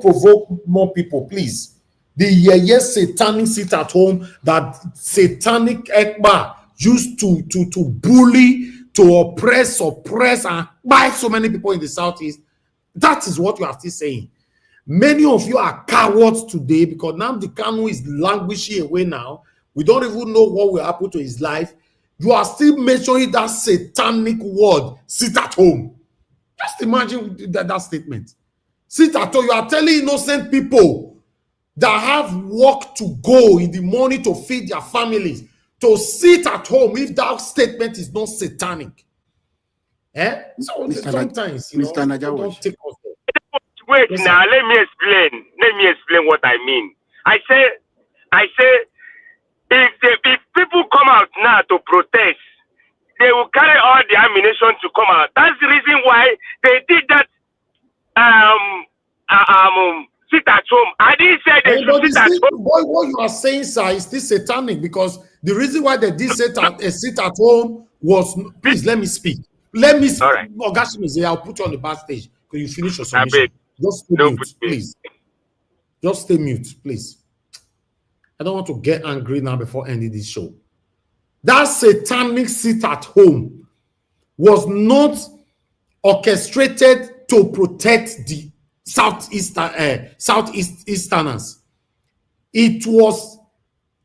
provoke more people, please. The satanic sit at home that satanic Ekba used to bully, to oppress, and buy so many people in the southeast. That is what you are still saying. Many of you are cowards today because Nnamdi Kanu is languishing away now. We don't even know what will happen to his life. You are still mentioning that satanic word, sit at home. Just imagine that statement. Sit at home. You are telling innocent people that have work to go in the morning to feed their families to sit at home if that statement is not satanic. So sometimes, Mr. Naija, don't take us there. Wait, now let me explain. Let me explain what I mean. I say, if people come out now to protest, they will carry all the ammunition to come out. That's the reason why they did that. Sit at home. I didn't say they should sit at home. What you are saying, sir, is this satanic? Because the reason why they did sit at home was, please let me speak. Let me speak. All right. I'll put you on the back stage because you finish your submission. Just stay mute, please. Just stay mute, please. I don't want to get angry now before ending this show. That satanic sit at home was not orchestrated to protect the Southeasterners. It was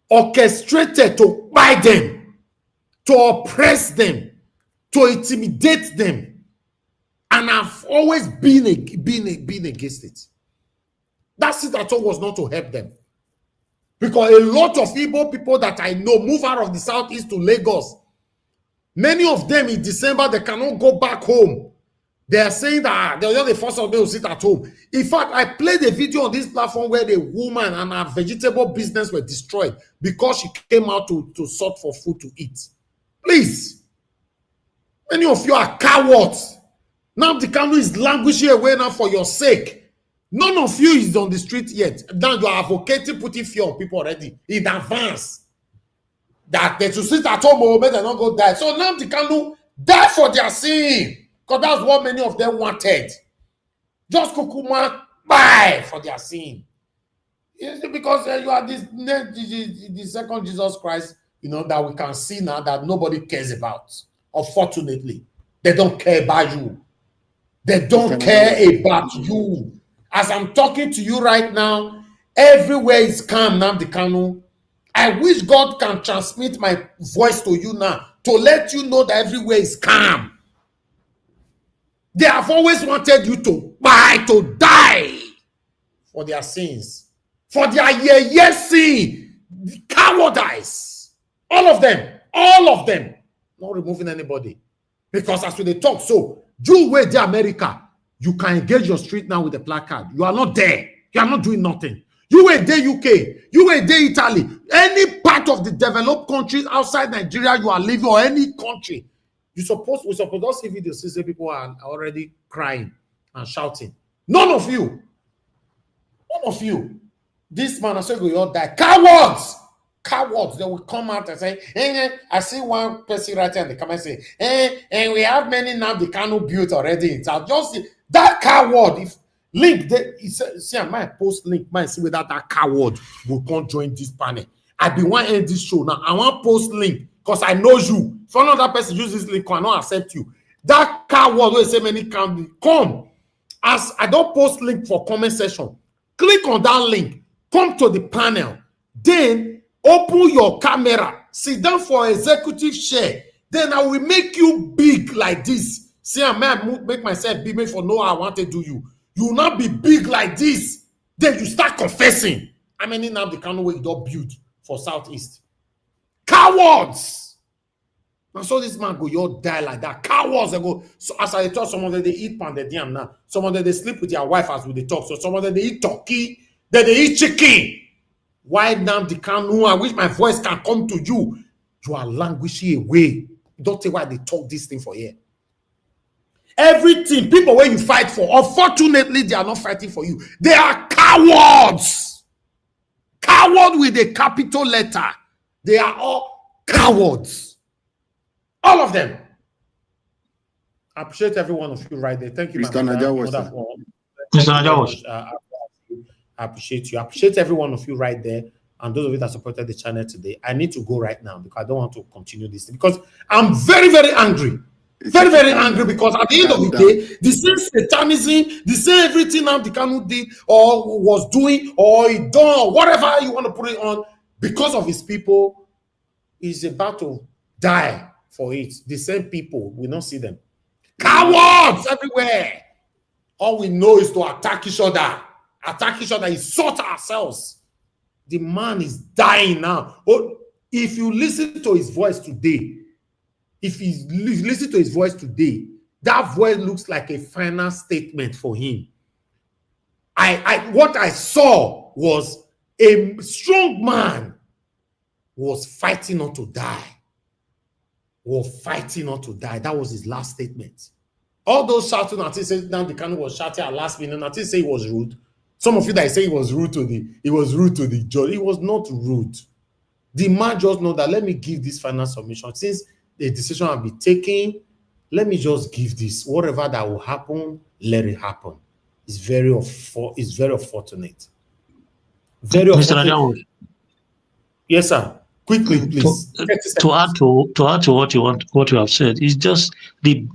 orchestrated to buy them, to oppress them, to intimidate them. And I've always been against it. That sit at home was not to help them. Because a lot of Igbo people that I know move out of the Southeast to Lagos. Many of them in December, they cannot go back home. They are saying that they're just the first of them to sit at home. In fact, I played a video on this platform where the woman and her vegetable business were destroyed because she came out to sort for food to eat. Please. Many of you are cowards. Nnamdi Kanu is languishing away now for your sake. None of you is on the street yet. Now you are advocating putting fear on people already in advance. That they should sit at home or better not go die. So Nnamdi Kanu die for their sin. Because that's what many of them wanted. Just kukuma buy for their sin. Because you are the second Jesus Christ, that we can see now that nobody cares about. Unfortunately, they don't care about you. They don't care about you. As I'm talking to you right now, everywhere is calm, Nnamdi Kanu. I wish God can transmit my voice to you now to let you know that everywhere is calm. They have always wanted you to die for their sins. for their sin, cowardice. All of them, not removing anybody. Because as we talk, so you wait the America, you can engage your street now with a placard. You are not there. You are not doing nothing. You wait there UK, you wait there Italy, any part of the developed countries outside Nigeria you are living, or any country. We supposed to see videos, see people are already crying and shouting. None of you. This man, I said, we all die. Cowards. They will come out and say, I see one person writing in the comment saying, and we have many Nnamdi Kanu built already in town. Just that coward. If link, see, I might post link, might see whether that coward will come join this panel. I be want to end this show now. I want post link because I know you. If another person uses this link, I not accept you. That coward will say many can come. As I don't post link for comment section, click on that link, come to the panel, then open your camera, sit down for executive share. Then I will make you big like this. See, I might make myself big for no I want to do you. You will not be big like this. Then you start confessing. How many now the Kanu way you don't build for Southeast? Cowards! And so this man go, you die like that. Cowards, they go. So as I talk, some of them they eat pounded yam now. Some of them they sleep with their wife as we they talk. So some of them they eat turkey, then they eat chicken. Why Nnamdi Kanu? I wish my voice can come to you. You are languishing away. Don't tell why they talk this thing for here. Everything, people where you fight for, unfortunately, they are not fighting for you. They are cowards. Coward with a capital letter. They are all cowards. All of them. I appreciate every one of you right there. Thank you, Mr. Naija. Mr. Naija. I appreciate you. I appreciate every one of you right there. And those of you that supported the channel today. I need to go right now because I don't want to continue this thing. Because I'm very, very angry. Very, very angry because at the end of the day, the same satanism, the same everything Nnamdi Kanu did or was doing or he done or whatever you want to put it on, because of his people, is about to die for it. The same people, we don't see them. Cowards everywhere. All we know is to attack each other. Attack each other, insult ourselves. The man is dying now. Oh, if you listen to his voice today, that voice looks like a final statement for him. What I saw was a strong man was fighting not to die. That was his last statement. All those shouting, until say Nnamdi Kanu was shouting at last minute, until say he was rude. Some of you that say he was rude to the judge. He was not rude. The man just know that let me give this final submission. Since the decision will be taken, let me just give this. Whatever that will happen, let it happen. It's very unfortunate. Very unfortunate. Yes, sir. Quickly, please. To add to what you have said, it's just the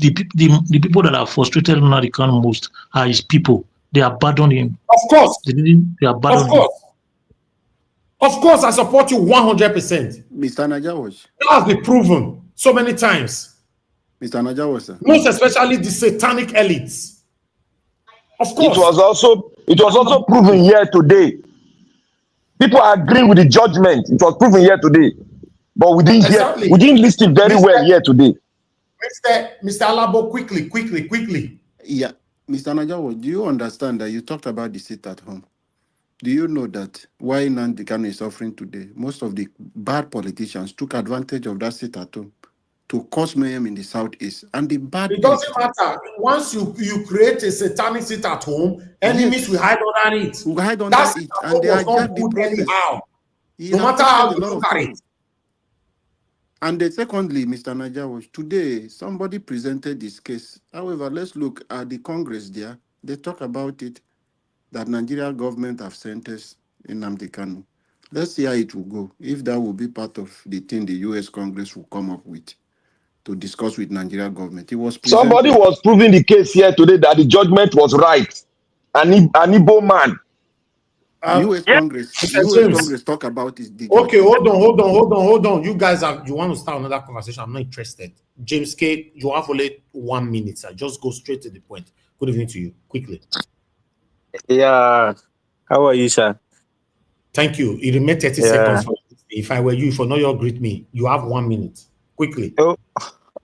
people that are frustrated Nnamdi Kanu most are his people. They abandoned him. Of course. They abandoned him. Of course, I support you 100%. Mr. Naija. That has been proven so many times. Mr. Naija, sir. Most especially the satanic elites. Of course. It was also proven here today. People are agreeing with the judgment. It was proven here today. But we didn't list it very well here today. Mr. Alabo, quickly. Yeah. Mr. Naija, do you understand that you talked about the sit at home? Do you know that why Nnamdi Kanu is suffering today? Most of the bad politicians took advantage of that sit at home to cause mayhem in the Southeast. And the bad... It doesn't matter. Once you create a satanic sit at home, enemies will hide under it. Will hide under it. And they hijack the process. No matter how you look at it. And then secondly, Mr. Naija, today somebody presented this case. However, let's look at the Congress there. They talk about it, that Nigerian government have sentenced Nnamdi Kanu. Let's see how it will go. If that will be part of the thing the U.S. Congress will come up with to discuss with Nigerian government. Somebody was proving the case here today that the judgment was right. An Igbo man. U.S. Congress talk about it. Okay, hold on. You guys you want to start another conversation? I'm not interested. James K, you have only 1 minute, sir. Just go straight to the point. Good evening to you. Quickly. Yeah. How are you, sir? Thank you. It remains 30 seconds. For if I were you, if Onoyo greet me, you have 1 minute. Quickly. Oh,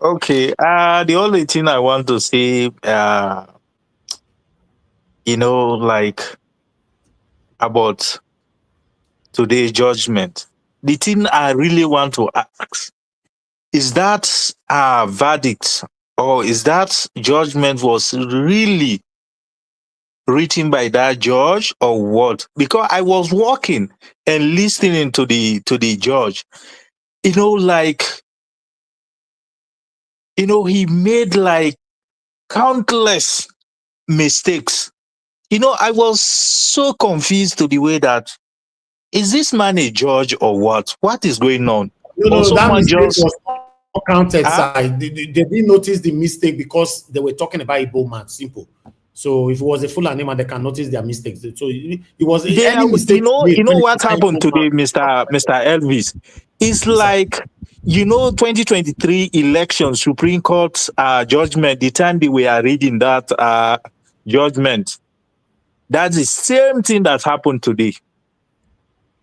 okay. The only thing I want to say, like about today's judgment, the thing I really want to ask is that verdict or is that judgment was really written by that judge or what? Because I was walking and listening to the judge, he made like countless mistakes. I was so confused to the way that, is this man a judge or what? What is going on? No, that mistake was not counted. They didn't notice the mistake because they were talking about Igbo man. Simple. So if it was a full animal, they can notice their mistakes. So it was any mistake. You know what happened today, Mr. Elvis? It's like 2023 election Supreme Court judgment. The time they were reading that judgment, that's the same thing that happened today.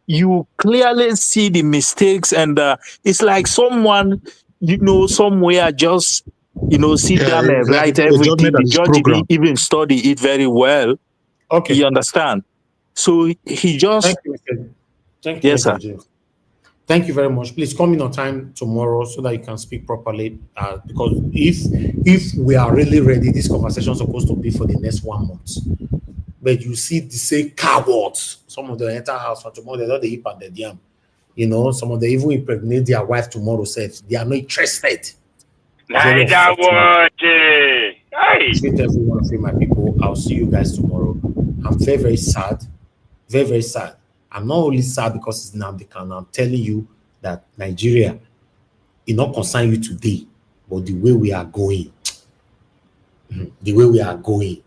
You clearly see the mistakes, and it's like someone somewhere just sit down and write everything. The judge didn't even study it very well. Okay, you understand? So he just thank you, yes, sir. James. Thank you very much. Please come in on time tomorrow so that you can speak properly. Because if we are really ready, this conversation is supposed to be for the next 1 month. But you see the same cowards. Some of them enter house for tomorrow, they don't eat and the yam. Some of them even impregnate their wife tomorrow. Says they are not interested. Naija watching. Appreciate every one of you, my people. I'll see you guys tomorrow. I'm very, very sad. Very, very sad. I'm not only sad because it's Nnamdi Kanu. I'm telling you that Nigeria, it not concern you today, but the way we are going. The way we are going.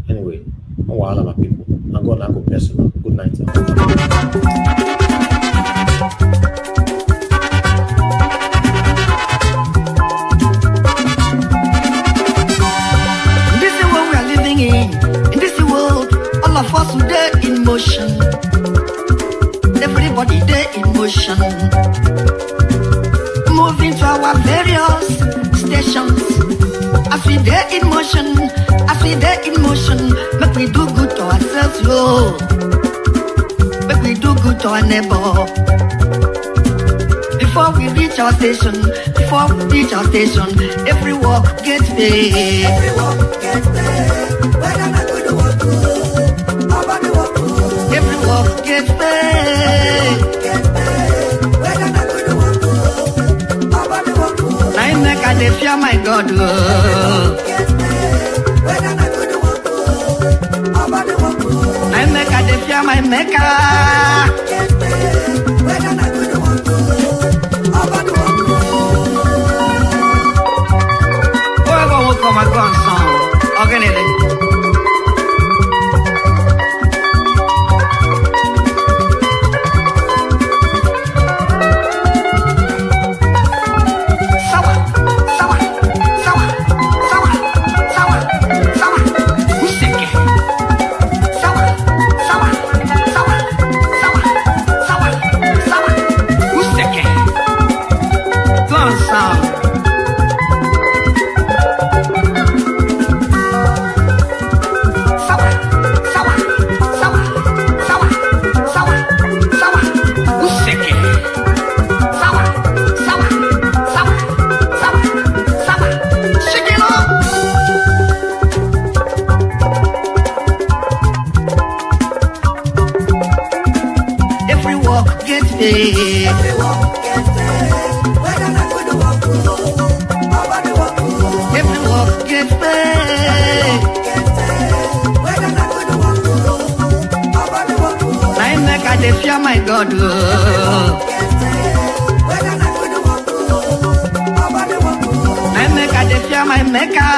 Anyway, all my people. I'm going to go personal. Good night. This is what we are living in this world, all of us today in motion. Everybody there in motion. Moving to our various stations. As we there in motion, make we do good to ourselves, yo. Make we do good to our neighbor. Before we reach our station, every walk gets paid. Every walk gets paid. We're gonna do the work good. Nobody work good. Every walk gets paid. We're gonna do the work good. Nobody work good. I make a fear my God. We're gonna do the work good. Nobody work good. I make a fear my maker. We're gonna do the work good. Nobody work good. Oh, come on, son. Organize. My God, I make a fear my maker.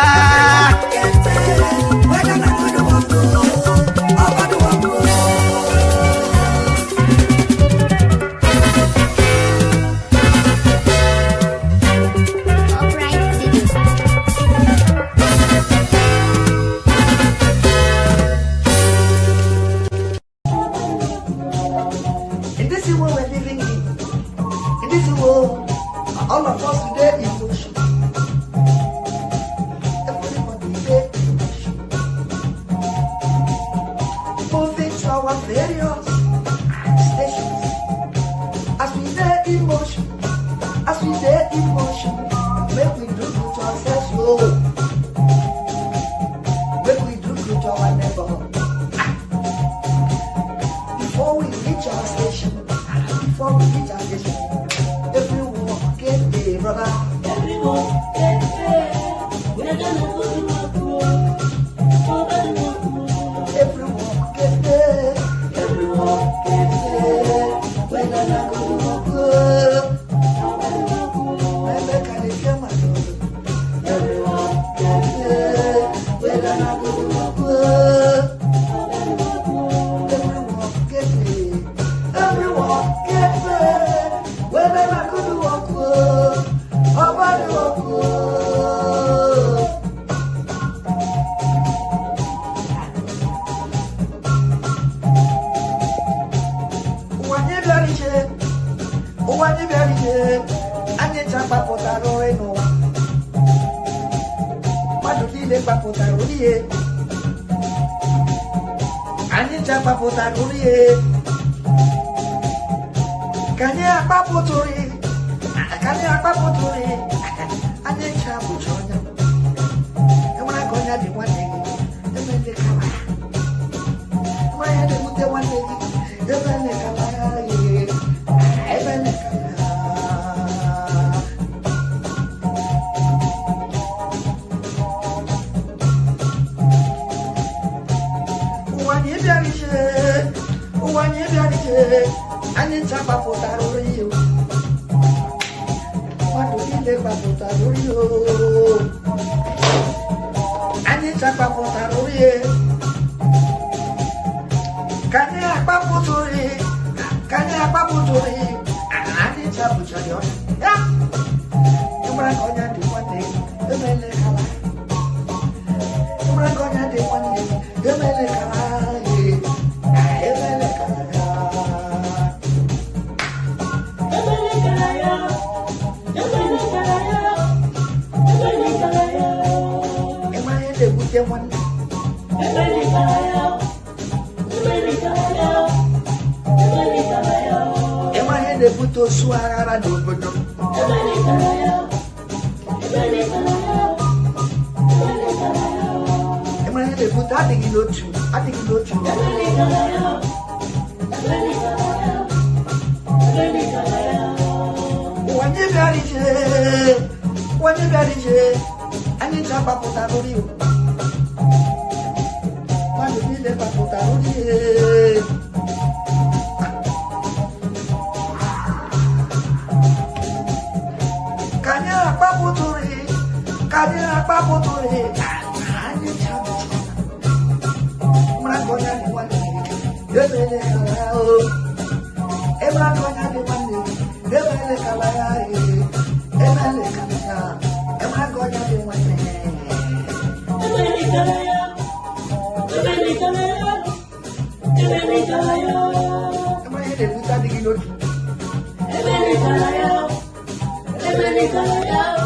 le papota rulie. Anita papota rulie. Kanya papoturi. Kanya papoturi. Anita buchonya. Emana konya di one day. Emene kama. Emana de mute one day. Emene kama. Emene kama. Anita papota rulie. Madulile papota rulie. Anita papota rulie. Kanya papoturi. Kanya papoturi. Anita buchoyo. Ya. Umra konya di wande. Emele kala. Umra konya di wande. Emele kala. Emele kala. De puto suara do bodo. Emang de puto ati gilochu. Wanye biarije. Ani chapa puta rio. Manu bile pa puta rio. Kanya papoturi. Ani chapa. Mrangonya ni wani. Yebele kalao. Emrangonya ni wani. Yebele kalao. Emele kalao. Emrangonya ni wani. Emele kalao. Emele kalao. Emele kalao. Emele puta digilotu. Emele kalao. Emele kalao.